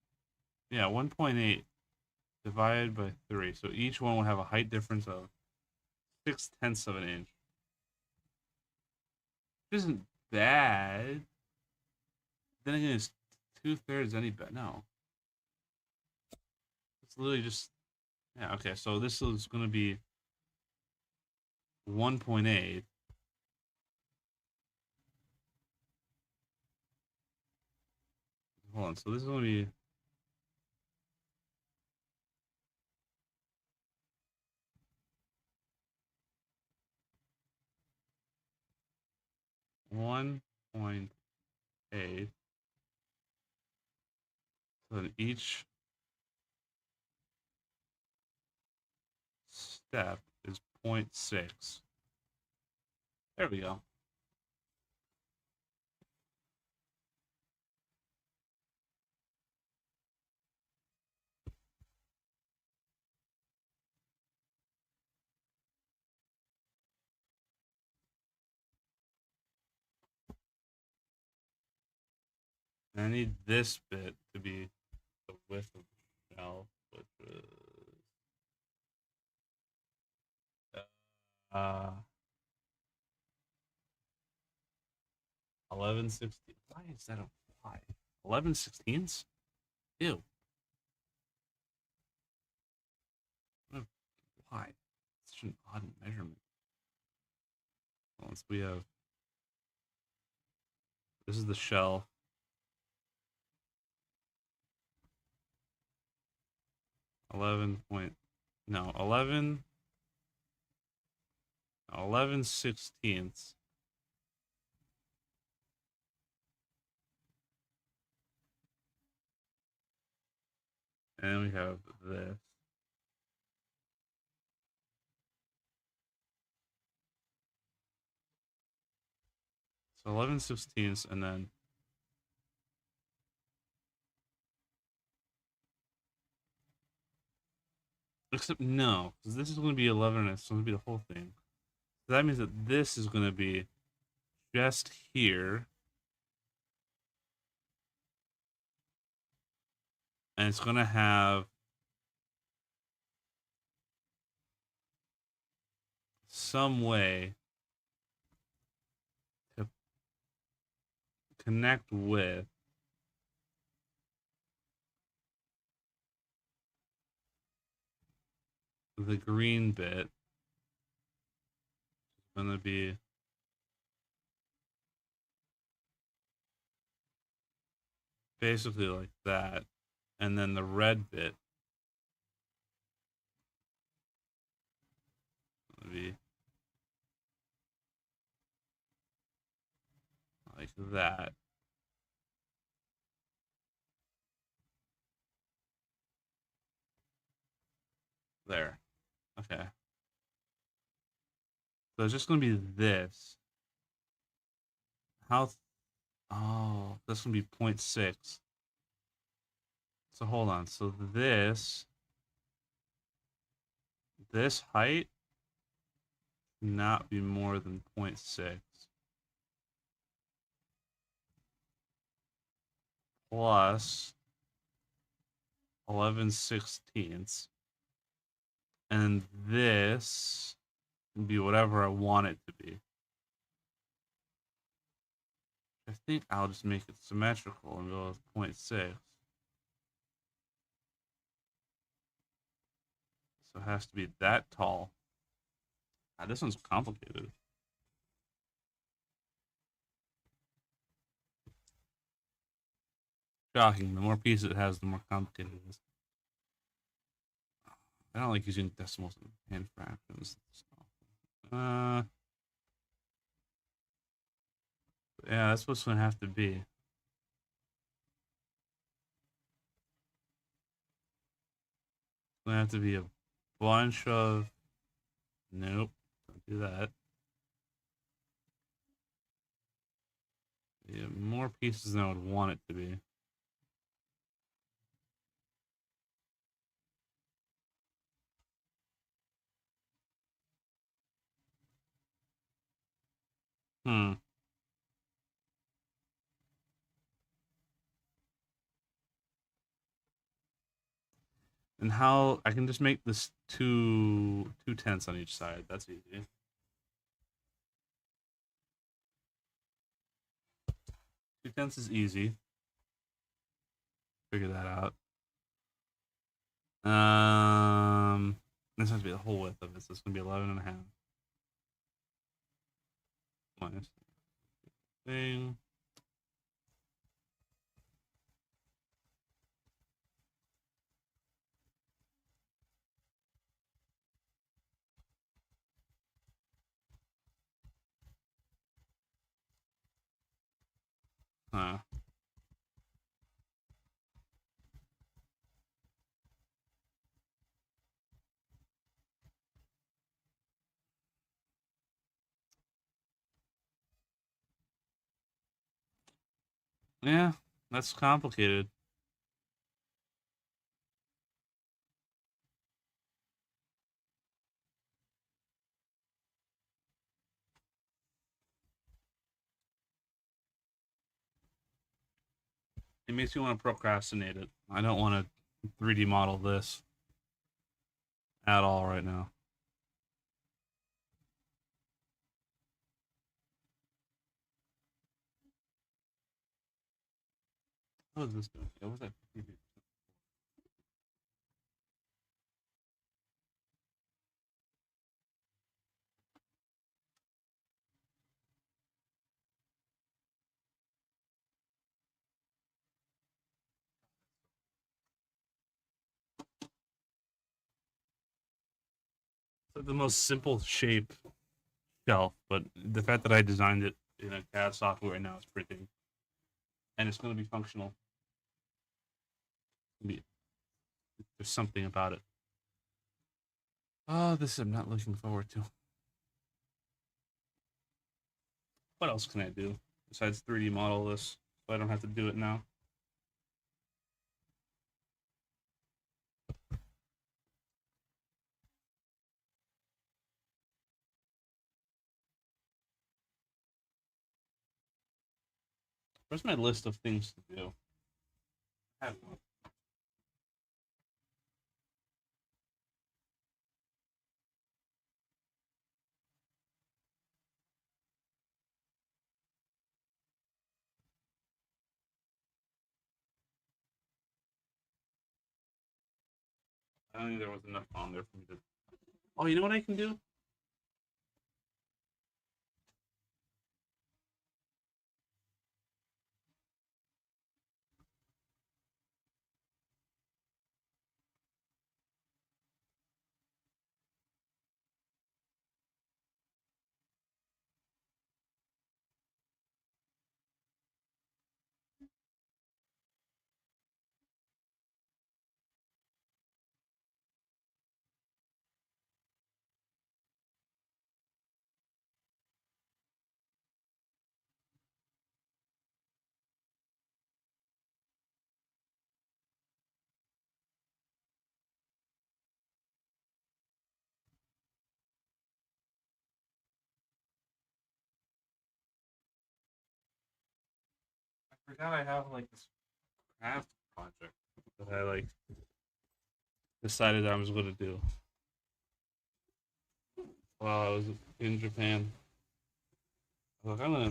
Yeah, 1.8 divided by 3. So each one will have a height difference of 6/10 of an inch. Which isn't bad. Then again, it's 2/3 any better. No. It's literally just, yeah, okay. So this is going to be 1.8. Hold on. So this is going to be 1.8. So then each step is 0.6. There we go. And I need this bit to be the width of the shell, which is 11/16. Why is that a why? 11/16ths? Ew. Why? It's such an odd measurement. Once we have, this is the shell. 11 point, no, 11/16ths. And we have this. So 11/16ths, and then except no, because this is going to be 11, and it's going to be the whole thing. So that means that this is going to be just here, and it's going to have some way to connect with the green bit. It's going to be basically like that, and then the red bit going to be like that. There. Okay. So it's just gonna be this. How? Oh, that's gonna be 0.6. So hold on. So this height not be more than 0.6 plus 11/16, and this can be whatever I want it to be. I think I'll just make it symmetrical and go with 0.6. So it has to be that tall. Ah, this one's complicated. Shocking. The more pieces it has, the more complicated it is. I don't like using decimals and fractions. Uh, yeah, that's what's gonna have to be. It's gonna have to be a bunch of. Nope, don't do that. Yeah, more pieces than I would want it to be. Hmm. And how I can just make this two tenths on each side. That's easy. 2/10 is easy. Figure that out. This has to be the whole width of it. So it's gonna be 11.5 minus thing. Huh. Yeah, that's complicated. It makes me want to procrastinate it. I don't want to 3D model this at all right now. What was this doing? What was that? It's like the most simple shape shelf, but the fact that I designed it in a CAD software right now is pretty, and it's going to be functional. There's something about it. Oh, this I'm not looking forward to. What else can I do besides 3D model this so I don't have to do it now? Where's my list of things to do? I have one. I don't think there was enough on there for me to. Oh, you know what I can do? forgot I have like this craft project that I like decided I was going to do while I was in Japan. I was like, I'm gonna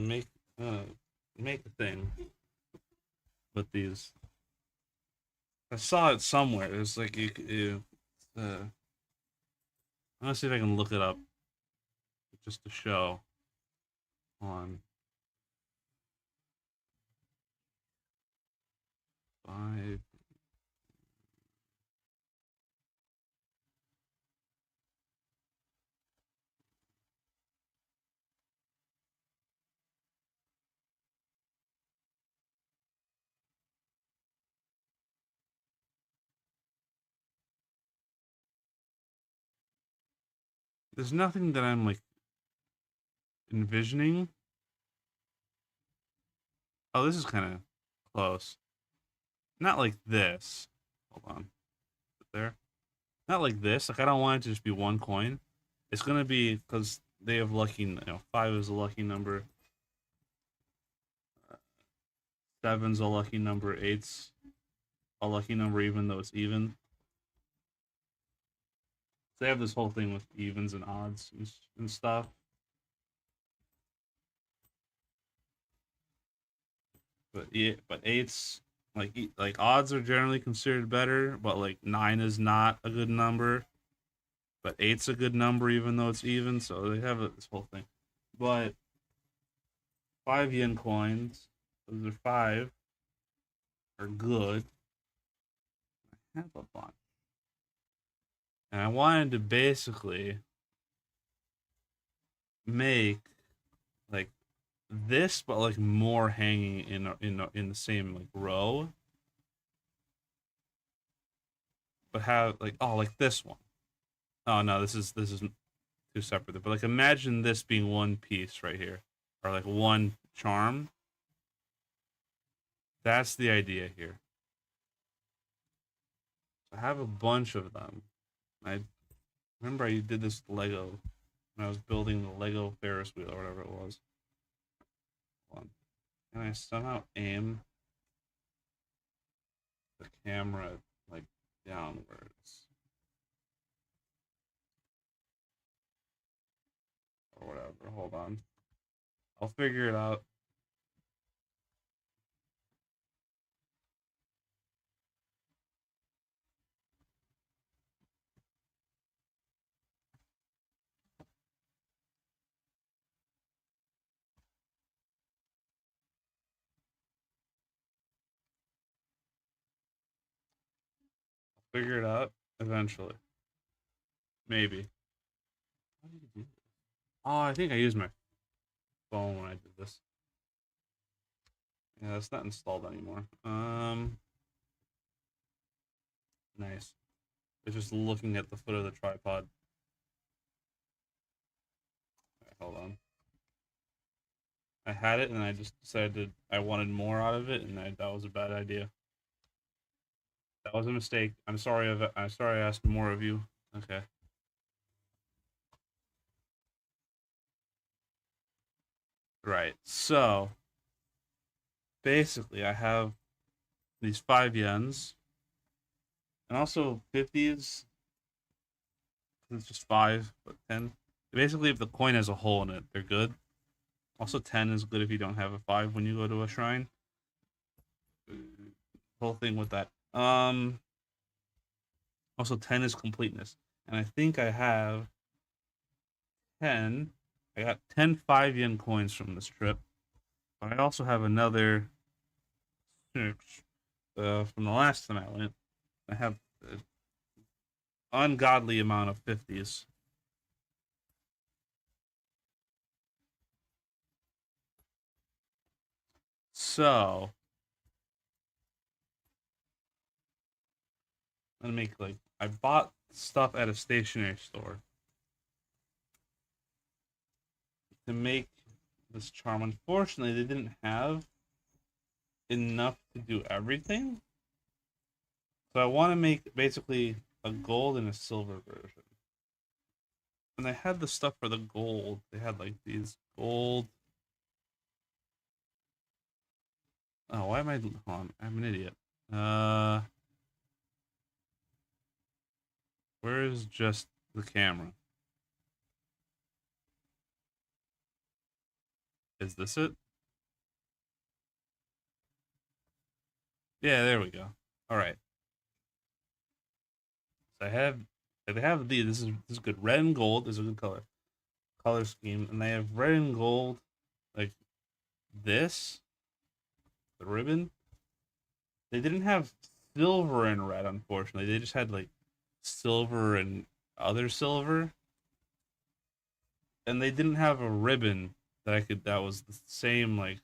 make a thing with these. I saw it somewhere. It's like I'm gonna see if I can look it up just to show on five. There's nothing that I'm like envisioning. Oh, this is kind of close. Not like this. Hold on. There. Not like this. Like I don't want it to just be one coin. It's gonna be because they have lucky. Five is a lucky number. Seven's a lucky number. Eight's a lucky number, even though it's even. So they have this whole thing with evens and odds and stuff. But yeah, but eights like odds are generally considered better, but like 9 is not a good number. But eight's a good number even though it's even, so they have this whole thing. But 5 yen coins, those are five, are good. I have a bunch. And I wanted to basically make like this, but like more hanging in the same like row. But have like like this one. Oh no, this is two separate. But like imagine this being one piece right here, or like one charm. That's the idea here. I have a bunch of them. I remember I did this Lego when I was building the Lego Ferris wheel or whatever it was. Hold on. Can I somehow aim the camera like downwards or whatever? Hold on. I'll figure it out. Figure it out eventually. Maybe. How do you do this? Oh, I think I used my phone when I did this. Yeah, that's not installed anymore. Nice. It's just looking at the foot of the tripod. Right, hold on. I had it and I just decided I wanted more out of it, and that was a bad idea. That was a mistake. I'm sorry. I'm sorry I asked more of you. Okay. Right. So basically, I have these 5 yens and also 50s. It's just five, but 10. Basically, if the coin has a hole in it, they're good. Also, 10 is good if you don't have a 5 when you go to a shrine. Whole thing with that. Also, 10 is completeness. And I think I have 10. I got 10 5 yen coins from this trip. But I also have another 6 from the last time I went. I have an ungodly amount of 50s. So, I'm gonna make like I bought stuff at a stationery store to make this charm. Unfortunately, they didn't have enough to do everything. So I want to make basically a gold and a silver version. And they had the stuff for the gold. They had like these gold Oh, why am I? Hold on, I'm an idiot. Uh, where is just the camera? Is this it? Yeah, there we go. All right. So they have these. This is good. Red and gold is a good color scheme, and they have red and gold like this, the ribbon. They didn't have silver and red, unfortunately. They just had like silver and other silver, and they didn't have a ribbon that was the same like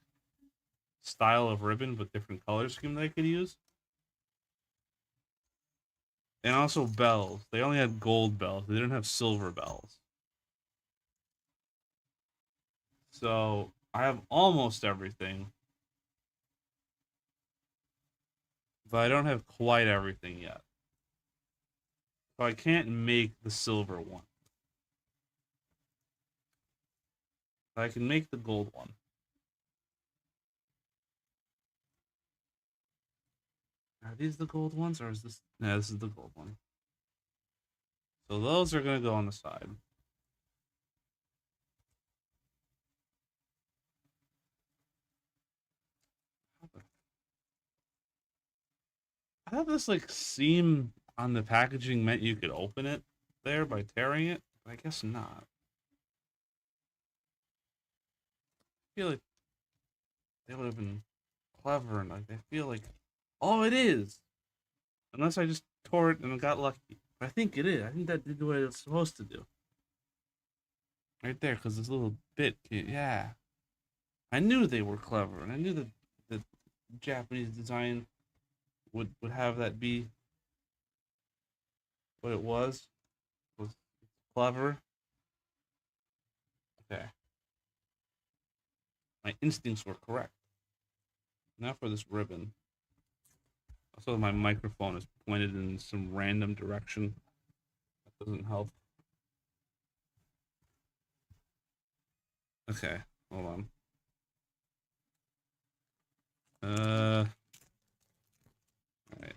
style of ribbon but different color scheme that I could use. And also bells. They only had gold bells. They didn't have silver bells. So I have almost everything, but I don't have quite everything yet. So I can't make the silver one. But I can make the gold one. Are these the gold ones, or is this? No, this is the gold one. So those are gonna go on the side. I thought this like seam on the packaging meant you could open it there by tearing it, but I guess not. I feel like they would have been clever and like I feel like, oh, it is. Unless I just tore it and I got lucky. But I think it is. I think that did what it was supposed to do. Right there, because this little bit, yeah. I knew they were clever, and I knew that the Japanese design would have that be what it was clever. Okay, my instincts were correct. Now for this ribbon. Also, my microphone is pointed in some random direction. That doesn't help. Okay, hold on. All right.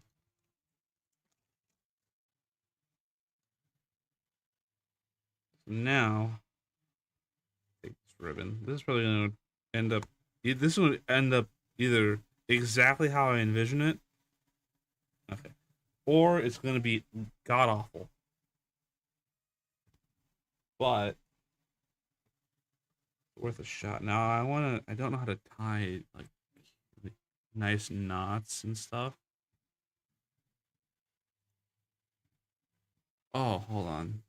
So now take this ribbon. This is probably gonna end up. This would end up either exactly how I envision it. Okay. Or it's gonna be god awful. But worth a shot. Now I don't know how to tie like nice knots and stuff. Oh, hold on.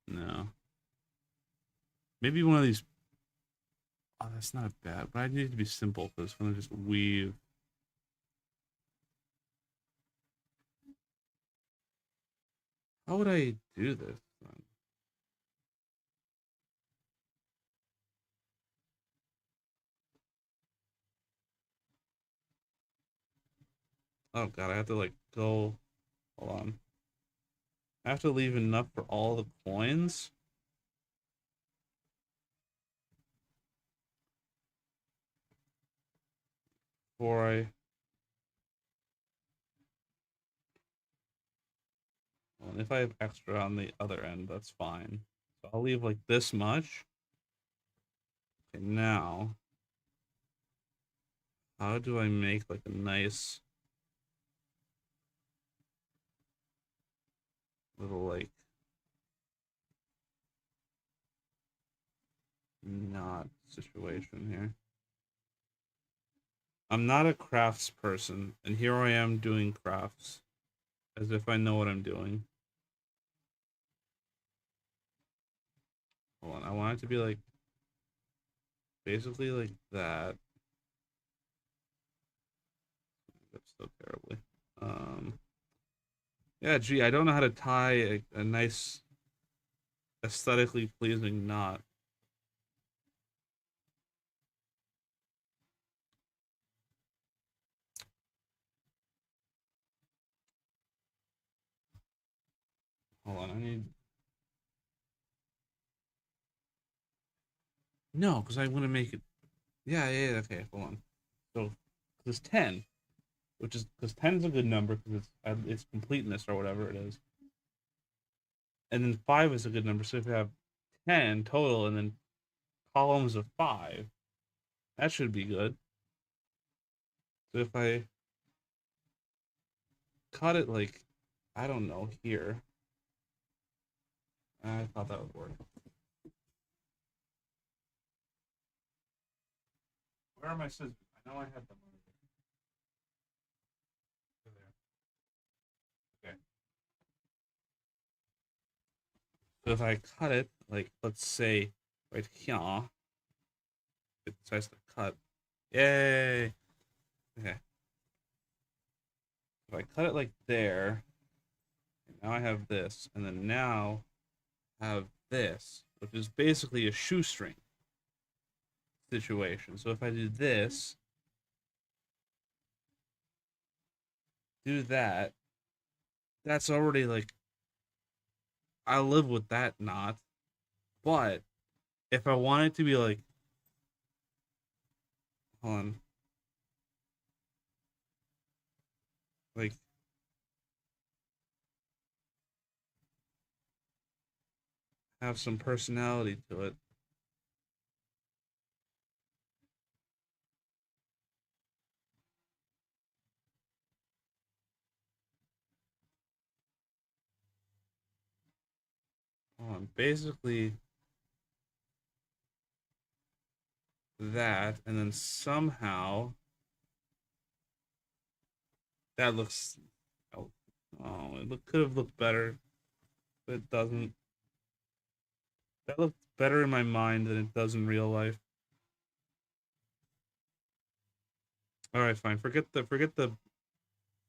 No. Maybe one of these. Oh, that's not bad, but I need to be simple because it's gonna just weave. How would I do this then? Oh god, I have to like go. Hold on. I have to leave enough for all the coins. Before I. Well, if I have extra on the other end, that's fine. So I'll leave like this much. Okay, now how do I make like a nice little like knot situation here? I'm not a crafts person, and here I am doing crafts as if I know what I'm doing. Hold on, I want it to be like basically like that. That's so terribly. Yeah, gee, I don't know how to tie a nice aesthetically pleasing knot. Hold on, I need. No, because I want to make it. Yeah, yeah, yeah, okay, hold on. So, there's 10, which is because 10 is a good number because it's completeness or whatever it is. And then 5 is a good number. So if you have 10 total and then columns of 5, that should be good. So if I cut it like, I don't know, here, I thought that would work. Where are my scissors? I know I had them over there. Okay. So if I cut it, like, let's say right here, it decides to cut. Yay! Okay. If I cut it like there, now I have this, and then now I have this, which is basically a shoestring situation. So if I do this, do that, that's already like, I live with that knot. But if I want it to be like, hold on, like, have some personality to it. Hold on, basically that, and then somehow that looks. Oh, could have looked better, but it doesn't. That looked better in my mind than it does in real life. All right, fine. Forget the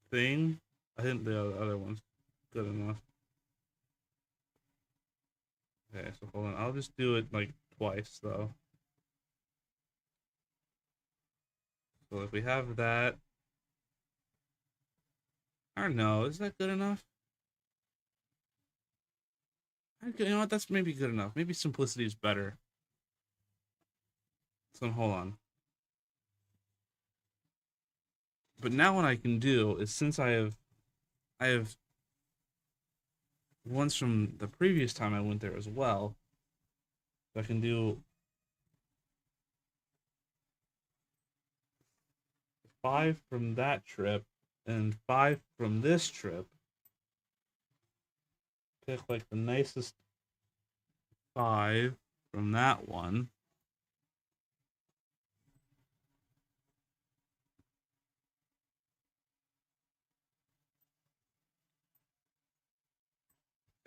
thing. I think the other one's good enough. Okay, so hold on. I'll just do it like twice though. So if we have that, I don't know. Is that good enough? You know what? That's maybe good enough. Maybe simplicity is better. So hold on. But now what I can do is since I have ones from the previous time I went there as well. So I can do 5 from that trip and 5 from this trip. Pick like the nicest 5 from that one.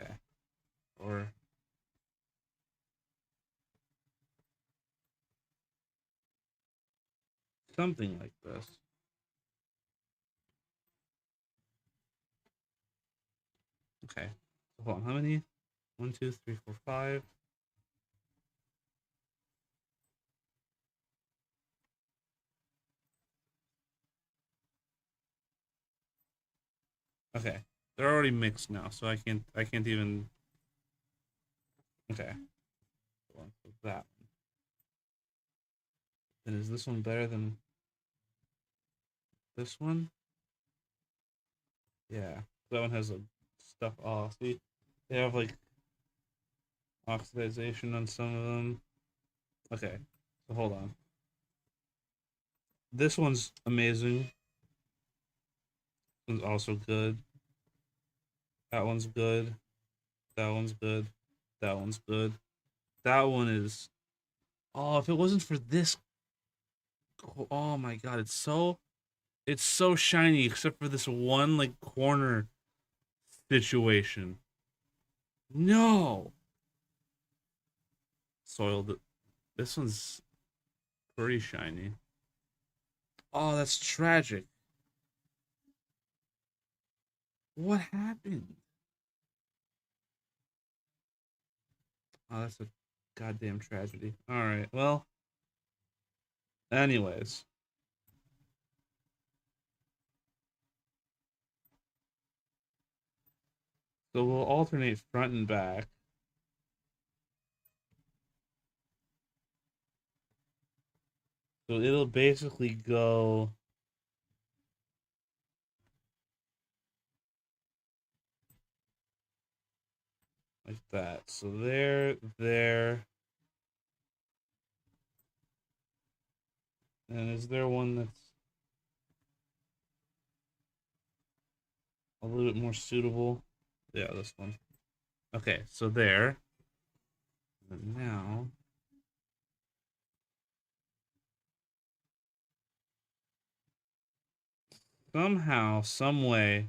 Okay. Or something like this. Okay. So hold on. How many? 1, 2, 3, 4, 5. Okay. They're already mixed now, so I can't even. Okay. Hold on. So that one. Then is this one better than this one? Yeah. That one has a stuff. Oh, see, they have like oxidization on some of them. Okay. So hold on. This one's amazing. This one's also good. That one's good. That one's good. That one's good. That one is. Oh, if it wasn't for this. Oh my god, it's so shiny except for this one like corner situation. No. Soiled. This one's pretty shiny. Oh, that's tragic. What happened? Oh, that's a goddamn tragedy. All right. Well, anyways. So we'll alternate front and back. So it'll basically go like that. So there. And is there one that's a little bit more suitable? Yeah, this one. Okay, so there. And now, somehow, some way,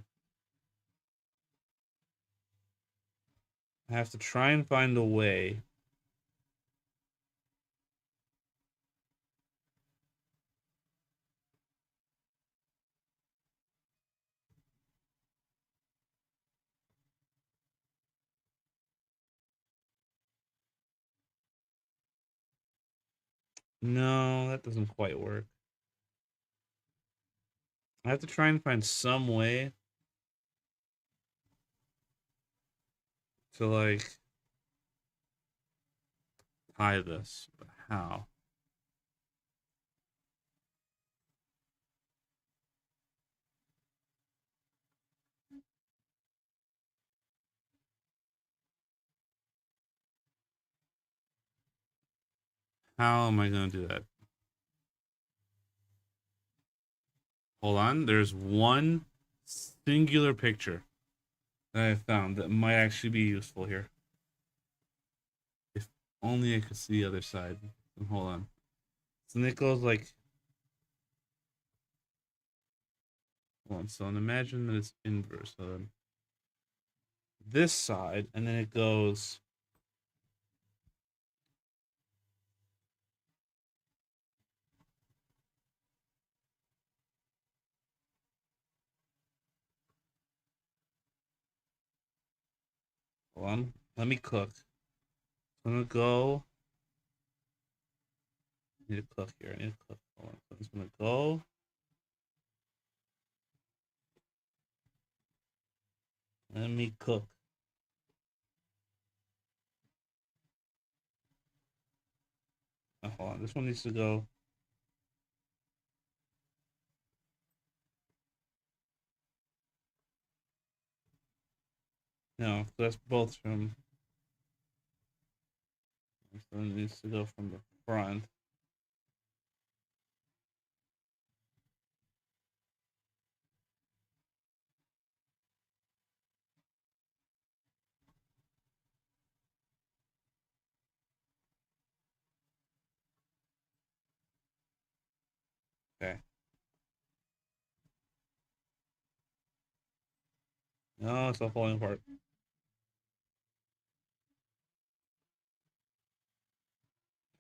I have to try and find a way. No, that doesn't quite work. I have to try and find some way to like tie this. But how? How am I going to do that? Hold on. There's one singular picture that I found that might actually be useful here. If only I could see the other side. Hold on. So then it goes like, hold on. So imagine that it's inverse. So this side, and then it goes. Hold on. Let me cook. I'm gonna go. I need to cook here. I need to cook. Hold on. So I'm just gonna go. Let me cook. Oh, hold on. This one needs to go. No, that's both from. This one needs to go from the front. Okay. No, it's all falling apart.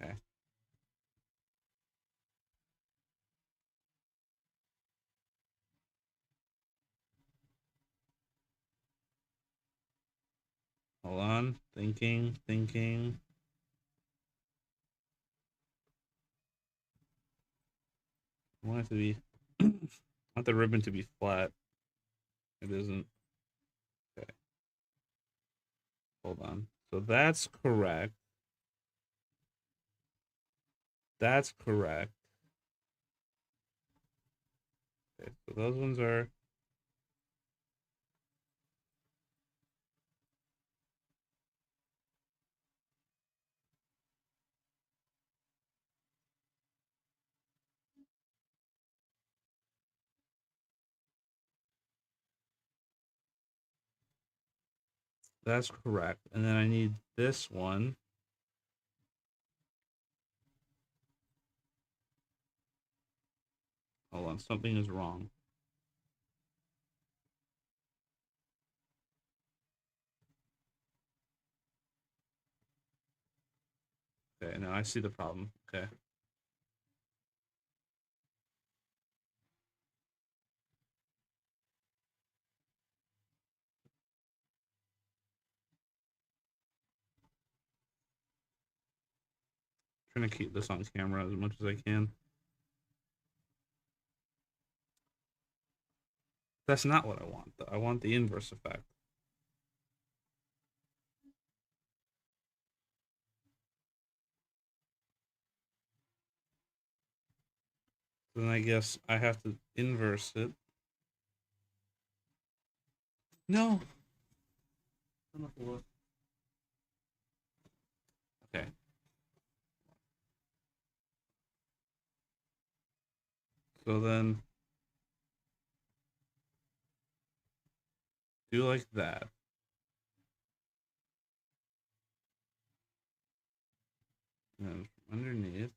Okay. Hold on. Thinking, thinking. I want it to be. I want the ribbon to be flat. It isn't. Okay. Hold on. So that's correct. That's correct. Okay. So those ones are. That's correct. And then I need this one. Hold on. Something is wrong. Okay. Now I see the problem. Okay. Trying to keep this on camera as much as I can. That's not what I want, though. I want the inverse effect. Then I guess I have to inverse it. No. Okay. So then do like that. And then underneath,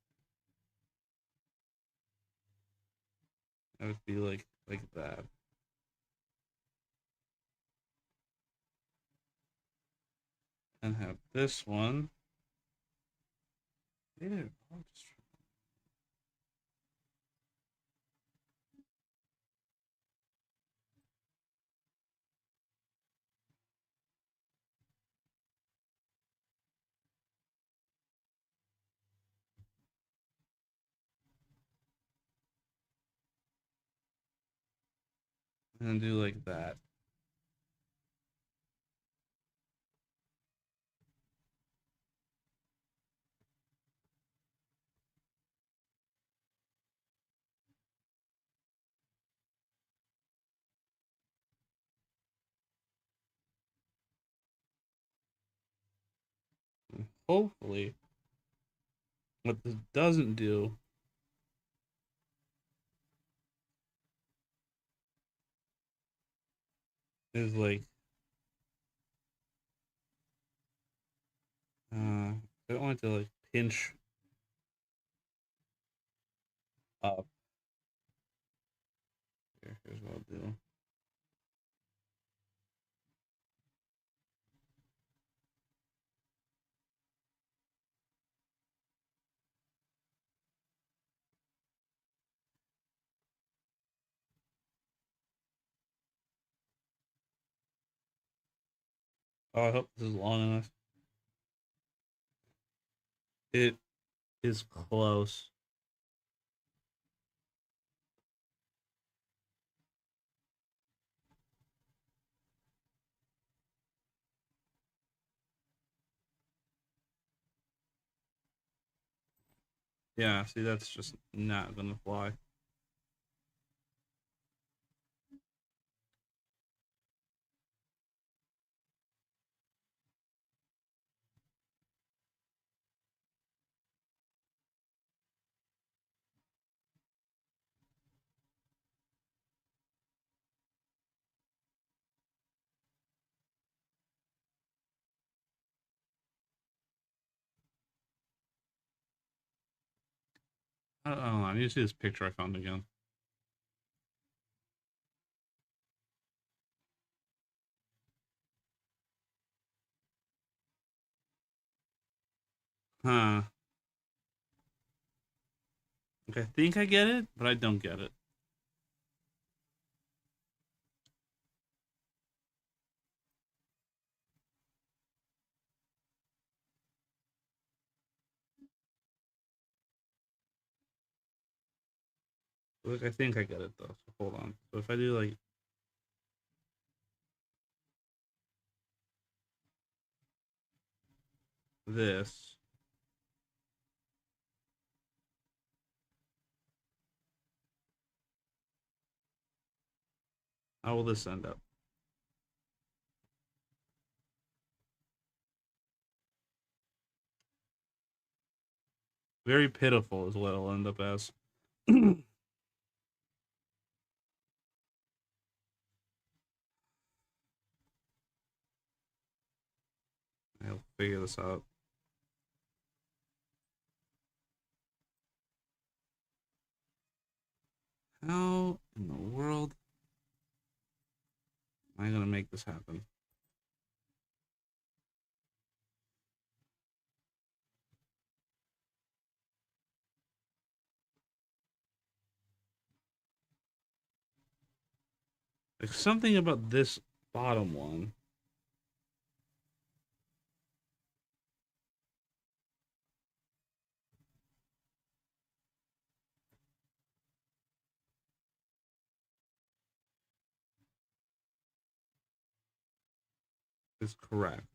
that would be like that. And have this one. Ew, I'll just and then do like that. And hopefully, what this doesn't do is like I don't want it to like pinch up. Here's what I'll do. Oh, I hope this is long enough. It is close. Yeah, see, that's just not gonna fly. I don't know. I need to see this picture I found again. Huh. Okay, I think I get it, but I don't get it. Like, I think I get it though. So hold on. So if I do like this, how will this end up? Very pitiful is what it'll end up as. I'll figure this out. How in the world am I gonna make this happen? Like something about this bottom one is correct.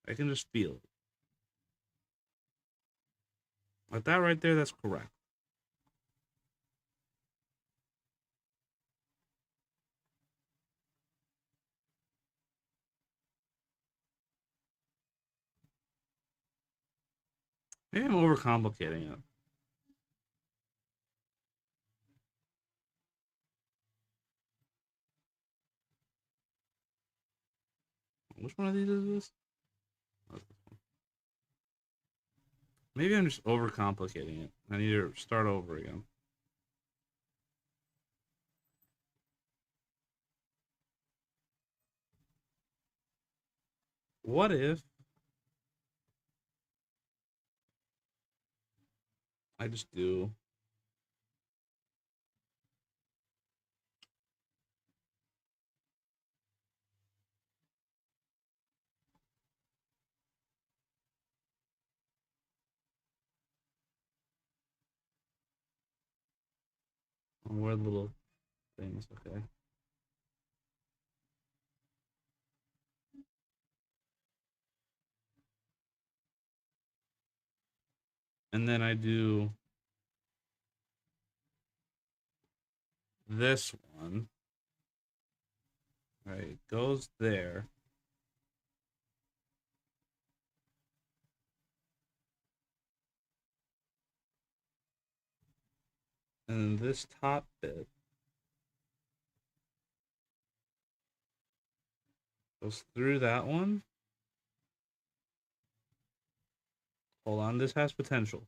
I can just feel it. Like that right there, that's correct. Maybe I'm overcomplicating it. Which one of these is this? Maybe I'm just overcomplicating it. I need to start over again. What if I just do weird little things? Okay. And then I do this one. Right, it goes there. And then this top bit goes through that one. Hold on, this has potential.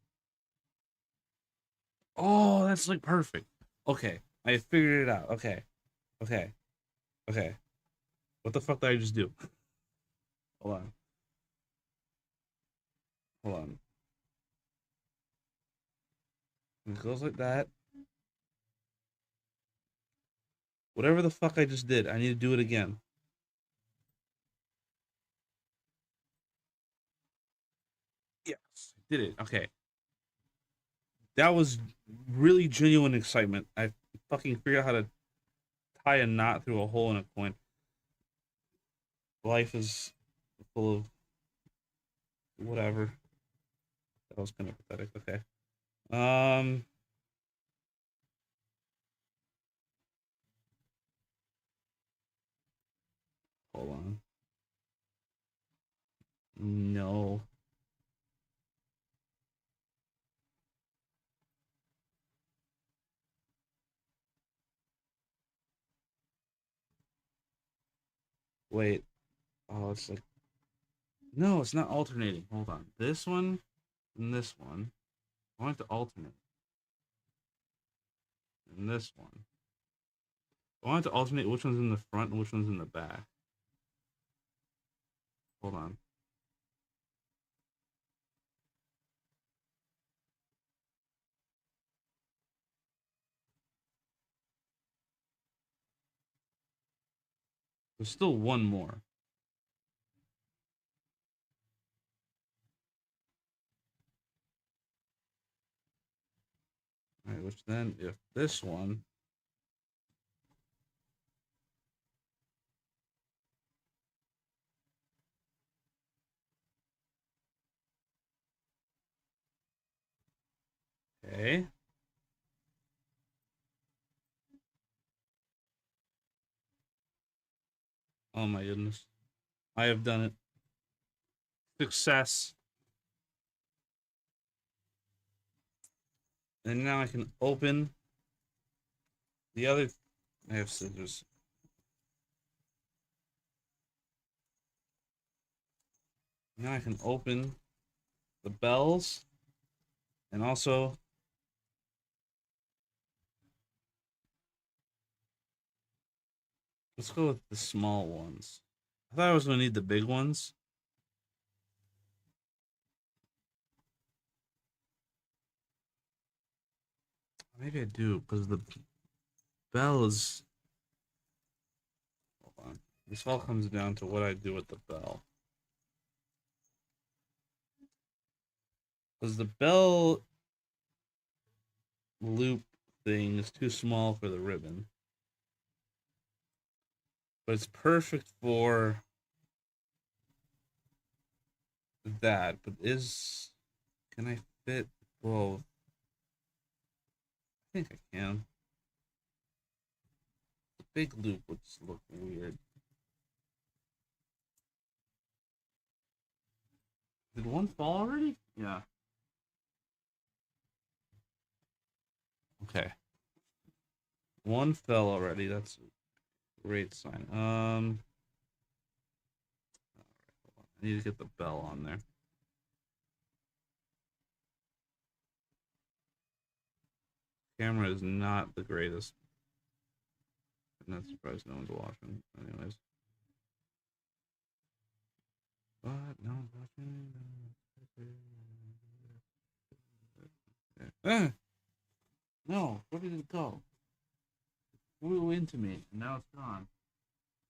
Oh, that's like perfect. Okay, I figured it out. Okay, okay, okay. What the fuck did I just do? Hold on, hold on. It goes like that. Whatever the fuck I just did, I need to do it again. Yes, did it. Okay, that was really genuine excitement. I fucking figured out how to tie a knot through a hole in a coin. Life is full of whatever. That was kind of pathetic. Okay. Um. Hold on. No. Wait. Oh, it's like no. It's not alternating. Hold on. This one and this one. I want it to alternate. And this one. I want it to alternate which one's in the front and which one's in the back. Hold on. There's still one more. All right, which then, if this one, okay. Oh my goodness, I have done it. Success. And now I can open the other. I have scissors. Now I can open the bells and also let's go with the small ones. I thought I was gonna need the big ones. Maybe I do because the bell is. Hold on. This all comes down to what I do with the bell. Because the bell loop thing is too small for the ribbon, but it's perfect for that. But is can I fit both? I think I can. The big loop would just look weird. Did one fall already? Yeah. Okay. One fell already. That's a great sign. I need to get the bell on there. Camera is not the greatest. I'm not surprised no one's watching. Anyways. But no one's watching. No, where did it go? Flew into me, and now it's gone.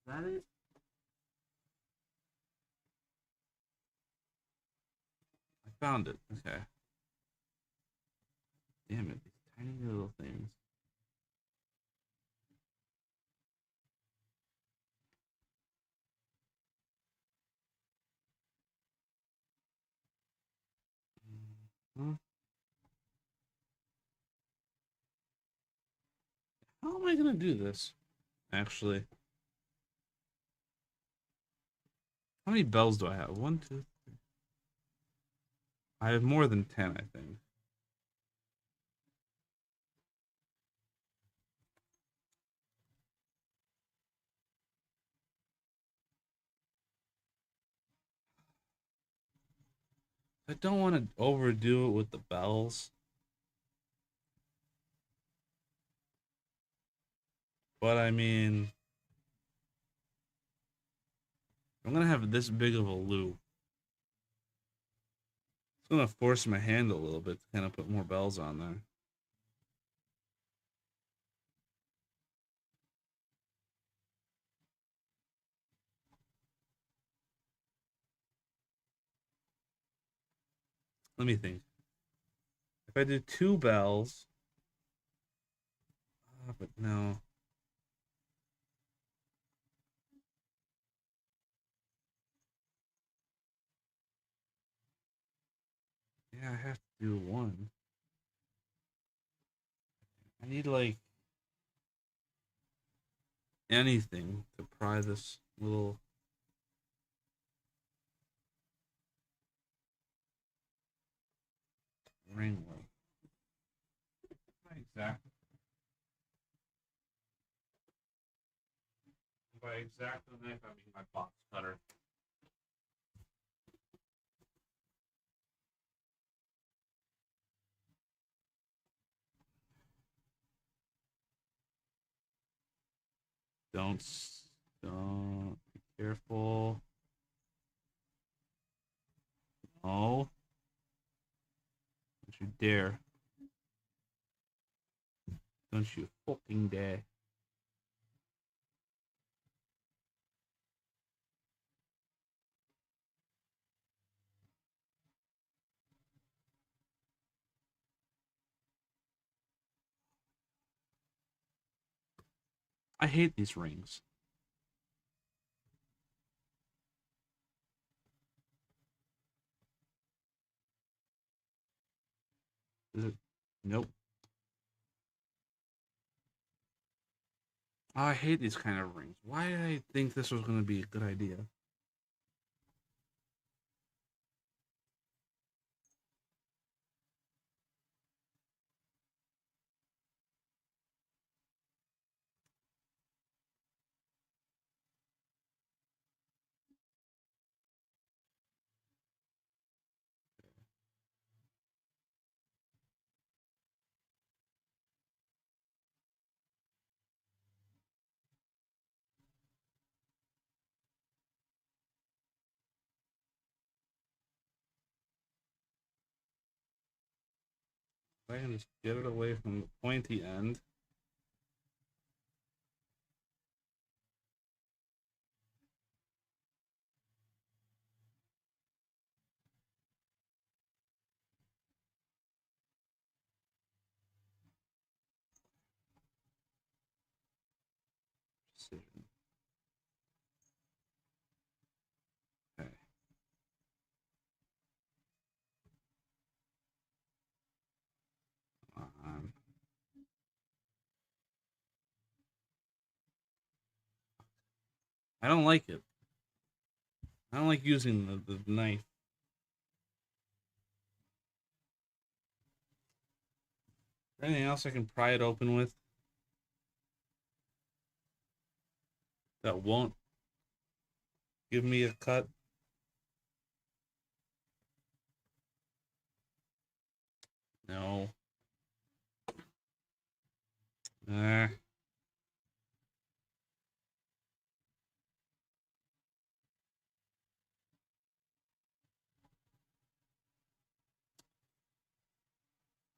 Is that it? I found it. Okay. Damn it, these tiny little things. Huh? How am I gonna do this? Actually, how many bells do I have? One, two. I have more than 10, I think. I don't want to overdo it with the bells, but I mean, I'm gonna have this big of a loop. It's gonna force my hand a little bit to kind of put more bells on there. Let me think. If I do two bells, but no. Yeah, I have to do one. I need like anything to pry this little ring with. Exactly. By exact knife, I mean my box cutter. Don't, don't be careful. No, don't you dare. Don't you fucking dare. I hate these rings. Is it? Nope. Oh, I hate these kind of rings. Why did I think this was going to be a good idea? If I can just get it away from the pointy end. Precision. Okay. Um, I don't like it. I don't like using the knife. Anything else I can pry it open with that won't give me a cut? No. Eh.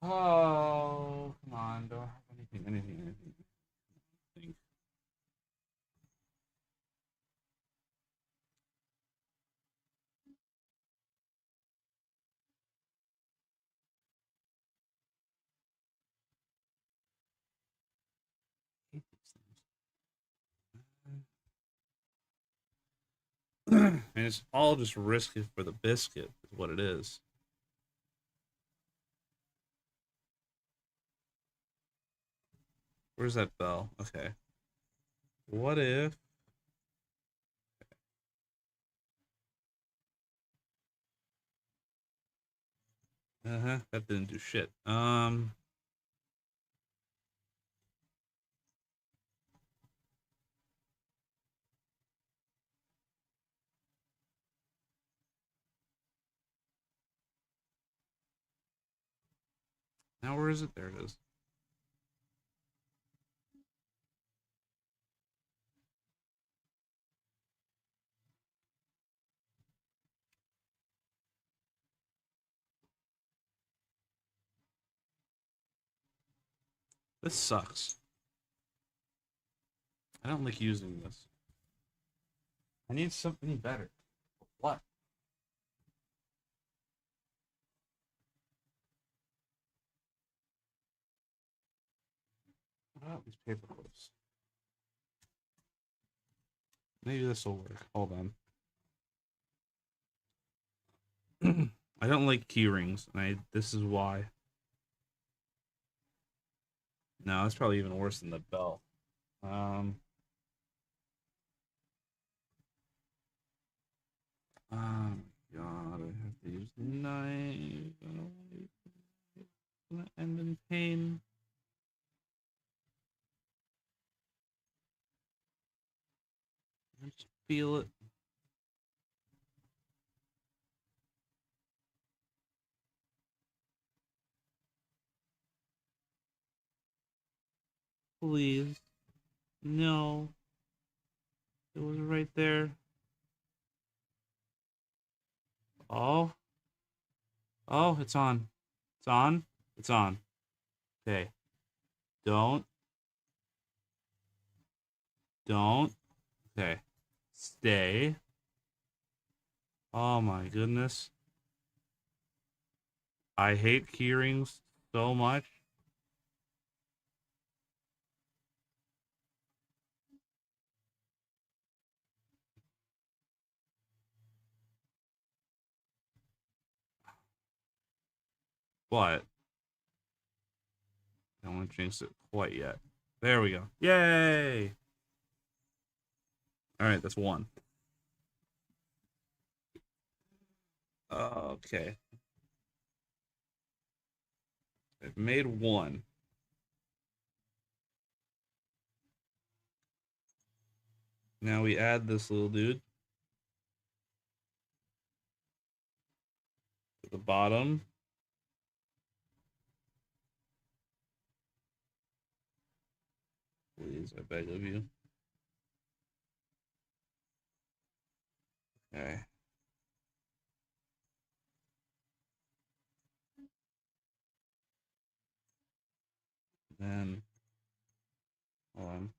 Oh, come on. Don't have anything. Think. Hate these things. And it's all just risky for the biscuit, is what it is. Where's that bell? Okay. What if? Uh-huh. That didn't do shit. Now where is it? There it is. This sucks. I don't like using this. I need something better. What? What about these paper clips? Maybe this will work. Hold on. I don't like key rings, and this is why. No, it's probably even worse than the bell. Um, oh my god, I have to use the knife. I don't want to end in pain. I just feel it. Please. No. It was right there. Oh. Oh, it's on. It's on. It's on. Okay. Don't. Don't. Okay. Stay. Oh my goodness. I hate keyrings so much. But I don't want to jinx it quite yet. There we go. Yay! All right, that's one. Okay. I've made one. Now we add this little dude to the bottom. Please, I beg of you. Okay. Then, hold on.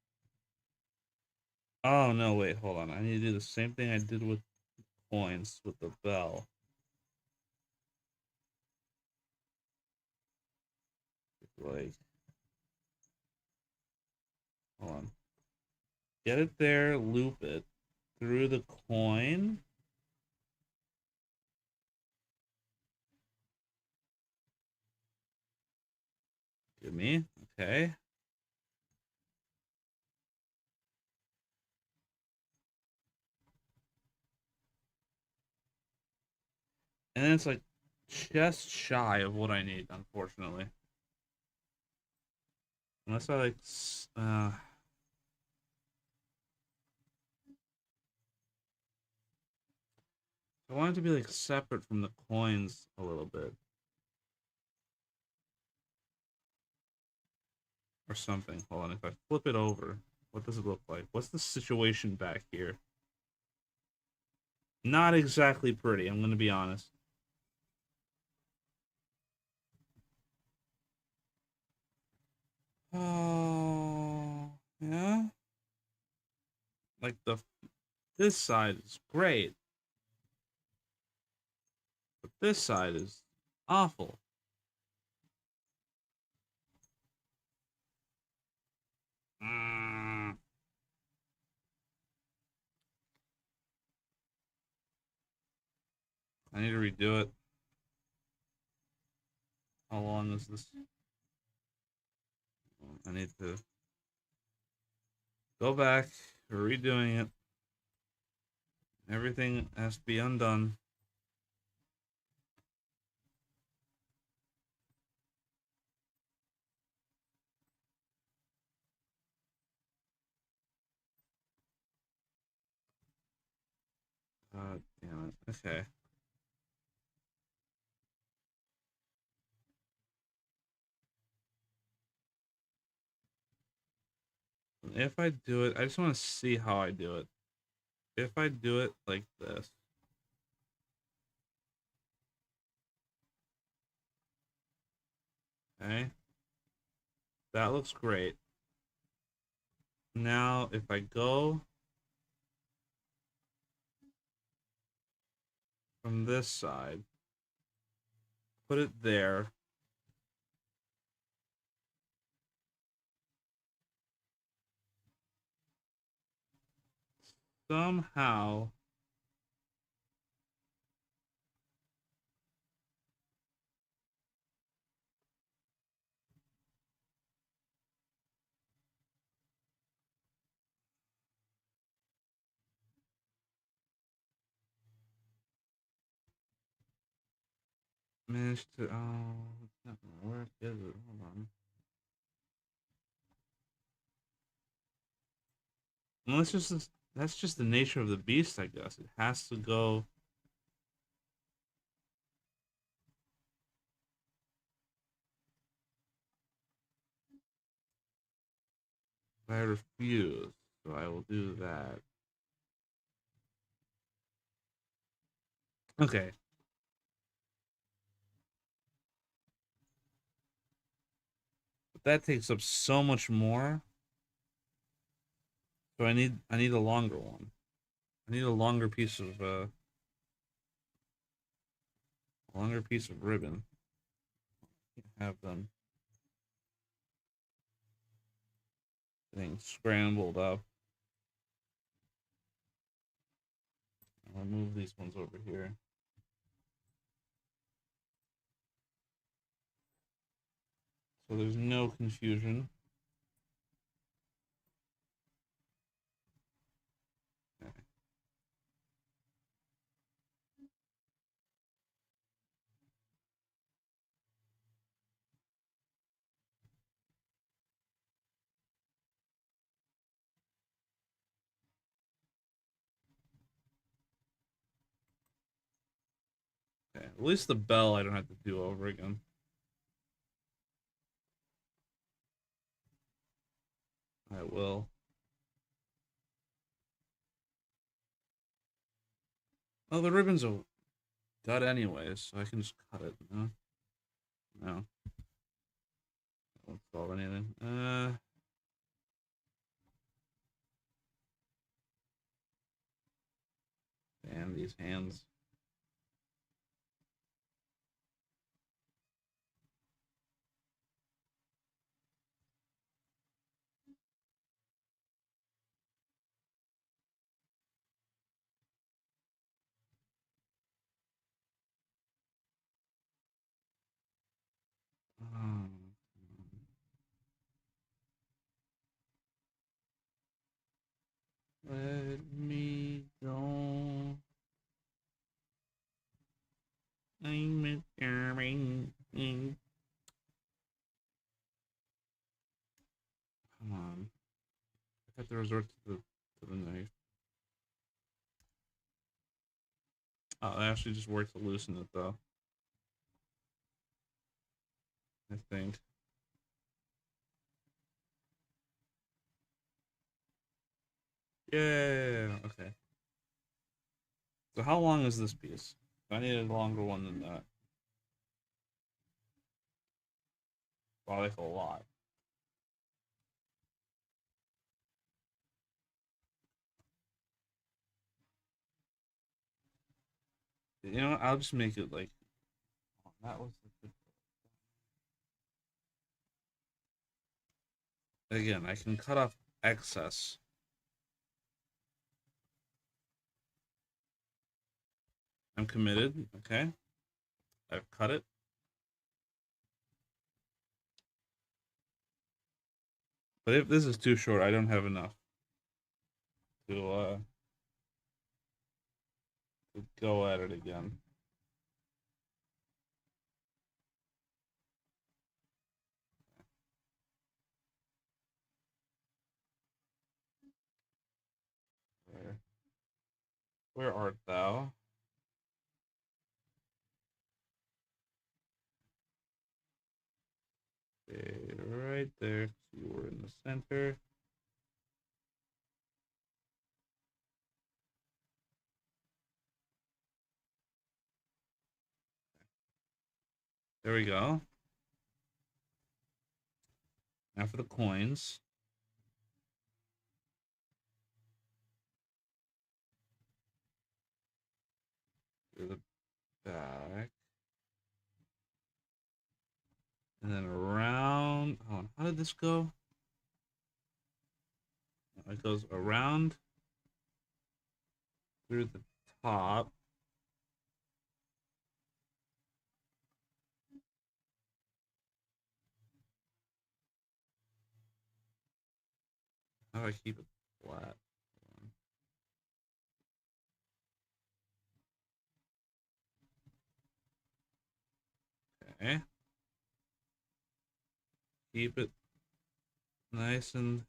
Oh, no, wait, hold on. I need to do the same thing I did with coins with the bell. Like, hold on. Get it there, loop it through the coin. Give me. Okay. And then it's like just shy of what I need, unfortunately. Unless I like, I want it to be like separate from the coins a little bit or something. Hold on, if I flip it over, what does it look like? What's the situation back here? Not exactly pretty, I'm gonna be honest. Oh, yeah. Like this side is great, but this side is awful. Mm, I need to redo it. How long is this? I need to go back. We're redoing it. Everything has to be undone. God damn it. Okay. If I do it, I just want to see how I do it. If I do it like this, okay, that looks great. Now, if I go from this side, put it there, somehow manage to. Oh, it's not gonna work, is it? Hold on. Well, that's just the nature of the beast, I guess. It has to go. I refuse, so I will do that. Okay, but that takes up so much more. So I need a longer one. I need a longer piece of ribbon. Have them things scrambled up. I'll move these ones over here. So there's no confusion. Okay. Okay. At least the bell I don't have to do over again. I will. Oh, the ribbons are cut anyways, so I can just cut it. No, no, won't solve anything. Damn these hands. Um, Let me go. I'm coming. have to resort to the knife. Oh, it actually just worked to loosen it though. I think. Yeah. Okay. So how long is this piece? I need a longer one than that. Wow, that's a lot. You know what? I'll just make it like that was the again. I can cut off excess. I'm committed. Okay, I've cut it. But if this is too short, I don't have enough to go at it again. Where, where art thou? Okay, right there. You were in the center. There we go. Now for the coins. To the back. And then around. Hold on. How did this go? It goes around through the top. How do I keep it flat? Okay. Keep it nice and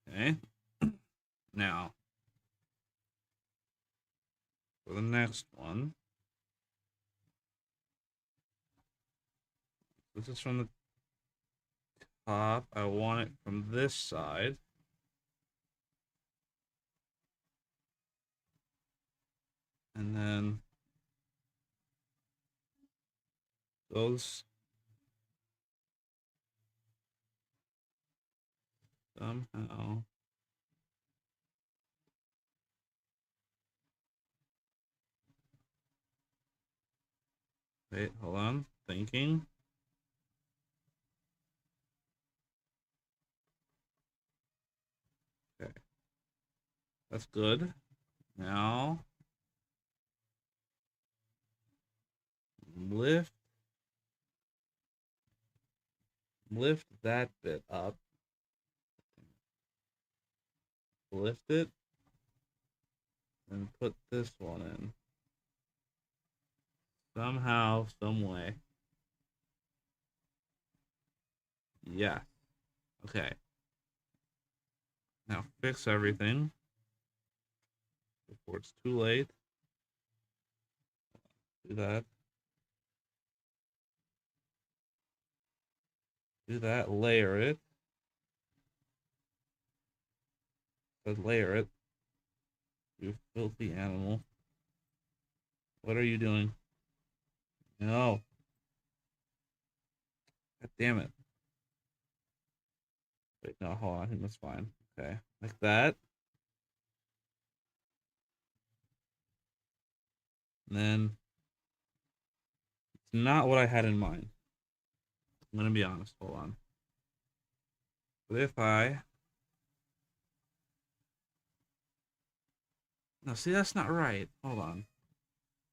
okay. Now for the next one. This is from the top. I want it from this side. And then those somehow. Wait, hold on. Thinking. Okay. That's good. Now lift lift that bit up. Lift it and put this one in. Somehow, some way. Yeah. Okay. Now fix everything before it's too late. Do that. Do that. Layer it. But layer it. You filthy animal. What are you doing? No. God damn it. Wait, no, hold on. I think that's fine. Okay. Like that. And then it's not what I had in mind. I'm gonna be honest. Hold on. But if I no, see that's not right. Hold on.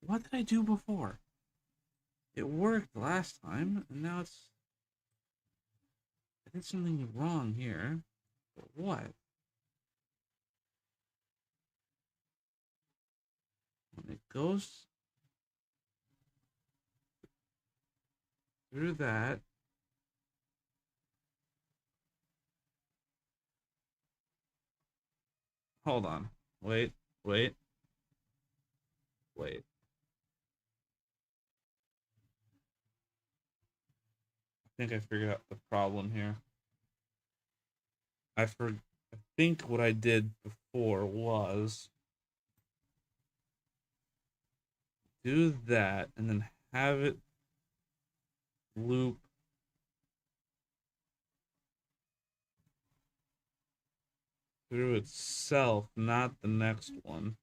What did I do before? It worked last time, and now it's I did something wrong here. But what? When it goes through that. Hold on. Wait, wait, wait. I think I figured out the problem here. I think what I did before was do that and then have it loop through itself, not the next one.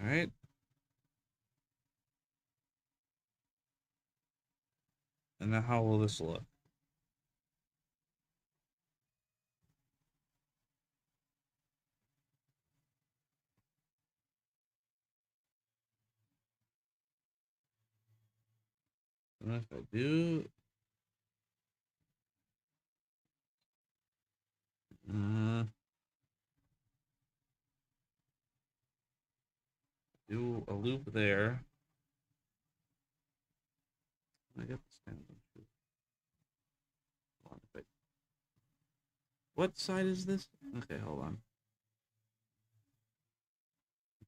All right. And now how will this look? And if I uh, do a loop there. I got the stand. What side is this? Okay, hold on.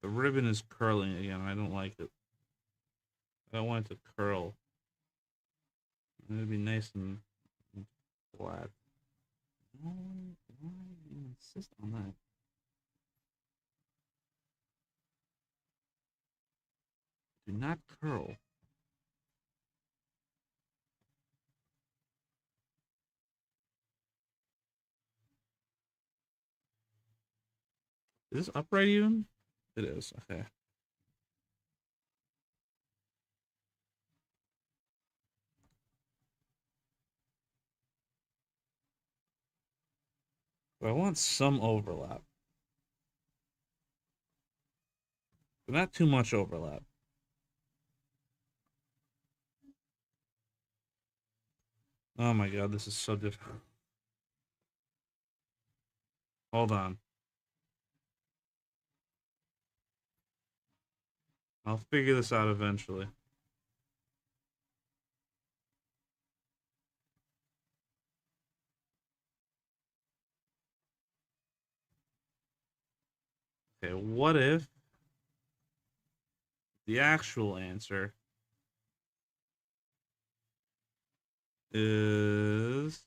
The ribbon is curling again. I don't like it. I don't want it to curl. It'd be nice and flat. Why you insist on that? Do not curl. Is this upright even? It is. Okay. But I want some overlap. But not too much overlap. Oh my god, this is so difficult. Hold on. I'll figure this out eventually. Okay, what if the actual answer is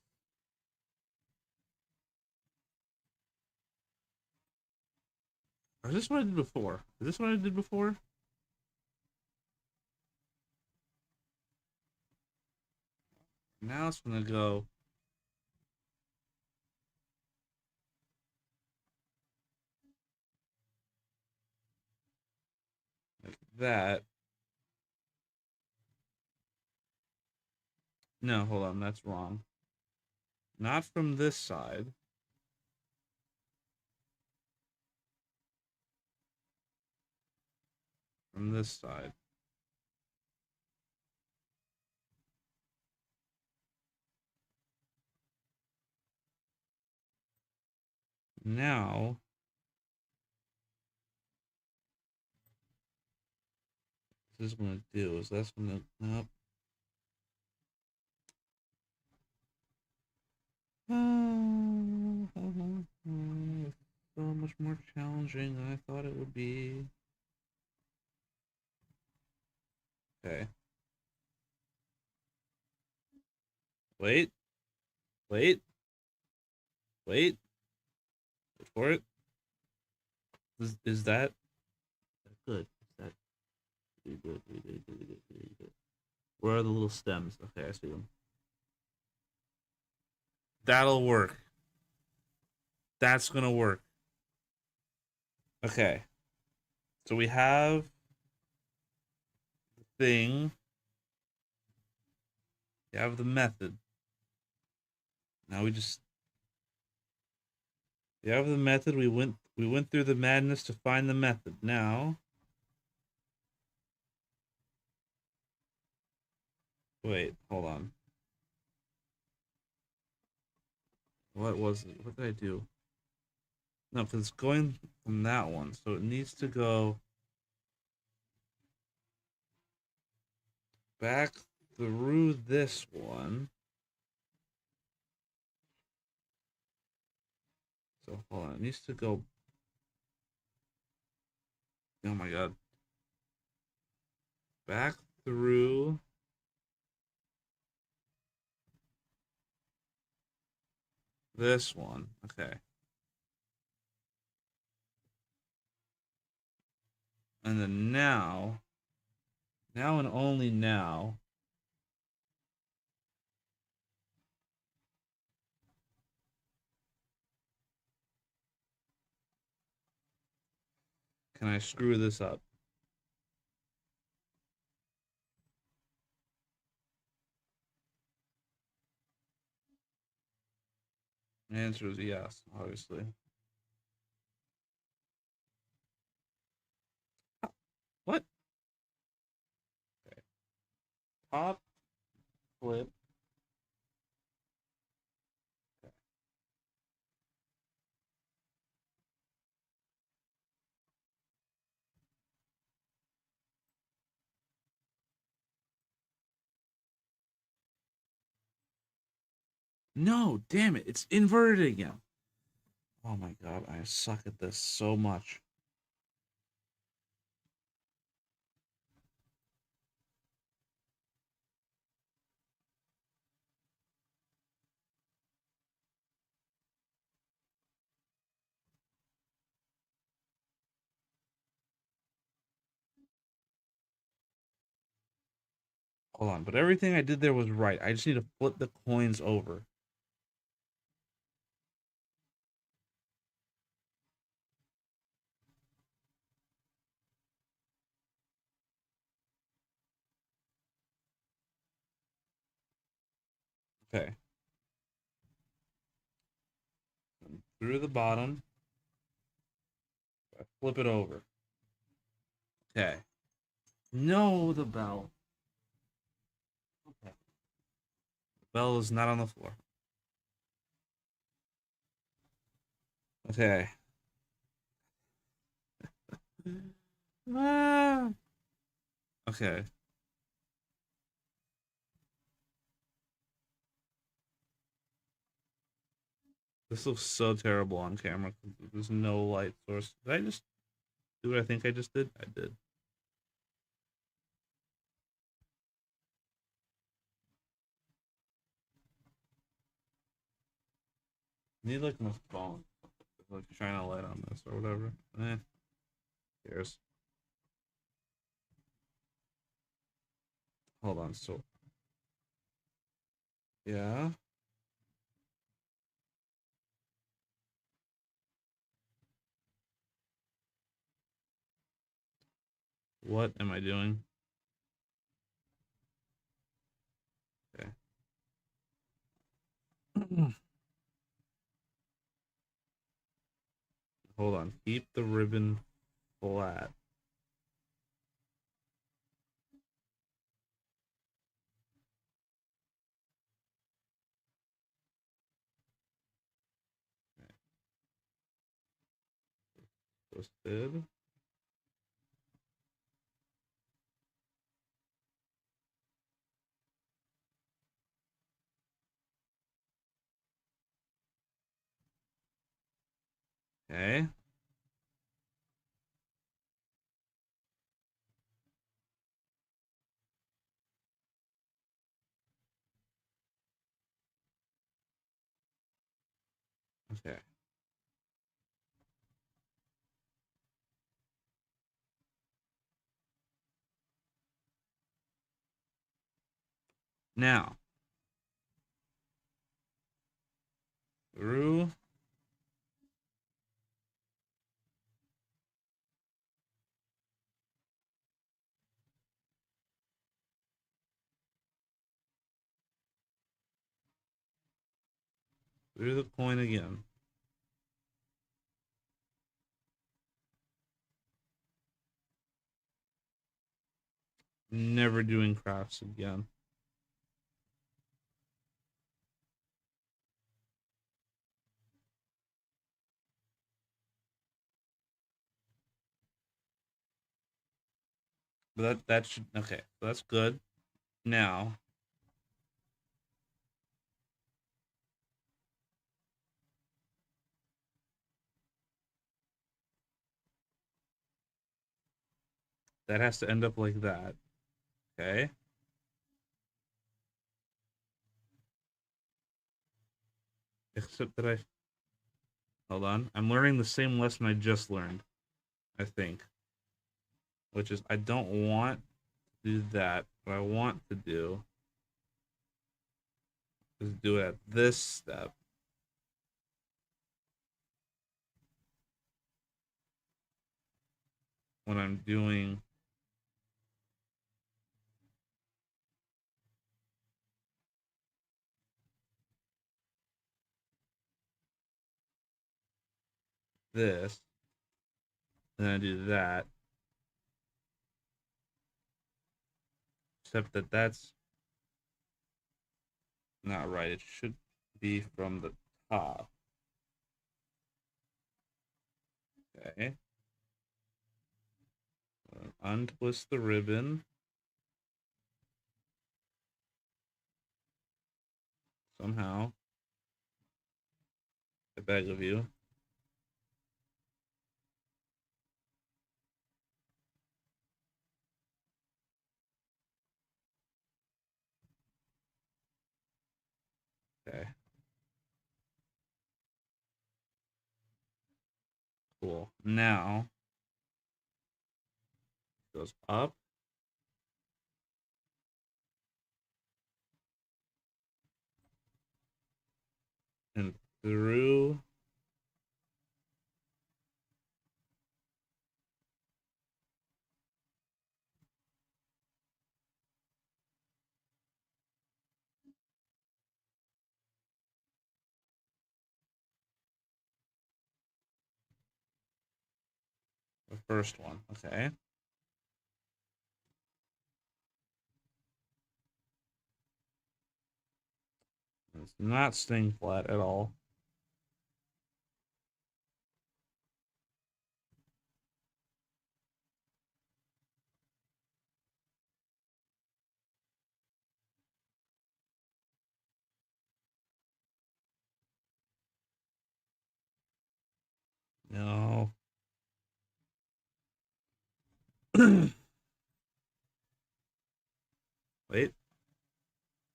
or is this what I did before? Is this what I did before? Now it's gonna go like that. No, hold on, that's wrong. Not from this side. From this side. Now, what this is gonna do is that's gonna nope. So much more challenging than I thought it would be. Okay. Wait, wait, wait. Wait for it. Is that good? Is that really good? Really good, really good, really good. Where are the little stems? Okay, I see them. That'll work. That's gonna work. Okay. So we have the thing. We have the method. Now we have the method. We went through the madness to find the method. Now wait, hold on. What was it? What did I do? No, because it's going from that one, so it needs to go back through this one. So hold on, it needs to go. Oh my god, back through this one. Okay, and then now and only now, can I screw this up. The answer is yes, obviously. What? Okay. Top flip. Okay. No, damn it, it's inverted again. Oh my god, I suck at this so much. Hold on, but everything I did there was right. I just need to flip the coins over. Okay. And through the bottom, I flip it over. Okay. No, the bell. Okay. The bell is not on the floor. Okay. Ah. Okay. This looks so terrible on camera. There's no light source. Did I just do what I think I just did? I did. I need like my phone. Like shine a light on this or whatever. Cares. Hold on. So yeah. What am I doing? Okay. Hold on. Keep the ribbon flat. Okay. Twisted. Okay. Okay. Now through through the coin again. Never doing crafts again. That should okay. So that's good. Now that has to end up like that. Okay. Except that I hold on. I'm learning the same lesson I just learned, I think. Which is I don't want to do that. What I want to do is do it at this step when I'm doing this. Then I do that. Except that that's not right. It should be from the top. Okay. Untwist the ribbon somehow. I beg of you. Okay. Cool. Now it goes up and through the first one. Okay. It's not staying flat at all. No. Wait.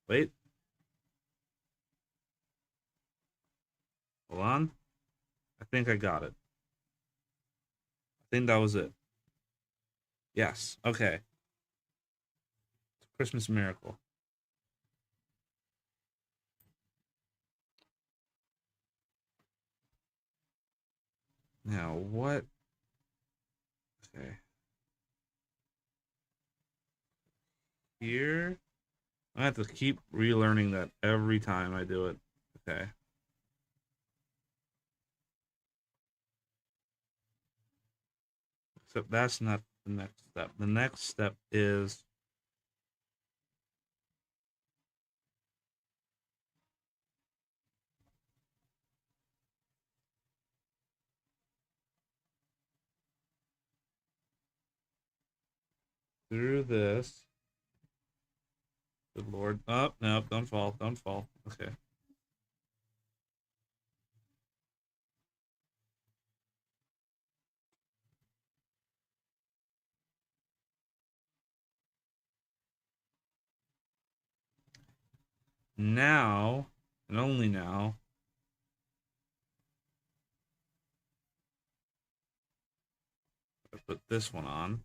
Wait. Hold on. I think I got it. I think that was it. Yes. Okay. It's a Christmas miracle. Now what? Okay. Here. I have to keep relearning that every time I do it. Okay. Except that's not the next step. The next step is through this. Good lord. Oh, no, don't fall. Don't fall. Okay. Now, and only now, I put this one on.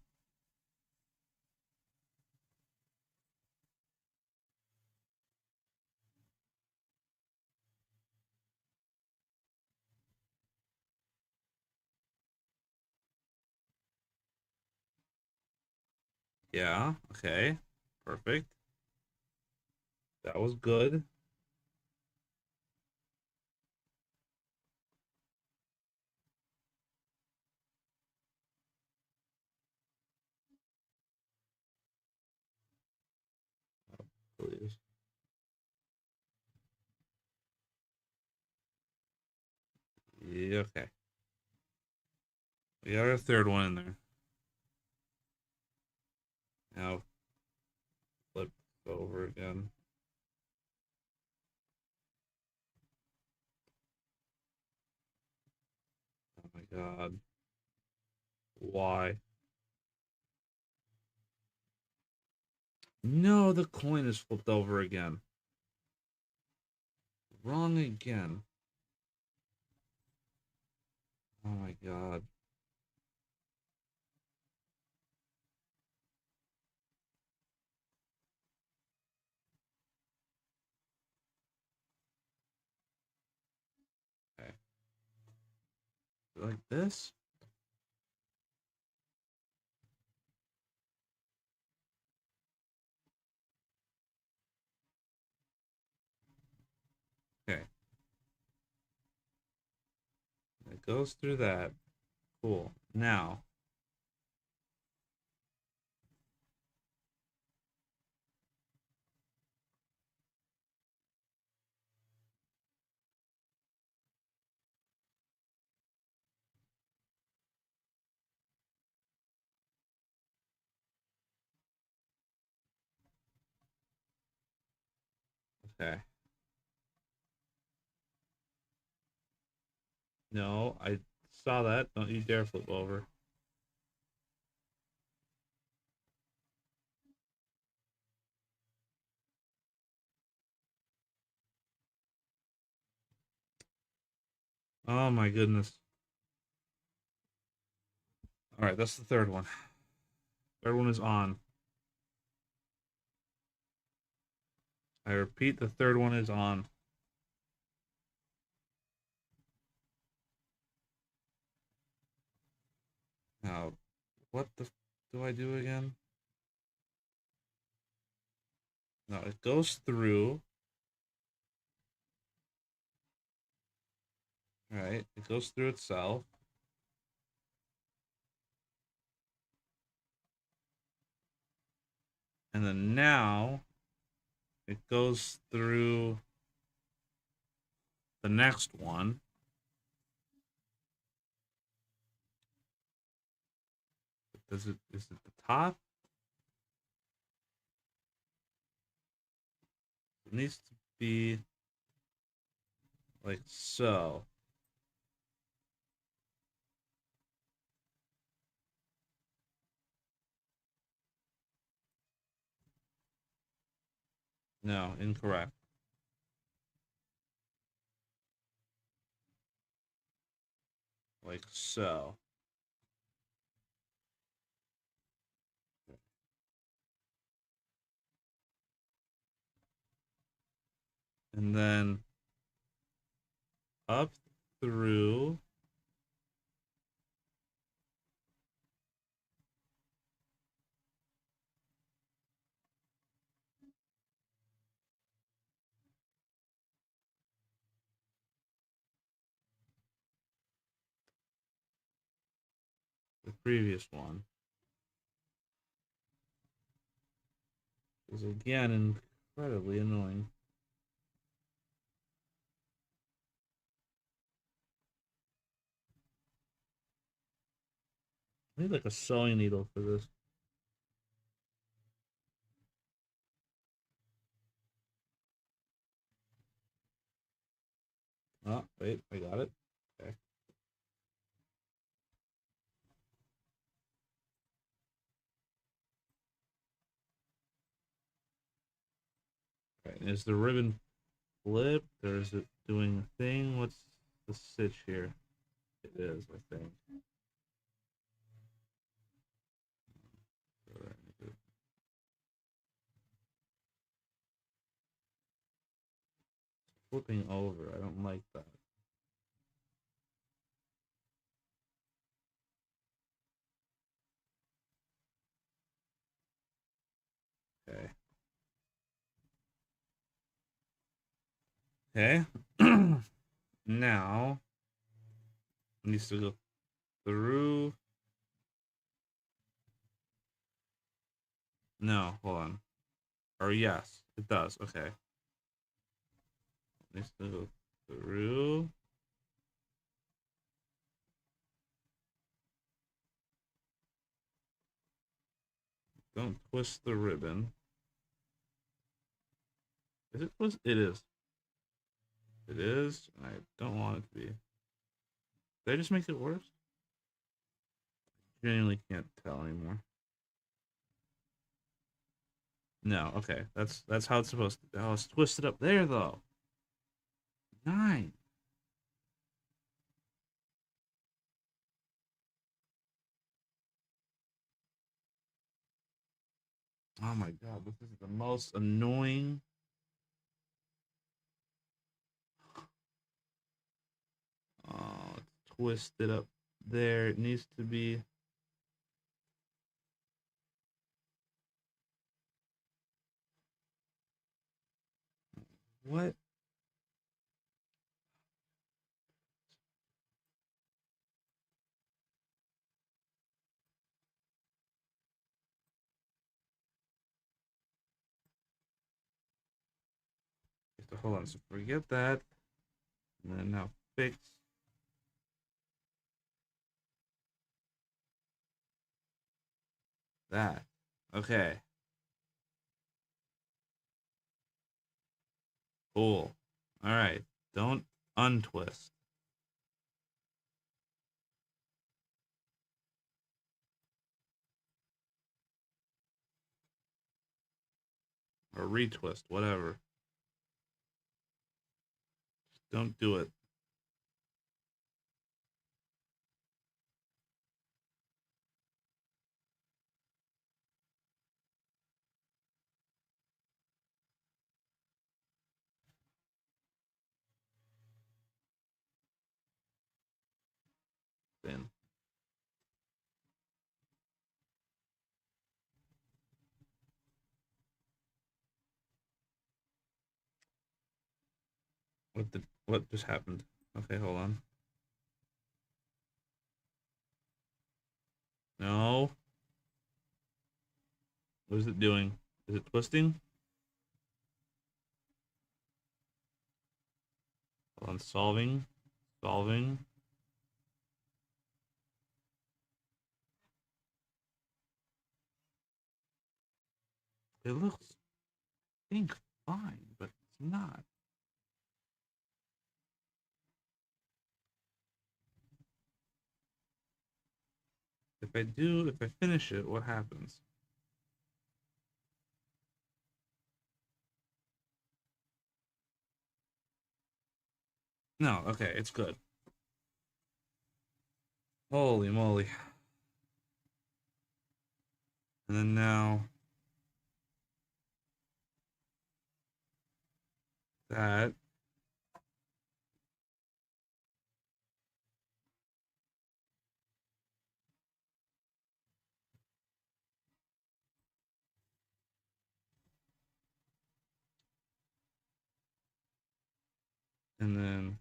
Yeah, okay. Perfect. That was good. Please. Yeah, okay. We got our third one in there. Now flip over again. Oh my god. Why? No, the coin is flipped over again. Wrong again. Oh my god. Okay. Like this? Okay. It goes through that. Cool. Now, okay. No, I saw that. Don't you dare flip over. Oh my goodness. All right, that's the third one. Third one is on. I repeat, the third one is on. Now, what the do I do again? No, it goes through. Right, it goes through itself. And then now it goes through the next one. Is it the top? It needs to be like so. No, incorrect. Like so. And then up through the previous one. Is again incredibly annoying. I need like a sewing needle for this. Oh, wait, I got it. Okay. Okay. Is the ribbon flipped or is it doing a thing? What's the stitch here? It is, I think. Flipping over. I don't like that. Okay. Okay. Now it needs to go through. No, hold on. Or yes, it does. Okay. It needs to go through. Don't twist the ribbon. Is it twist? It is. It is. I don't want it to be. Did I just make it worse? Genuinely can't tell anymore. No, okay. That's how it's supposed to. Oh, it's twisted up there though. 9. Oh my god, this is the most annoying. Oh, it's twisted up there. It needs to be. What? Hold on. So forget that. And then now fix that. Okay. Cool. All right. Don't untwist or retwist, whatever. Don't do it. Then what just happened? Okay, hold on. No. What is it doing? Is it twisting? Hold on. Solving. Solving. It looks, I think, fine, but it's not. If I finish it, what happens? No, okay, it's good. Holy moly. And then now that. And then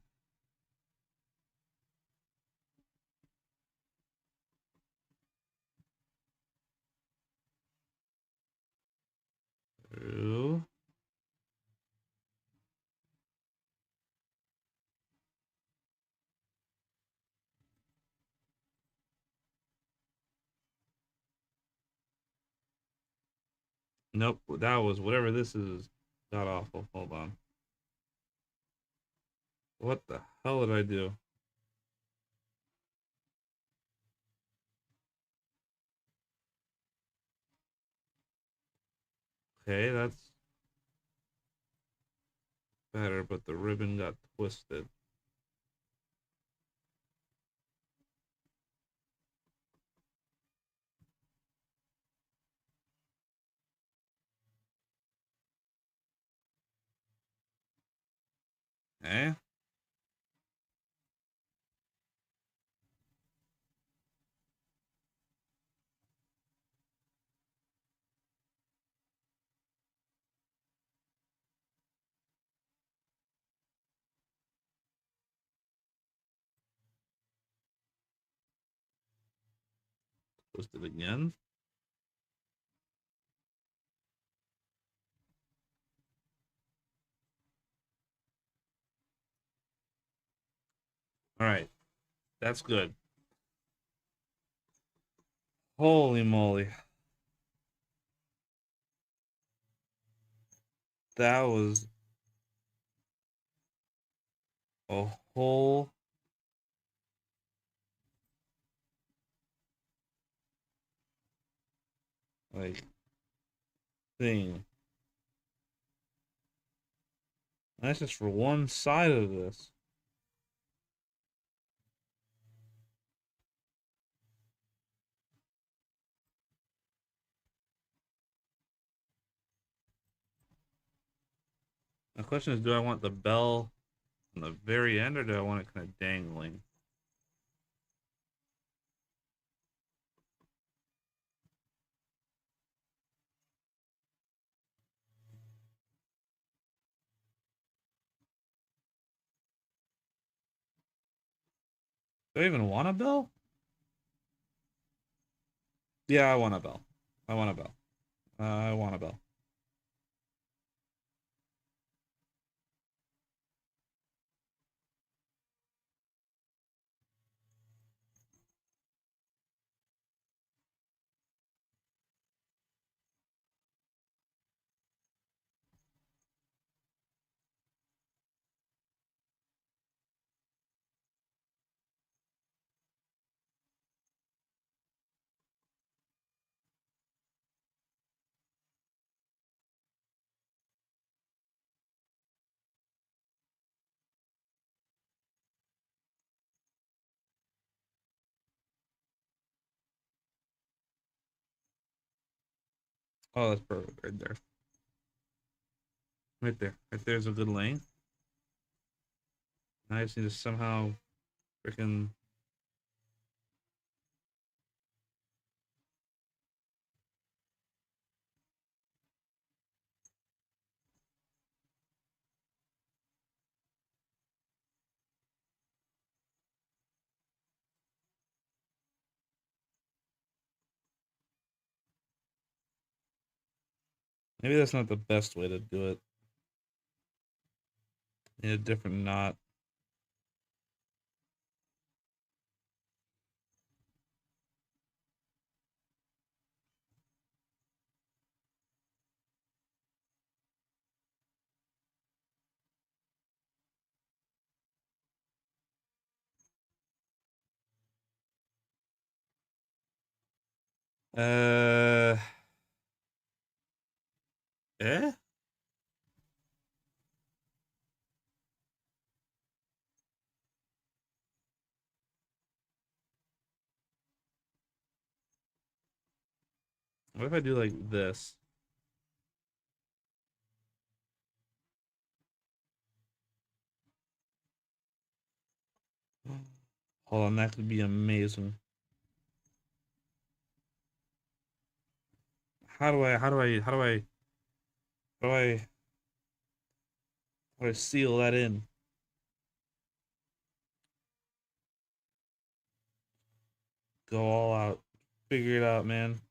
through. Nope, that was whatever this is. God awful. Hold on. What the hell did I do? Okay, that's better, but the ribbon got twisted. Eh? Twisted again. All right, that's good. Holy moly. That was a whole like thing. That's just for one side of this. The question is, do I want the bell on the very end, or do I want it kind of dangling? Do I even want a bell? Yeah, I want a bell. I want a bell. I want a bell. Oh, that's perfect right there. Right there. Right there's a good length. I just need to somehow freaking. Maybe that's not the best way to do it. Need a different knot. Uh, eh? What if I do like this? Hold on, that could be amazing. How do I, how do I seal that in? Go all out. Figure it out, man.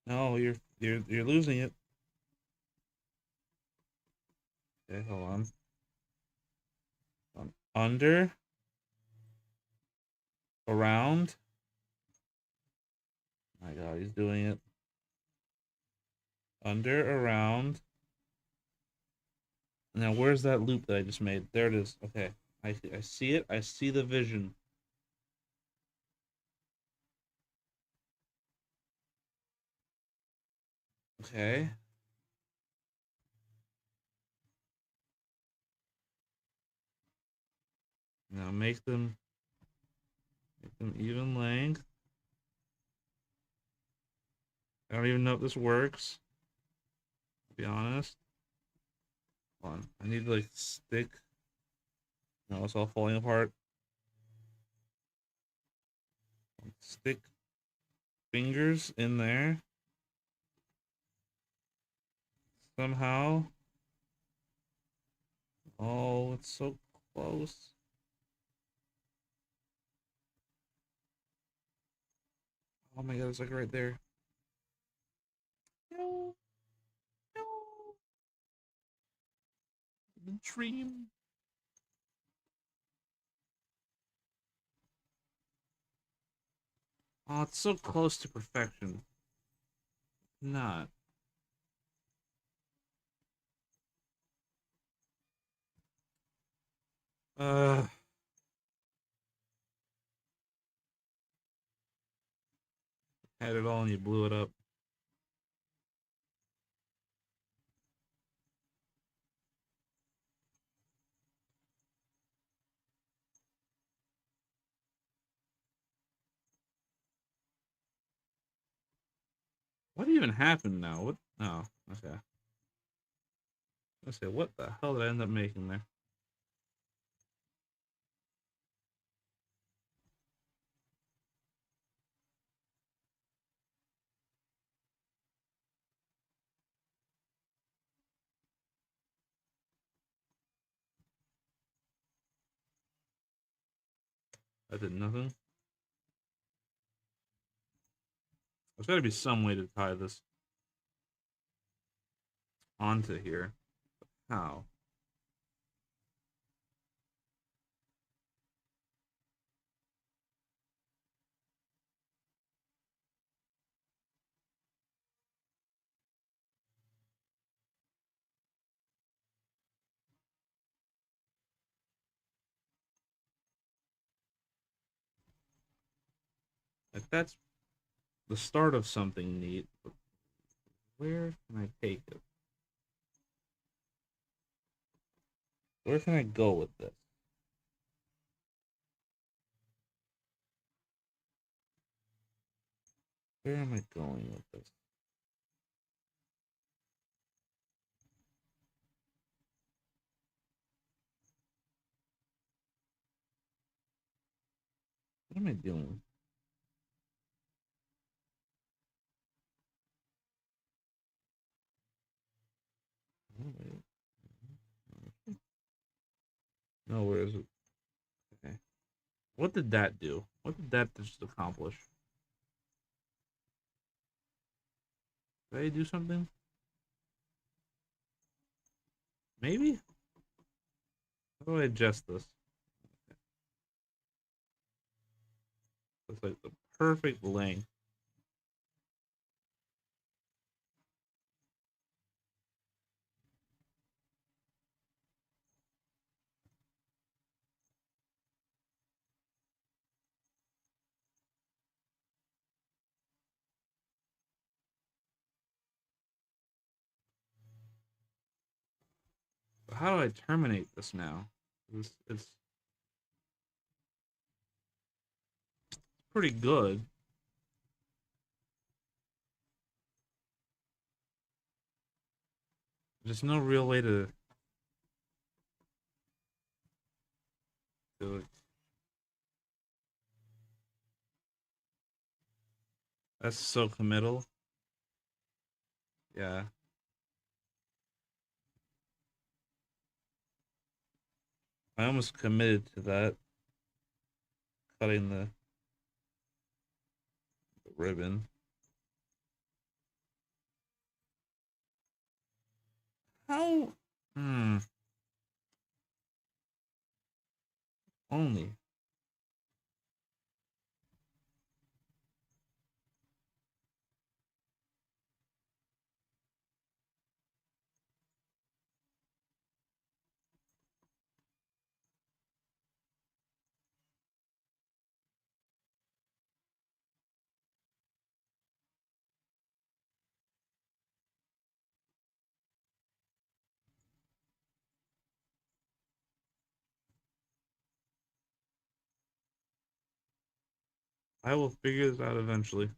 No, you're losing it. Okay, hold on. Under, around. My God, he's doing it. Under, around. Now, where's that loop that I just made? There it is. Okay. I see it. I see the vision. Okay. Now make them even length. I don't even know if this works, to be honest. Hold on. I need to like stick. No, it's all falling apart. Stick fingers in there somehow. Oh, it's so close. Oh my God, it's like right there. No, no, the dream. Oh, it's so close to perfection. Not. Uh, had it all and you blew it up. What even happened now? What? Oh, okay. I say, what the hell did I end up making there? I did nothing. There's got to be some way to tie this onto here. How? Like that's the start of something neat. But where can I take it? Where can I go with this? Where am I going with this? What am I doing? Oh, wait. No, where is it? Okay. What did that do? What did that just accomplish? Did I do something? Maybe? How do I adjust this? It's like the perfect length. But how do I terminate this now? It's pretty good. There's no real way to do it. That's so committal. Yeah. I almost committed to that, cutting the ribbon. How? Hmm. Only. I will figure this out eventually.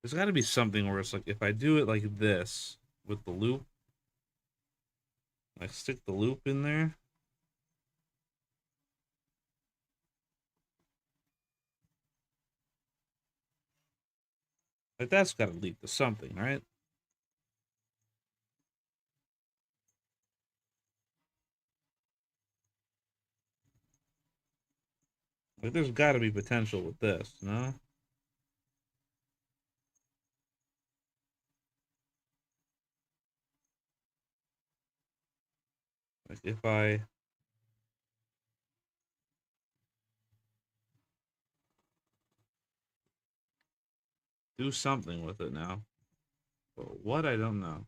There's got to be something where it's like if I do it like this with the loop, I stick the loop in there. Like that's got to lead to something, right? Like there's got to be potential with this, no? Like if I do something with it now, but what I don't know.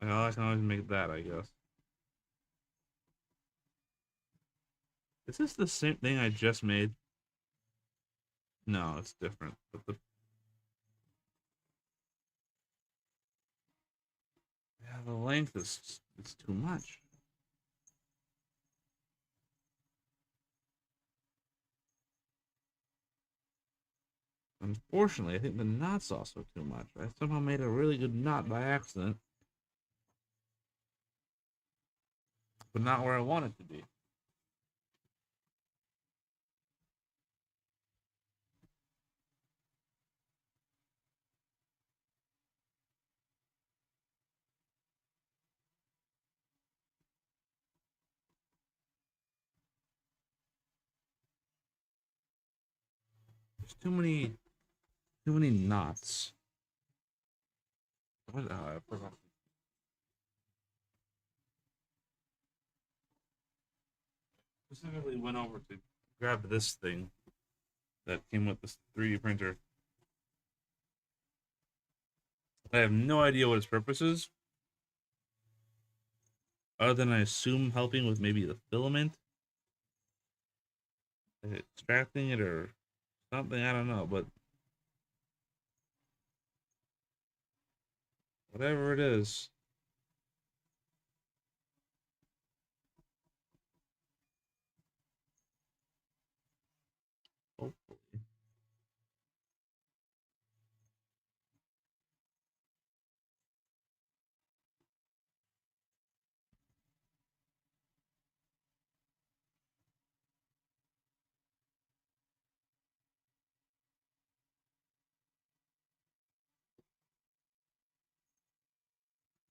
Well, I can always make that, I guess. Is this the same thing I just made? No, it's different. But the length is it's too much. Unfortunately, I think the knot's also too much. I somehow made a really good knot by accident, but not where I want it to be. There's too many knots. What? I forgot. Specifically went over to grab this thing that came with this 3D printer. I have no idea what its purpose is, other than I assume helping with maybe the filament, like extracting it or something. I don't know, but whatever it is, hopefully.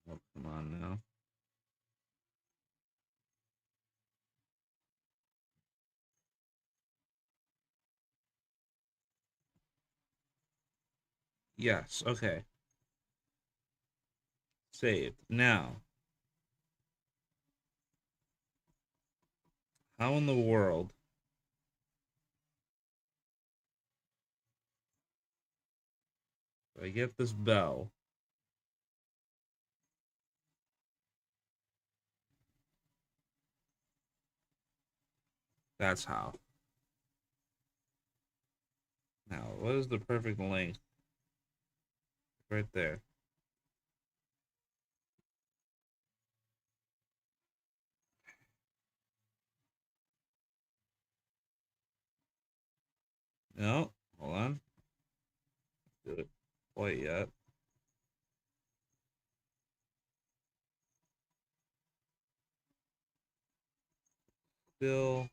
Oh, come on now. Yes, okay. Saved. Now, how in the world do I get this bell? That's how. Now, what is the perfect length? Right there. No, hold on. Do it quite yet. Still.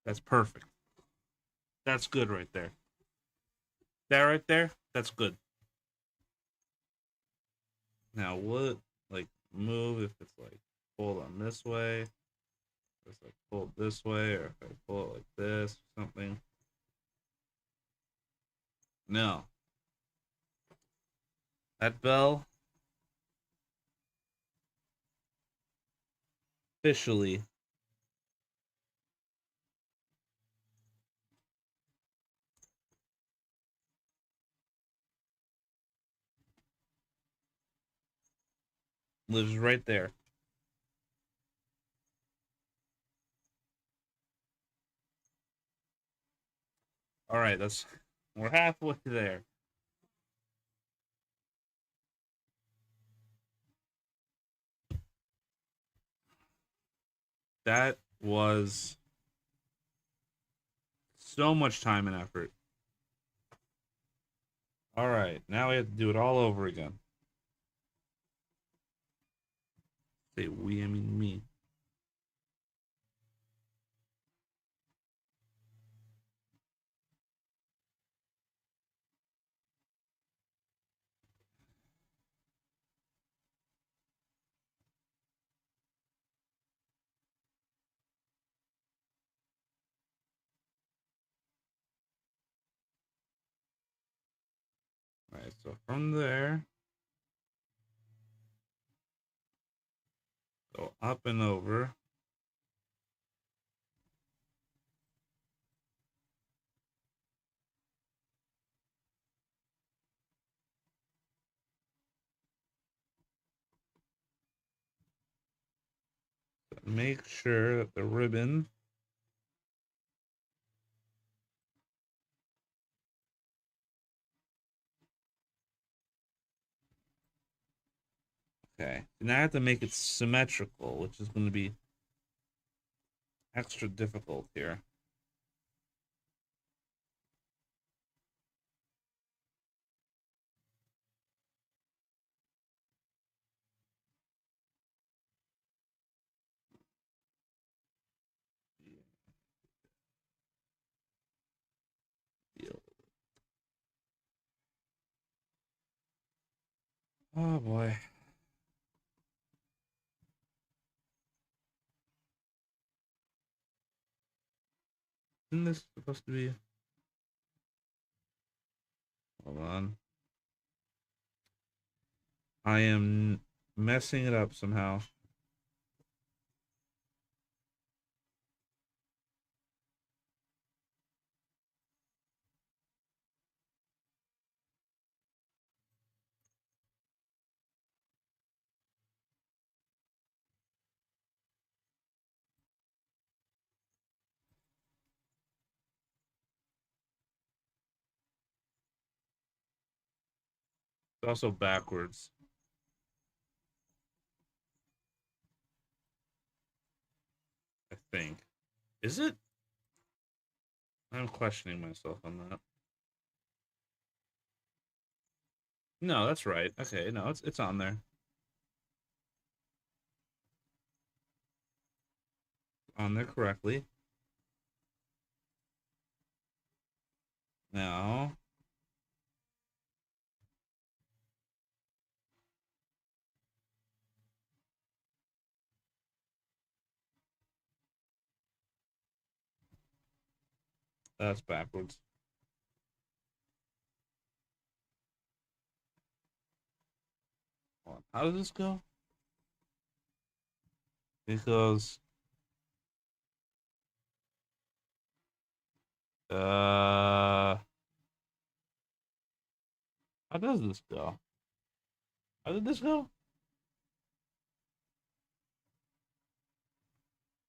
That's perfect. That's good right there. That right there, that's good. Now, what, like, move if it's like pulled on this way? If it's like pulled this way, or if I pull it like this, or something. No. That bell officially lives right there. All right, that's we're halfway there. That was so much time and effort. All right, now we have to do it all over again. Say we, I mean me. Okay, so from there, go up and over. Make sure that the ribbon okay. Now I have to make it symmetrical, which is going to be extra difficult here. Oh boy. Isn't this supposed to be? Hold on. I am messing it up somehow. It's also backwards, I think. Is it? I'm questioning myself on that. No, that's right. Okay, no, it's on there. On there correctly. Now, that's backwards. Hold on. How does this go? It goes how does this go? How did this go?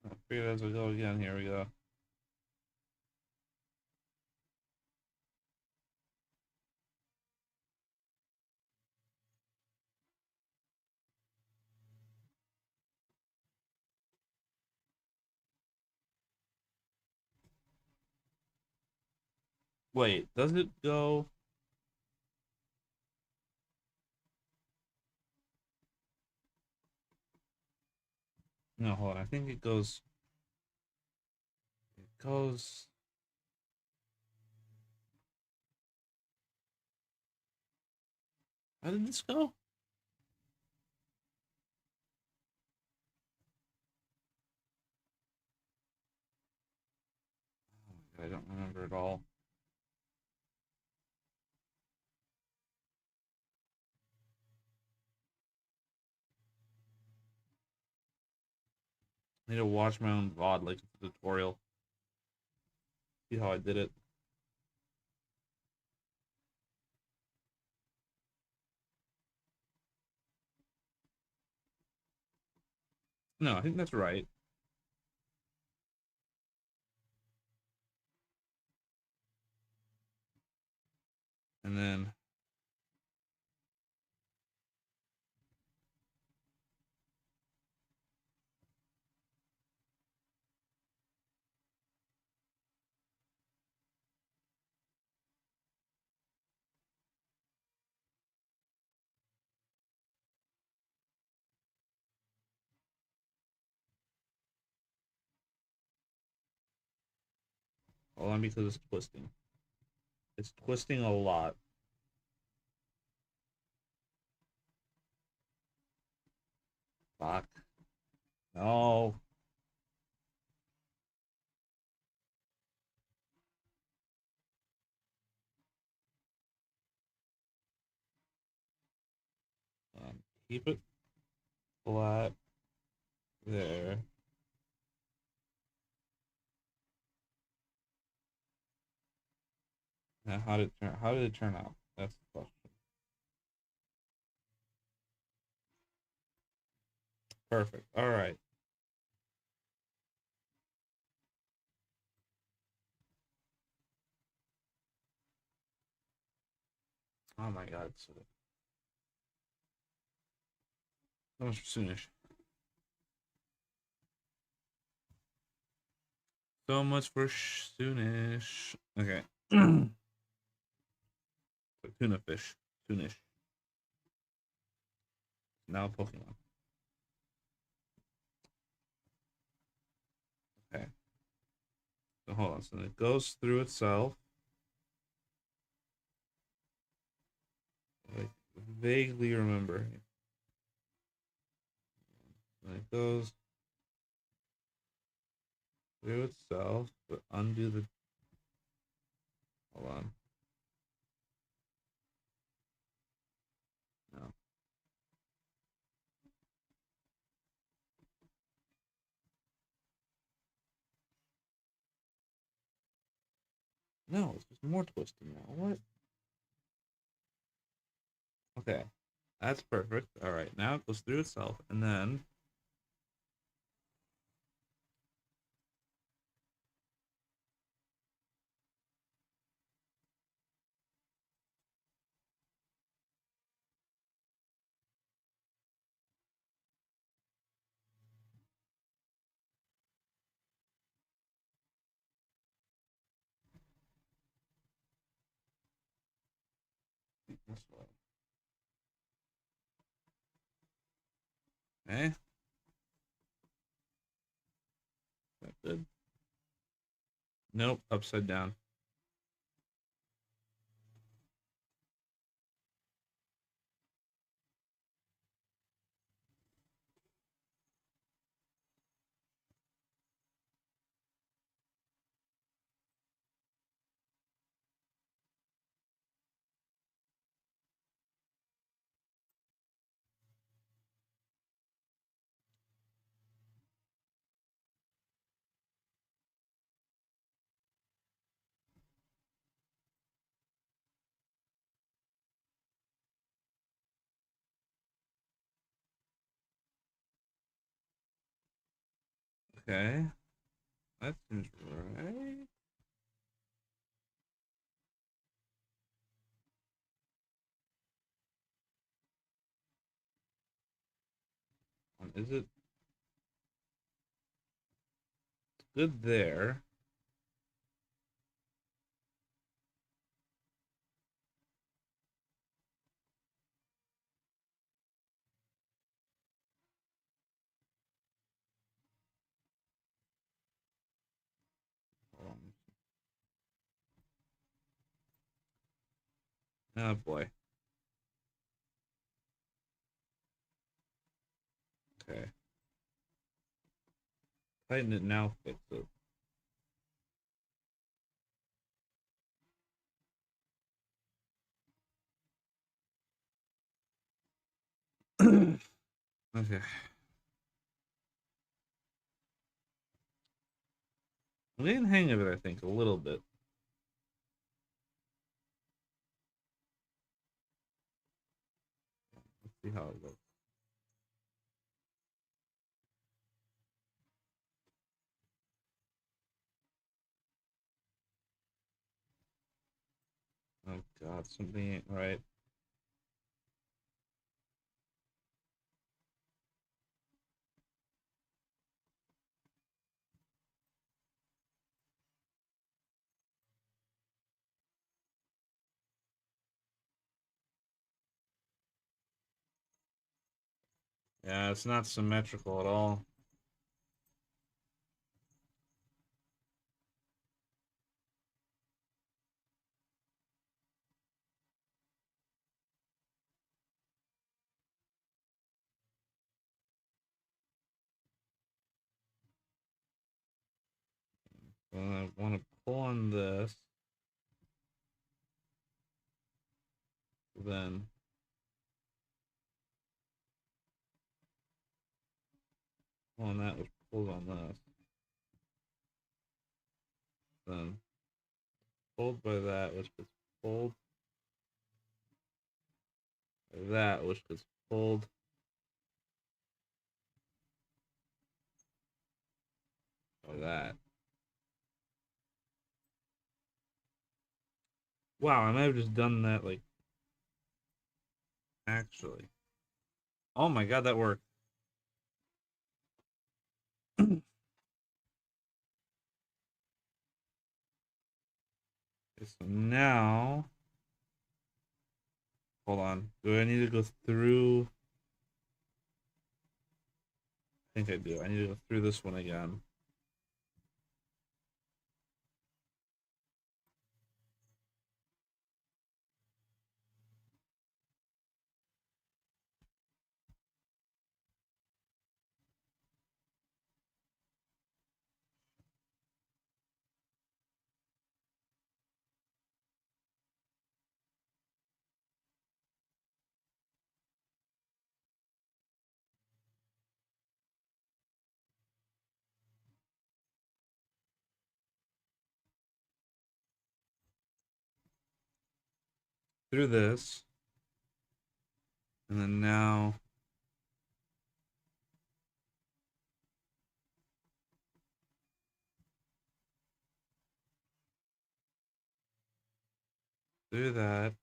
I figured as we go again. Here we go. Wait, does it go? No, hold on. I think it goes. It goes. How did this go? I don't remember at all. I need to watch my own VOD like a tutorial. See how I did it. No, I think that's right. And then hold on because it's twisting. It's twisting a lot. Fuck. No. keep it flat there. Now, how did it turn out? That's the question. Perfect. All right. Oh my God. So much for Soonish. So much for Soonish. Okay. Tuna fish. Soonish. Now Pokemon. Okay. So hold on. So it goes through itself. I vaguely remember. And it goes through itself, but undo the. Hold on. No. No, it's just more twisting now. What? Okay. That's perfect. All right. Now it goes through itself, and then. Okay. That good. Nope. Upside down. Okay. That seems right. Is it good there? Oh boy. Okay. Tighten it now. Fix it. Okay. I'm getting the hang of it, I think, a little bit. Let's see how it goes. Oh God, something ain't right. Yeah, it's not symmetrical at all. I want to pull on this, then Well, and that was pulled on this. Then pulled by that, which gets pulled by that, which gets pulled by that. Wow, I might have just done that, like, actually. Oh my god, that worked. Okay, so now, hold on. Do I need to go through? I think I do. I need to go through this one again. Through this, and then now through that.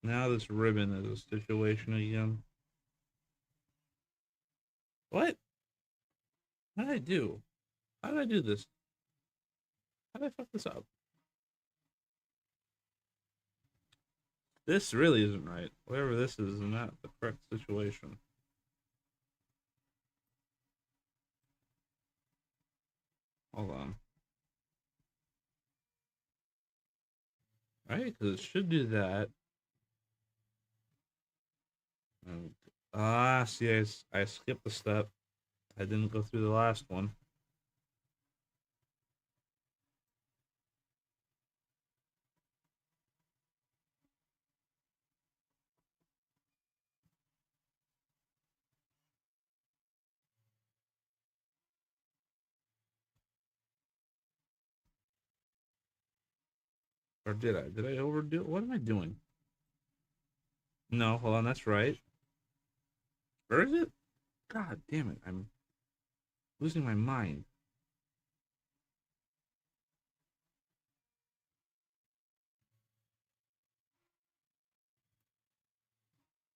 Now this ribbon is a situation again. What? What did I do? How did I do this? How did I fuck this up? This really isn't right. Whatever this is not the correct situation. Hold on. Right? Because it should do that. And, see, I skipped the step. I didn't go through the last one. Or did I? Did I overdo it? What am I doing? No, hold on, that's right. Or is it? God damn it, I'm losing my mind.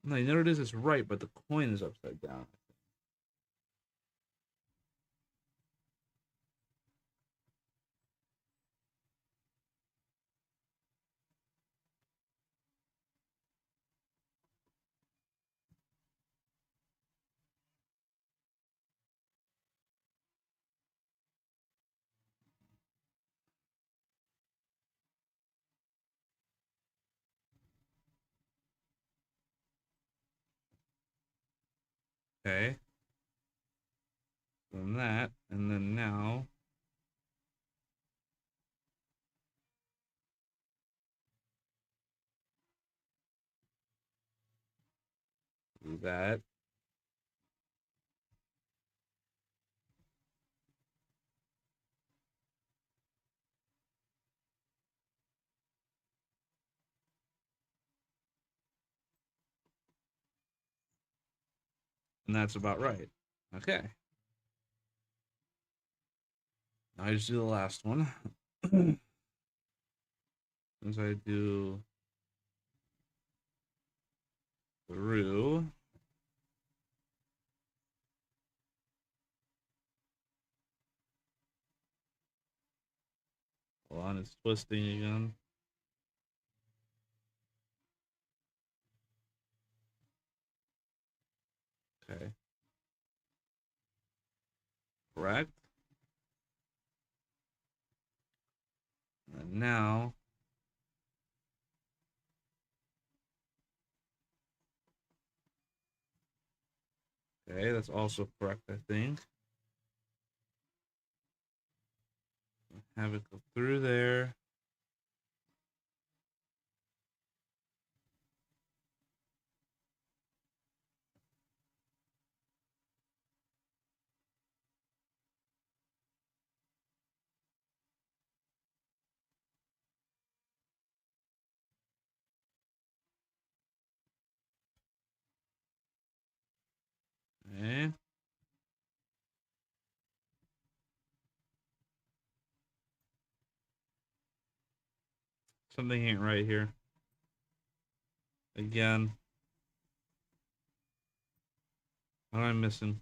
No, you know what it is? It's right, but the coin is upside down. Okay. From that, and then now do that. And that's about right. Okay. Now I just do the last one. As I do through. Hold on, it's twisting again. Okay. Correct. And now, okay, that's also correct, I think. Have it go through there. Okay. Something ain't right here. Again. What am I missing?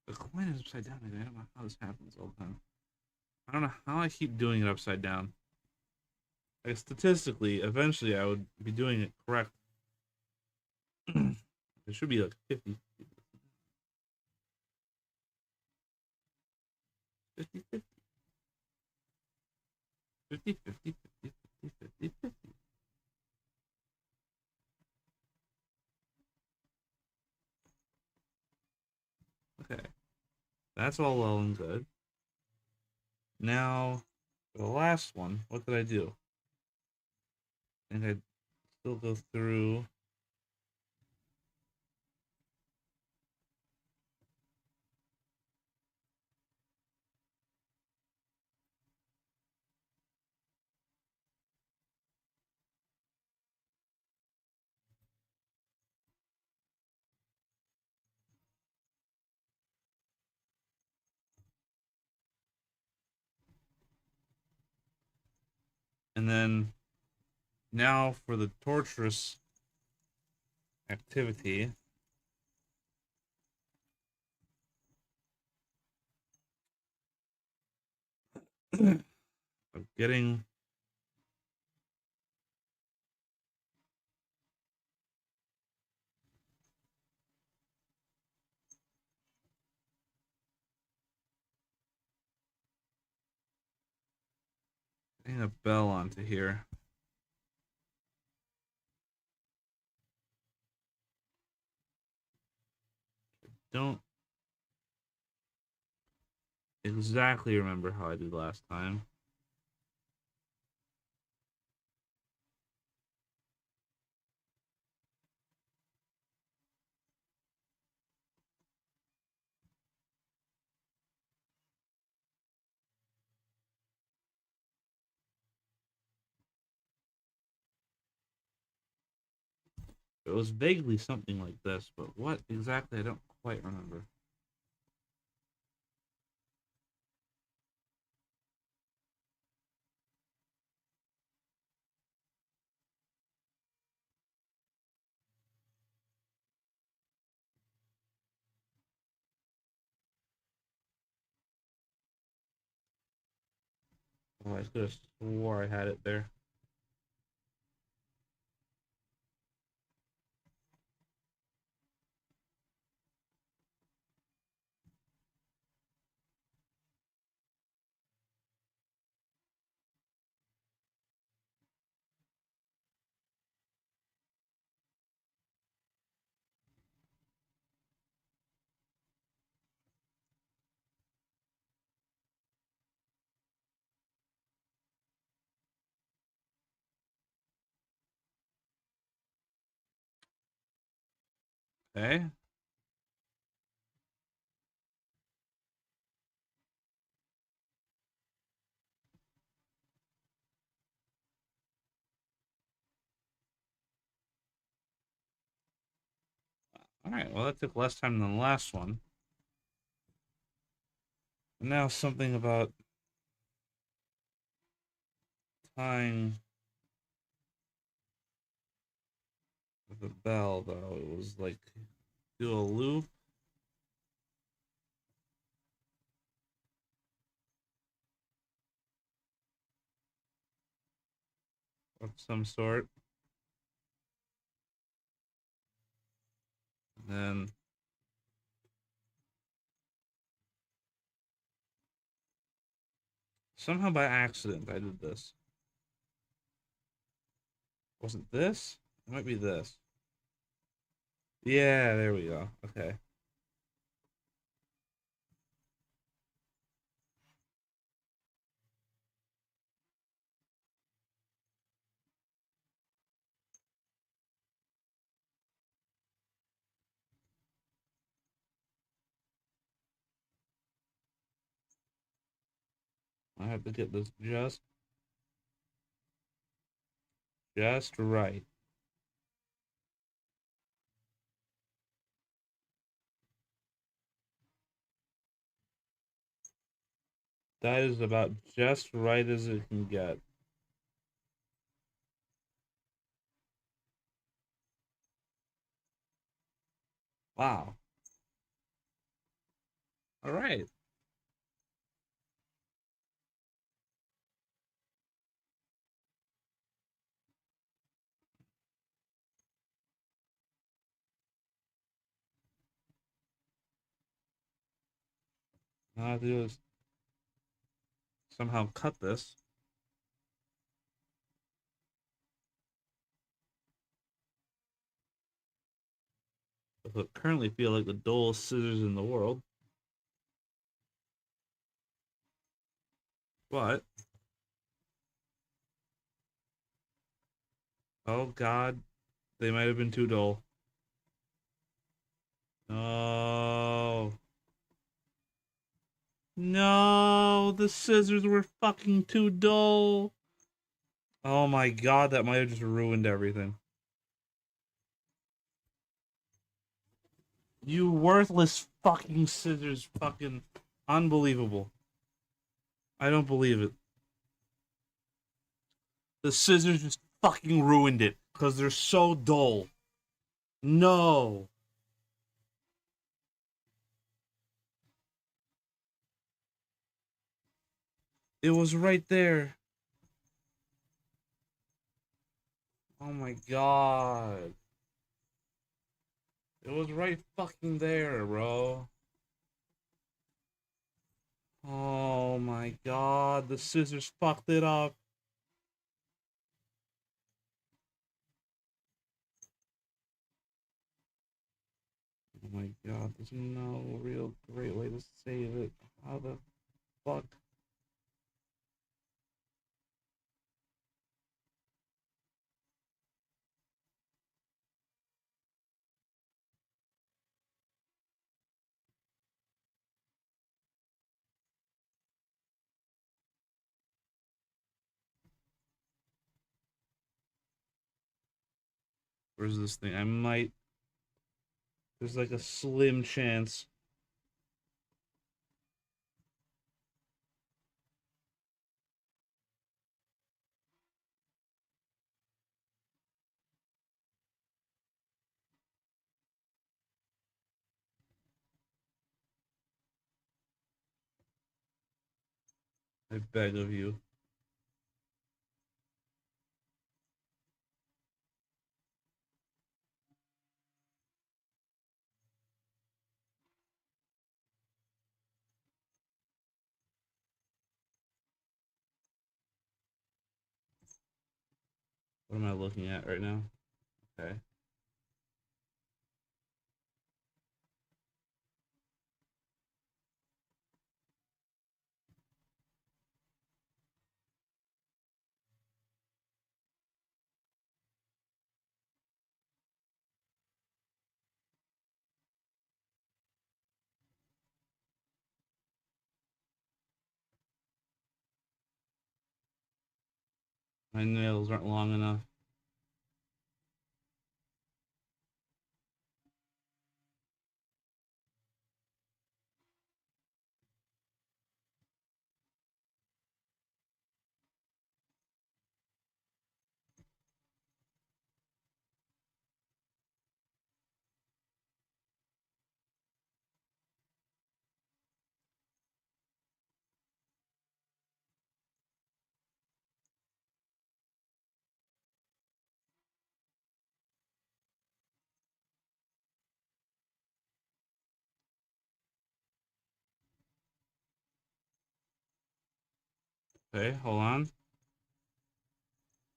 The coin is upside down. I don't know how this happens all the time. I don't know how I keep doing it upside down. Like, statistically, eventually I would be doing it correct. It should be like 50. 50, 50. 50, 50, 50, 50, 50, 50. Okay. That's all well and good. Now, for the last one, what did I do? I think I'd still go through. And then now for the torturous activity of getting a bell onto here. Don't exactly remember how I did last time. It was vaguely something like this, but what exactly I don't quite remember. Oh, I could have swore I had it there. Okay. All right. Well, that took less time than the last one. And now something about tying the bell, though. It was like do a loop. of some sort. And then somehow by accident I did this. Wasn't this? It might be this. Yeah, there we go. Okay. I have to get this just right. That is about just right as it can get. Wow. All right. All I have to do is somehow cut this. With what currently feel like the dullest scissors in the world. But, oh god, they might have been too dull. No. No, the scissors were fucking too dull. Oh my god, that might have just ruined everything. You worthless fucking scissors, fucking unbelievable. I don't believe it. The scissors just fucking ruined it because they're so dull. No. It was right there. Oh my god. It was right fucking there, bro. Oh my god, the scissors fucked it up. Oh my god, there's no real great way to save it. How the fuck? Where's this thing? I might. There's like a slim chance. I beg of you. What am I looking at right now? Okay. My nails aren't long enough. Okay, hold on.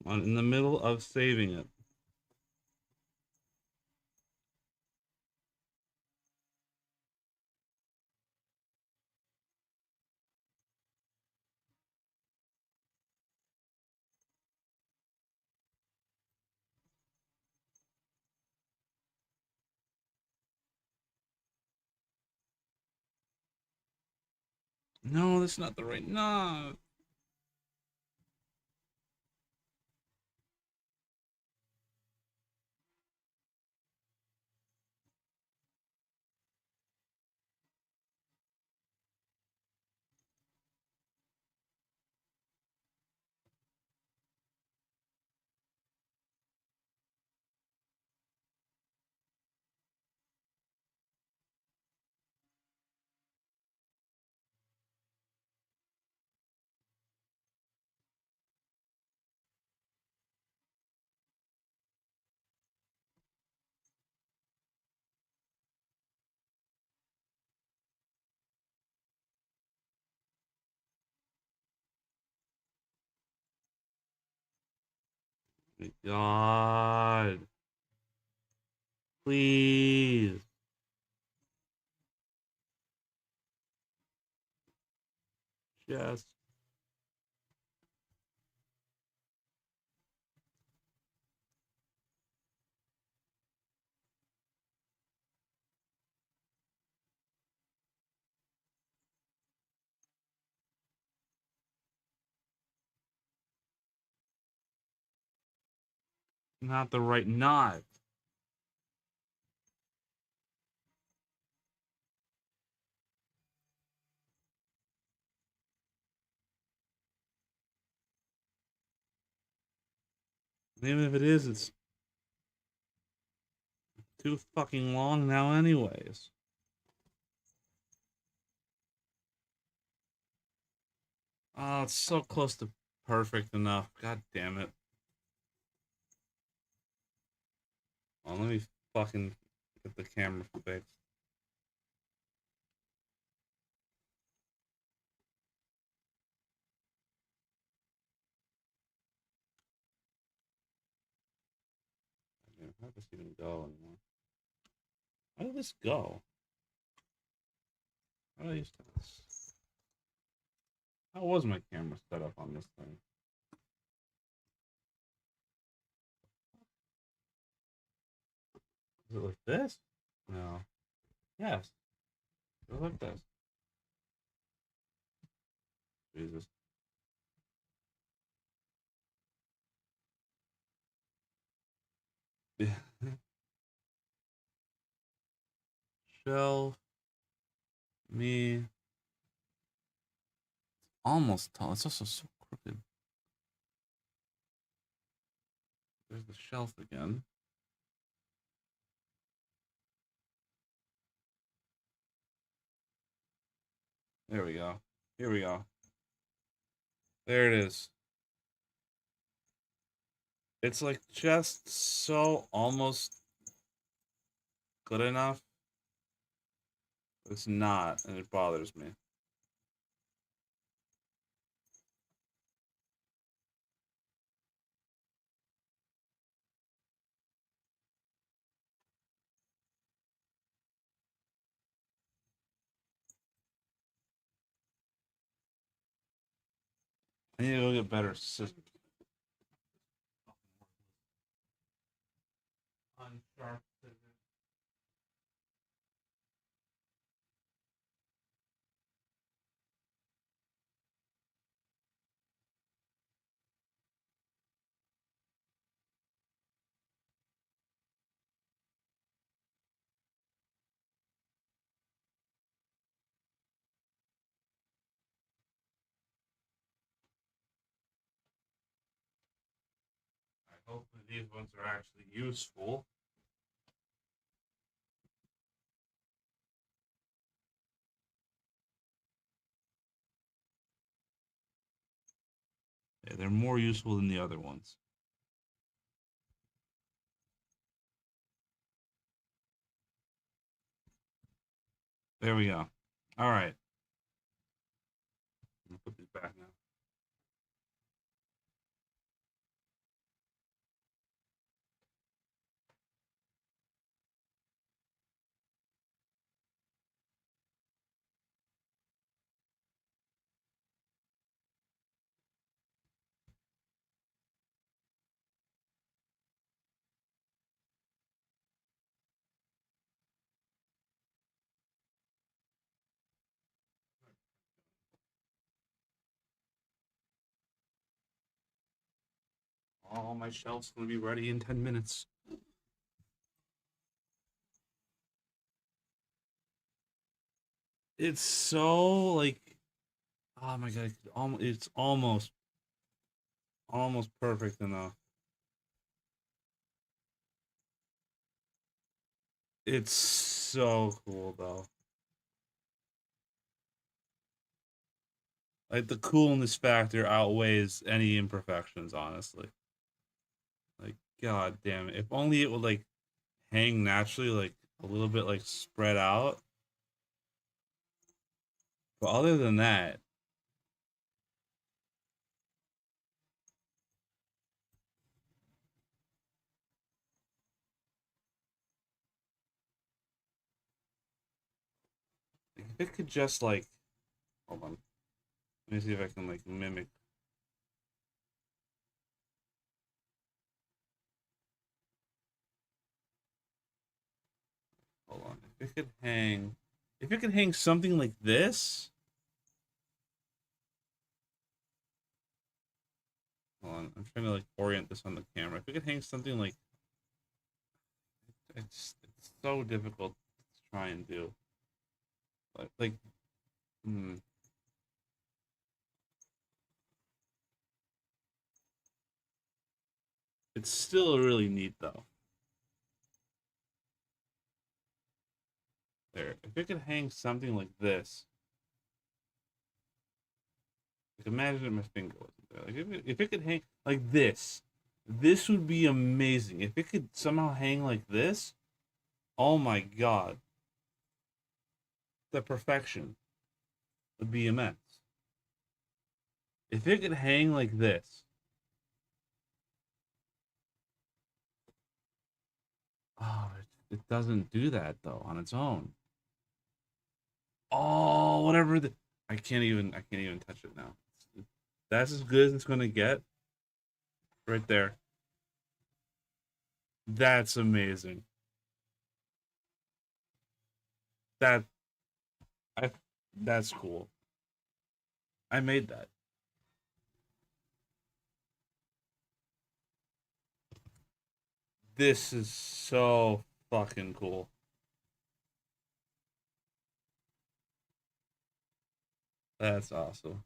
I'm in the middle of saving it. No, that's not the right knot. God, please. Just not the right knot. Even if it is, it's too fucking long now, anyways. Oh, it's so close to perfect enough. God damn it. Oh, let me fucking get the camera fixed. How did this even go anymore? How did this go? How did I used to... How was my camera set up on this thing? Is it like this? No. Yes. It was like this. Jesus. Yeah. Shelf me almost tall. It's also so crooked. There's the shelf again. There we go. Here we go. There it is. It's like just so almost good enough. It's not, and it bothers me. I need to go get better scissors. Unsharp scissors. Hopefully these ones are actually useful. Yeah, they're more useful than the other ones. There we go. All right. I'm gonna put these back now. Oh, my shelf's gonna be ready in 10 minutes. It's so like, oh my god, it's almost perfect enough. It's so cool though. Like the coolness factor outweighs any imperfections, honestly. Like, god damn it. If only it would like hang naturally, like a little bit like spread out. But other than that, if it could just like, hold on. Let me see if I can like mimic. Hold on. If it could hang something like this. Hold on. I'm trying to like orient this on the camera. If it could hang something like, it's so difficult to try and do. Like, hmm. It's still really neat though. There. If it could hang something like this, like imagine if my finger wasn't there. Like if it could hang like this would be amazing. If it could somehow hang like this, oh my god, the perfection would be immense. If it could hang like this, oh, it doesn't do that though on its own. Oh, whatever the, I can't even touch it now. That's as good as it's gonna get right there. That's amazing. That I that's cool. I made that. This is so fucking cool. That's awesome.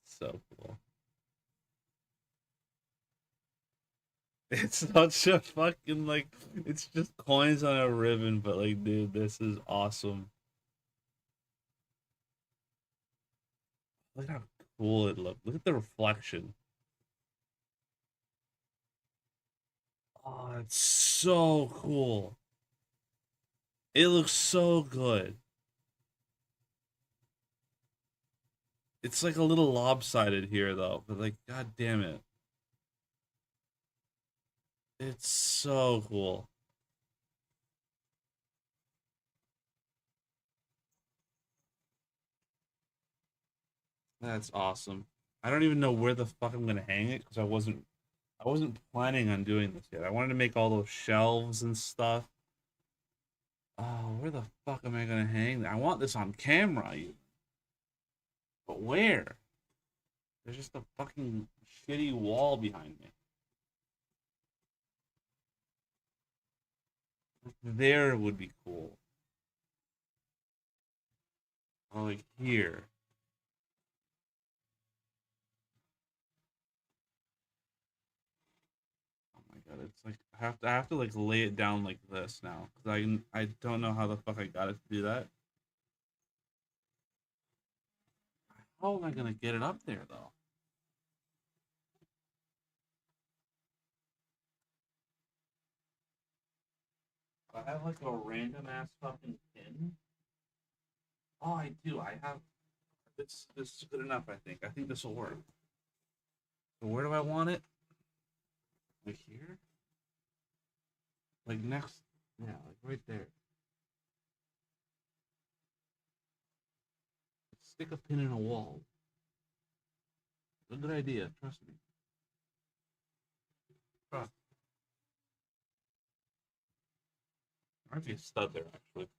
So cool. It's such a fucking like it's just coins on a ribbon, but like dude, this is awesome. Look at how cool it looks. Look at the reflection. Oh, it's so cool. It looks so good. It's like a little lopsided here though, but like god damn it. It's so cool. That's awesome. I don't even know where the fuck I'm gonna hang it because I wasn't planning on doing this yet. I wanted to make all those shelves and stuff. Oh, where the fuck am I gonna hang? I want this on camera, but where? There's just a fucking shitty wall behind me. There would be cool. Or like here. Oh my god, it's like I have to like lay it down like this now because I don't know how the fuck I got it to do that. How am I gonna get it up there though? I have like a random ass fucking pin. Oh, I do. I have this is good enough. I think this will work. So where do I want it? Like here? Like next? Yeah, like right there. Stick a pin in a wall. It's a good idea. Trust me. Trust. There might be a stud there actually.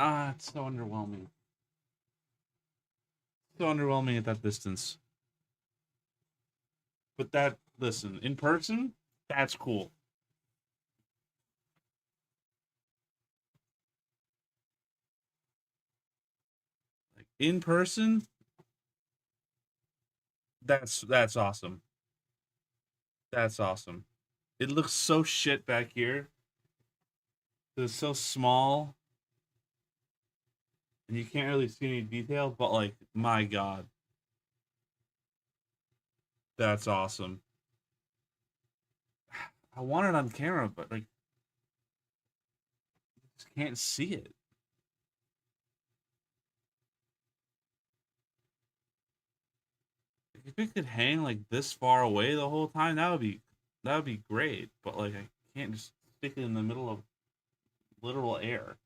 Ah, it's so underwhelming. So underwhelming at that distance. But that, listen, in person, that's cool. Like in person, that's awesome. That's awesome. It looks so shit back here. It's so small, and you can't really see any detail. But like, my god, that's awesome. I want it on camera, but like, just can't see it. If it could hang like this far away the whole time, that would be great. But like, I can't just stick it in the middle of literal air.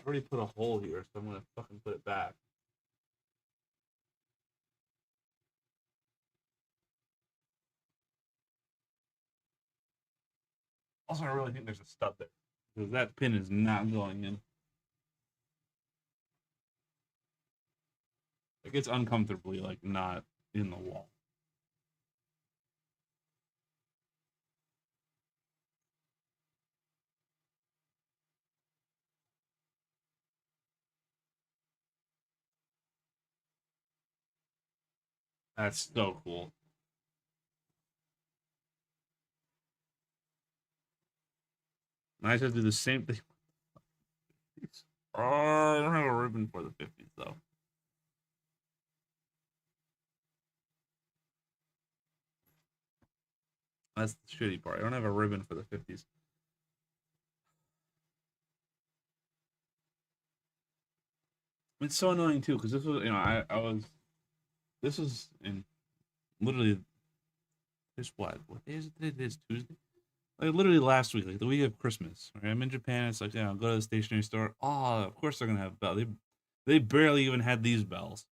I already put a hole here, so I'm gonna fucking put it back. Also, I really think there's a stud there because that pin is not going in. Like it's uncomfortably like not in the wall. That's so cool. I have to do the same thing. Oh, I don't have a ribbon for the 50s though. That's the shitty part. I don't have a ribbon for the 50s. It's so annoying too because this was, I was, this was in literally this what day is it today? It is Tuesday. Like literally last week, like the week of Christmas. Right? I'm in Japan. It's like, I'll go to the stationery store. Oh, of course they're gonna have bells. They barely even had these bells.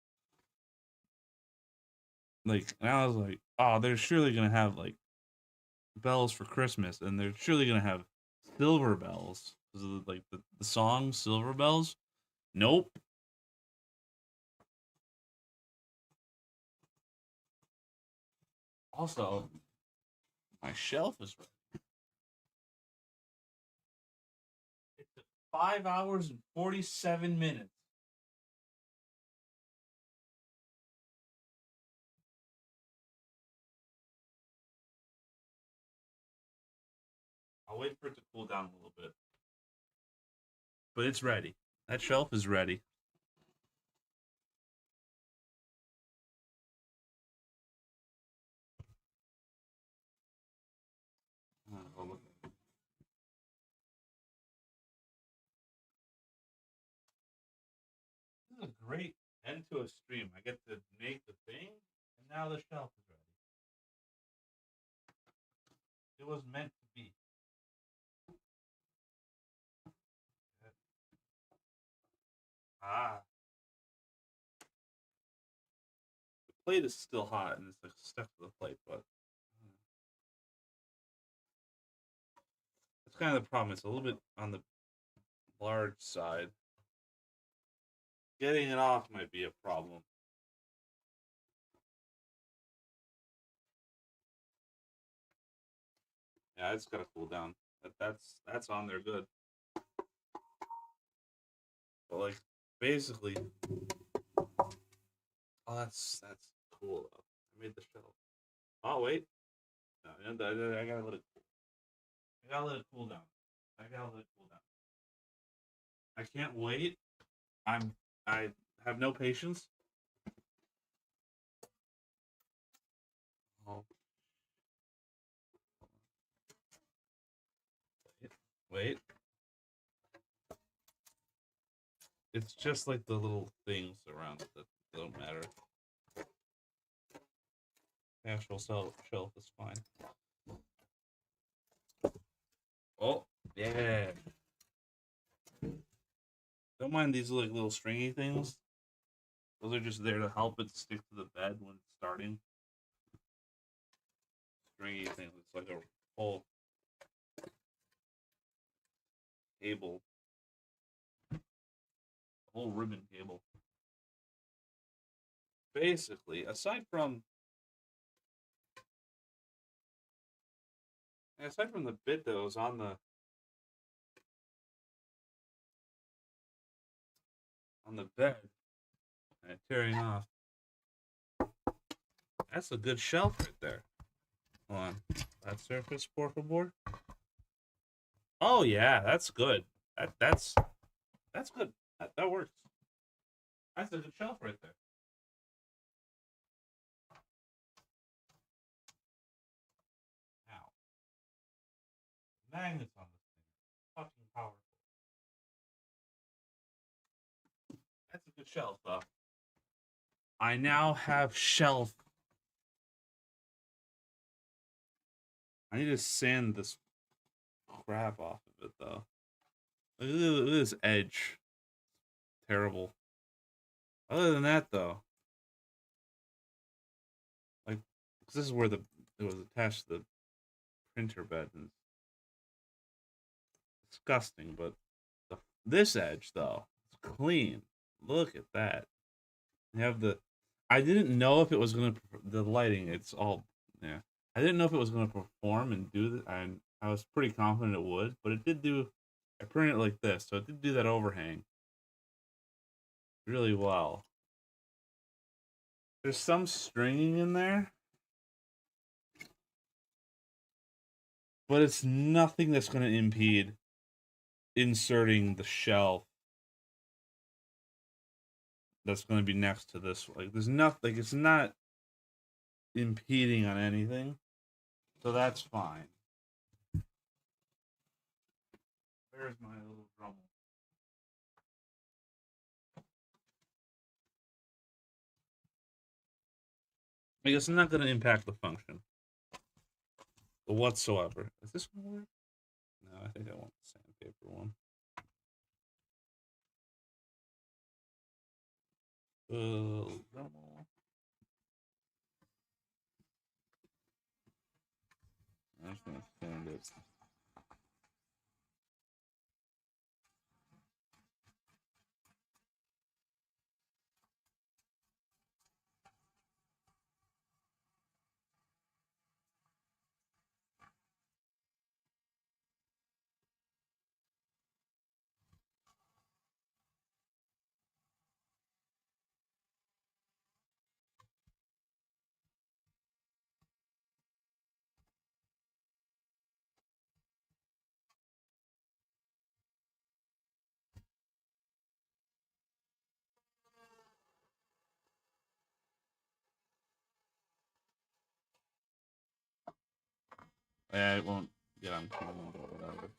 Like, and I was like, oh, they're surely gonna have like bells for Christmas, and they're surely gonna have silver bells because of like the song Silver Bells. Nope. Also, my shelf is ready. It took 5 hours and 47 minutes. I'll wait for it to cool down a little bit, but it's ready. That shelf is ready. Oh, this is a great end to a stream. I get to make the thing, and now the shelf is ready. It was meant to be. Ah, the plate is still hot, and it's like stuck to the plate, but it's kind of the problem. It's a little bit on the large side. Getting it off might be a problem. Yeah, it's gotta cool down. That's on there good. But like basically, oh, that's cool though. I made the shelf. Oh wait, no, I gotta let it. I gotta let it cool down. I gotta let it cool down. I can't wait. I have no patience. Oh wait, it's just like the little things around it that don't matter. Actual shelf is fine. Oh yeah. Don't mind these like little stringy things. Those are just there to help it stick to the bed when it's starting. Stringy things. It's like a whole cable, the whole ribbon cable. Basically, aside from the bit that was on the bed and tearing off, that's a good shelf right there. Hold on, that surface, por favor. Oh yeah, that's good. That's good. That works. That's a good shelf right there. Now, magnets on this thing, fucking powerful. That's a good shelf, though. I now have shelf. I need to sand this crap off of it, though. Look at this edge. Terrible. Other than that, though, like, this is where it was attached to the printer bed, and it's disgusting. But this edge, though, it's clean. Look at that. You have the. I didn't know if it was gonna the lighting. It's all yeah. I didn't know if it was gonna perform and do that. And I was pretty confident it would, but it did do. I printed it like this, so it did do that overhang really well. There's some stringing in there, but it's nothing that's going to impede inserting the shelf that's going to be next to this. Like, there's nothing, like, it's not impeding on anything, so that's fine. There's my little Dremel. I guess it's not going to impact the function whatsoever. Is this going to work? No, I think I want the sandpaper one. Dremel. I'm just going to sand it. Yeah, it won't get on camera or whatever.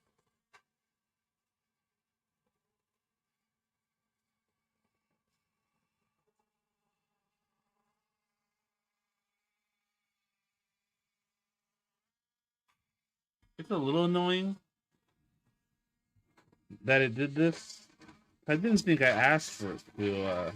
It's a little annoying that it did this. I didn't think I asked for it to.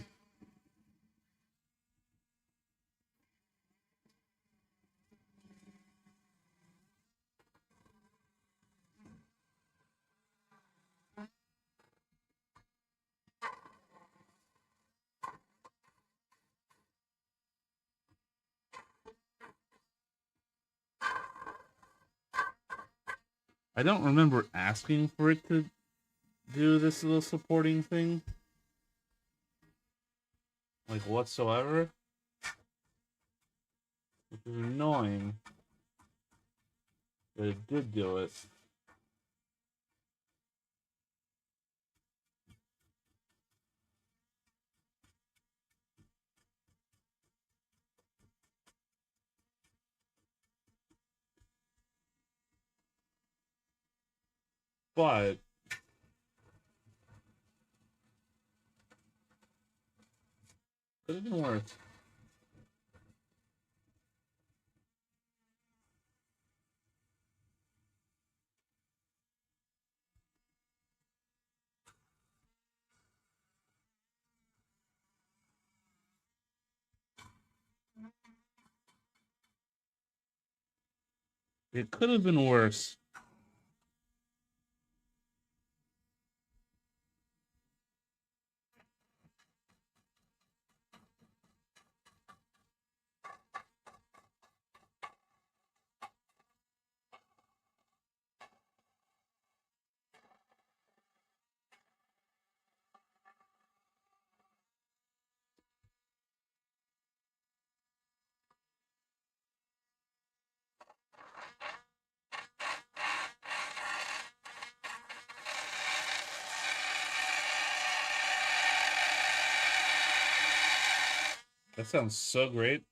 I don't remember asking for it to do this little supporting thing, like whatsoever, which is annoying. But it did do it. But could have been worse. It could have been worse. That sounds so great.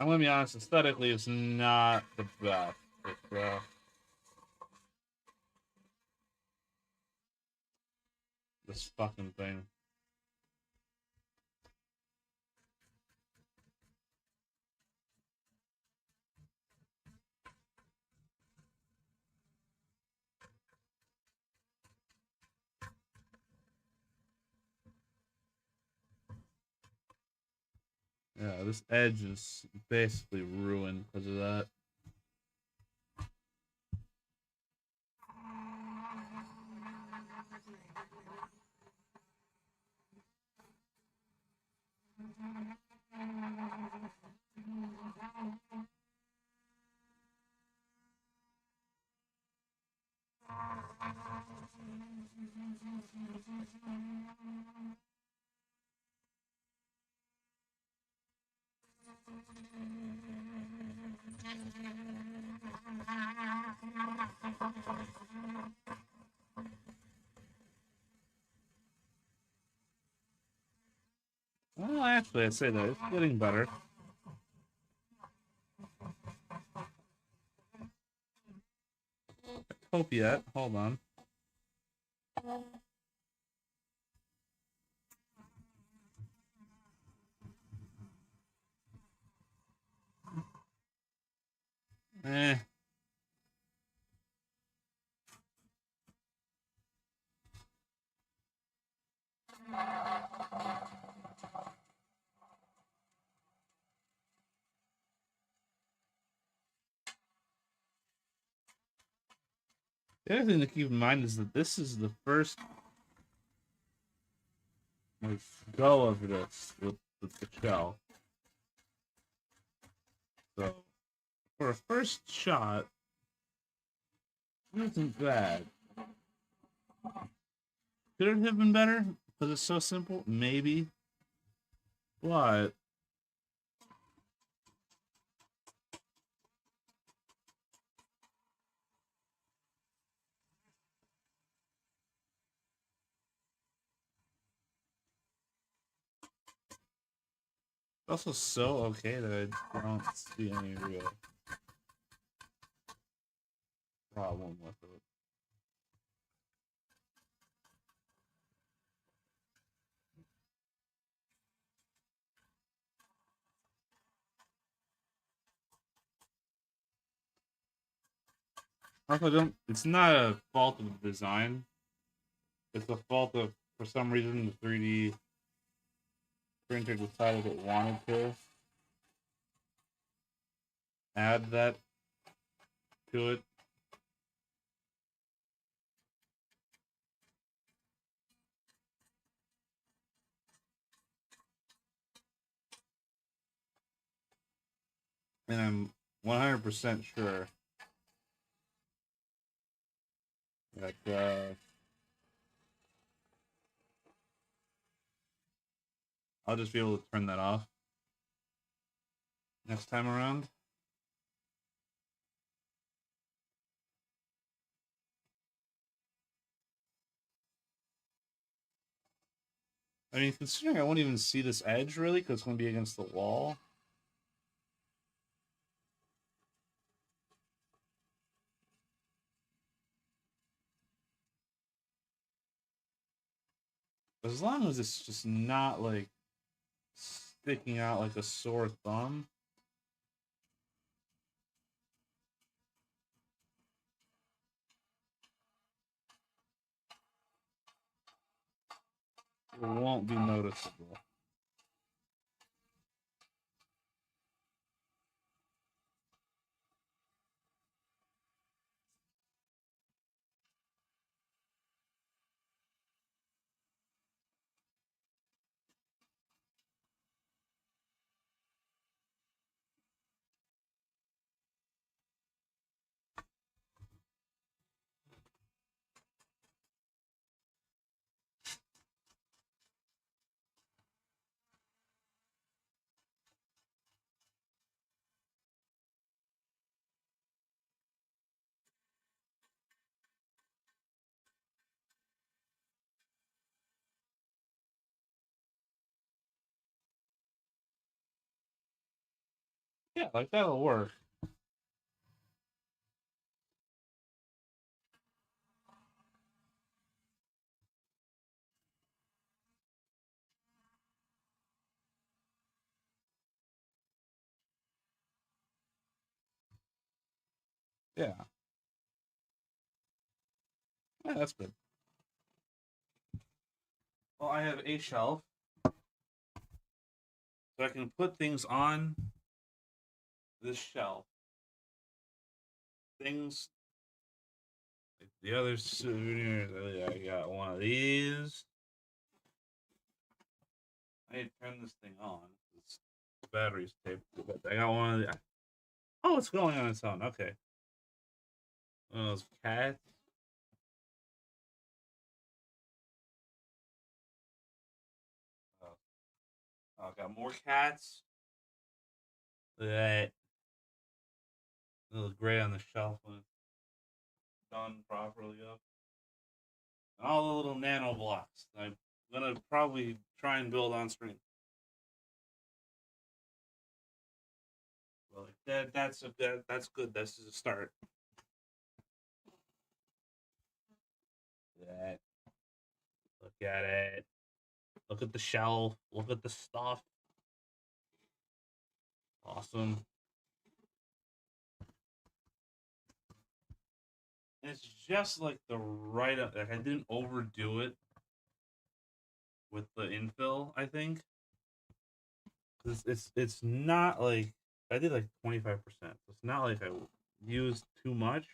I'm gonna be honest, aesthetically, it's not the best. It's, this fucking thing. Yeah, this edge is basically ruined because of that. Well, actually, I'd say that it's getting better. Hope yet. Hold on. Eh. The other thing to keep in mind is that this is the first like, go of this with the shell. So for a first shot, it isn't bad. Could it have been better? Because it's so simple? Maybe. But it's also so okay that I don't see any real problem with it. Also, don't. It's not a fault of the design. It's a fault of, for some reason, the 3D printer decided it wanted to add that to it. And I'm 100% sure that I'll just be able to turn that off next time around. I mean, considering I won't even see this edge really because it's going to be against the wall. As long as it's just not like sticking out like a sore thumb. won't be noticeable. Yeah, like that'll work. Yeah. Yeah, that's good. Well, I have a shelf, so I can put things on this shelf. Things like the other souvenirs. I got one of these. I need to turn this thing on. This battery's taped. But I got one of the. Oh, it's going on its own. Okay. One of those cats. Oh, I got more cats. Look at that. Little gray on the shelf when it's done properly up. And all the little nano blocks. I'm gonna probably try and build on screen. Well, like that's good. That's a start. That. Look at it. Look at the shelf. Look at the stuff. Awesome. And it's just like the right. Like I didn't overdo it with the infill. I think it's not like I did like 25%. It's not like I used too much,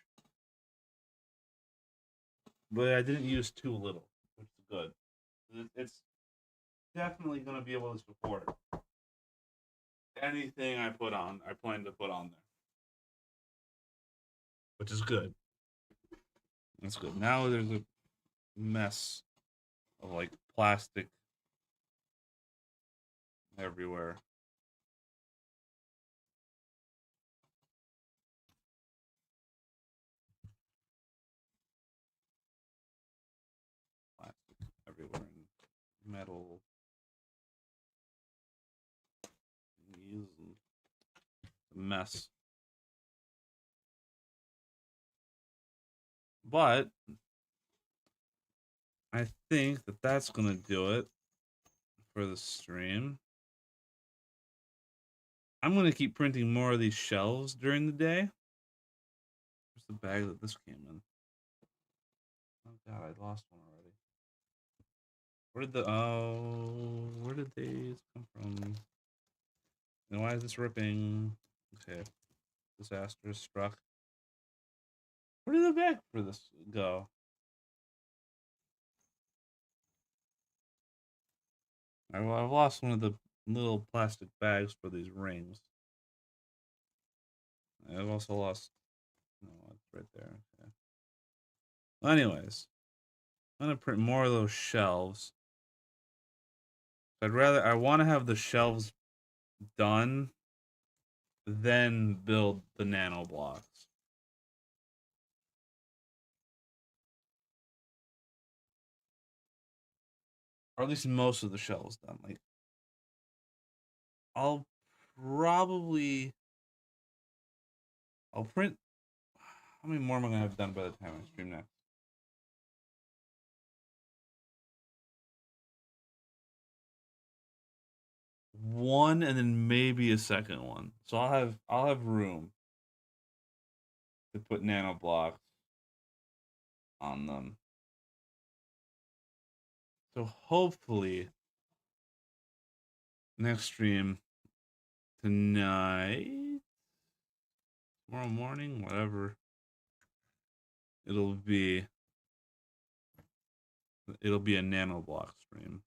but I didn't use too little, which is good. It's definitely gonna be able to support anything I put on. I plan to put on there, which is good. That's good. Now there's a mess of like plastic everywhere. Plastic everywhere and metal. Mess. But I think that that's gonna do it for the stream. I'm gonna keep printing more of these shelves during the day. Where's the bag that this came in? Oh god, I lost one already. Where did these come from? And why is this ripping? Okay, disaster struck. Where did the bag for this go? I've lost one of the little plastic bags for these rings. I've also lost. No, it's right there. Okay. Well, anyways, I'm gonna print more of those shelves. I want to have the shelves done, then build the nano blocks. Or at least most of the shelves done. Like, I'll probably, I'll print, how many more am I going to have done by the time I stream next? One and then maybe a second one. So I'll have room to put nano blocks on them. So hopefully next stream tonight, tomorrow morning, whatever it'll be a nano block stream.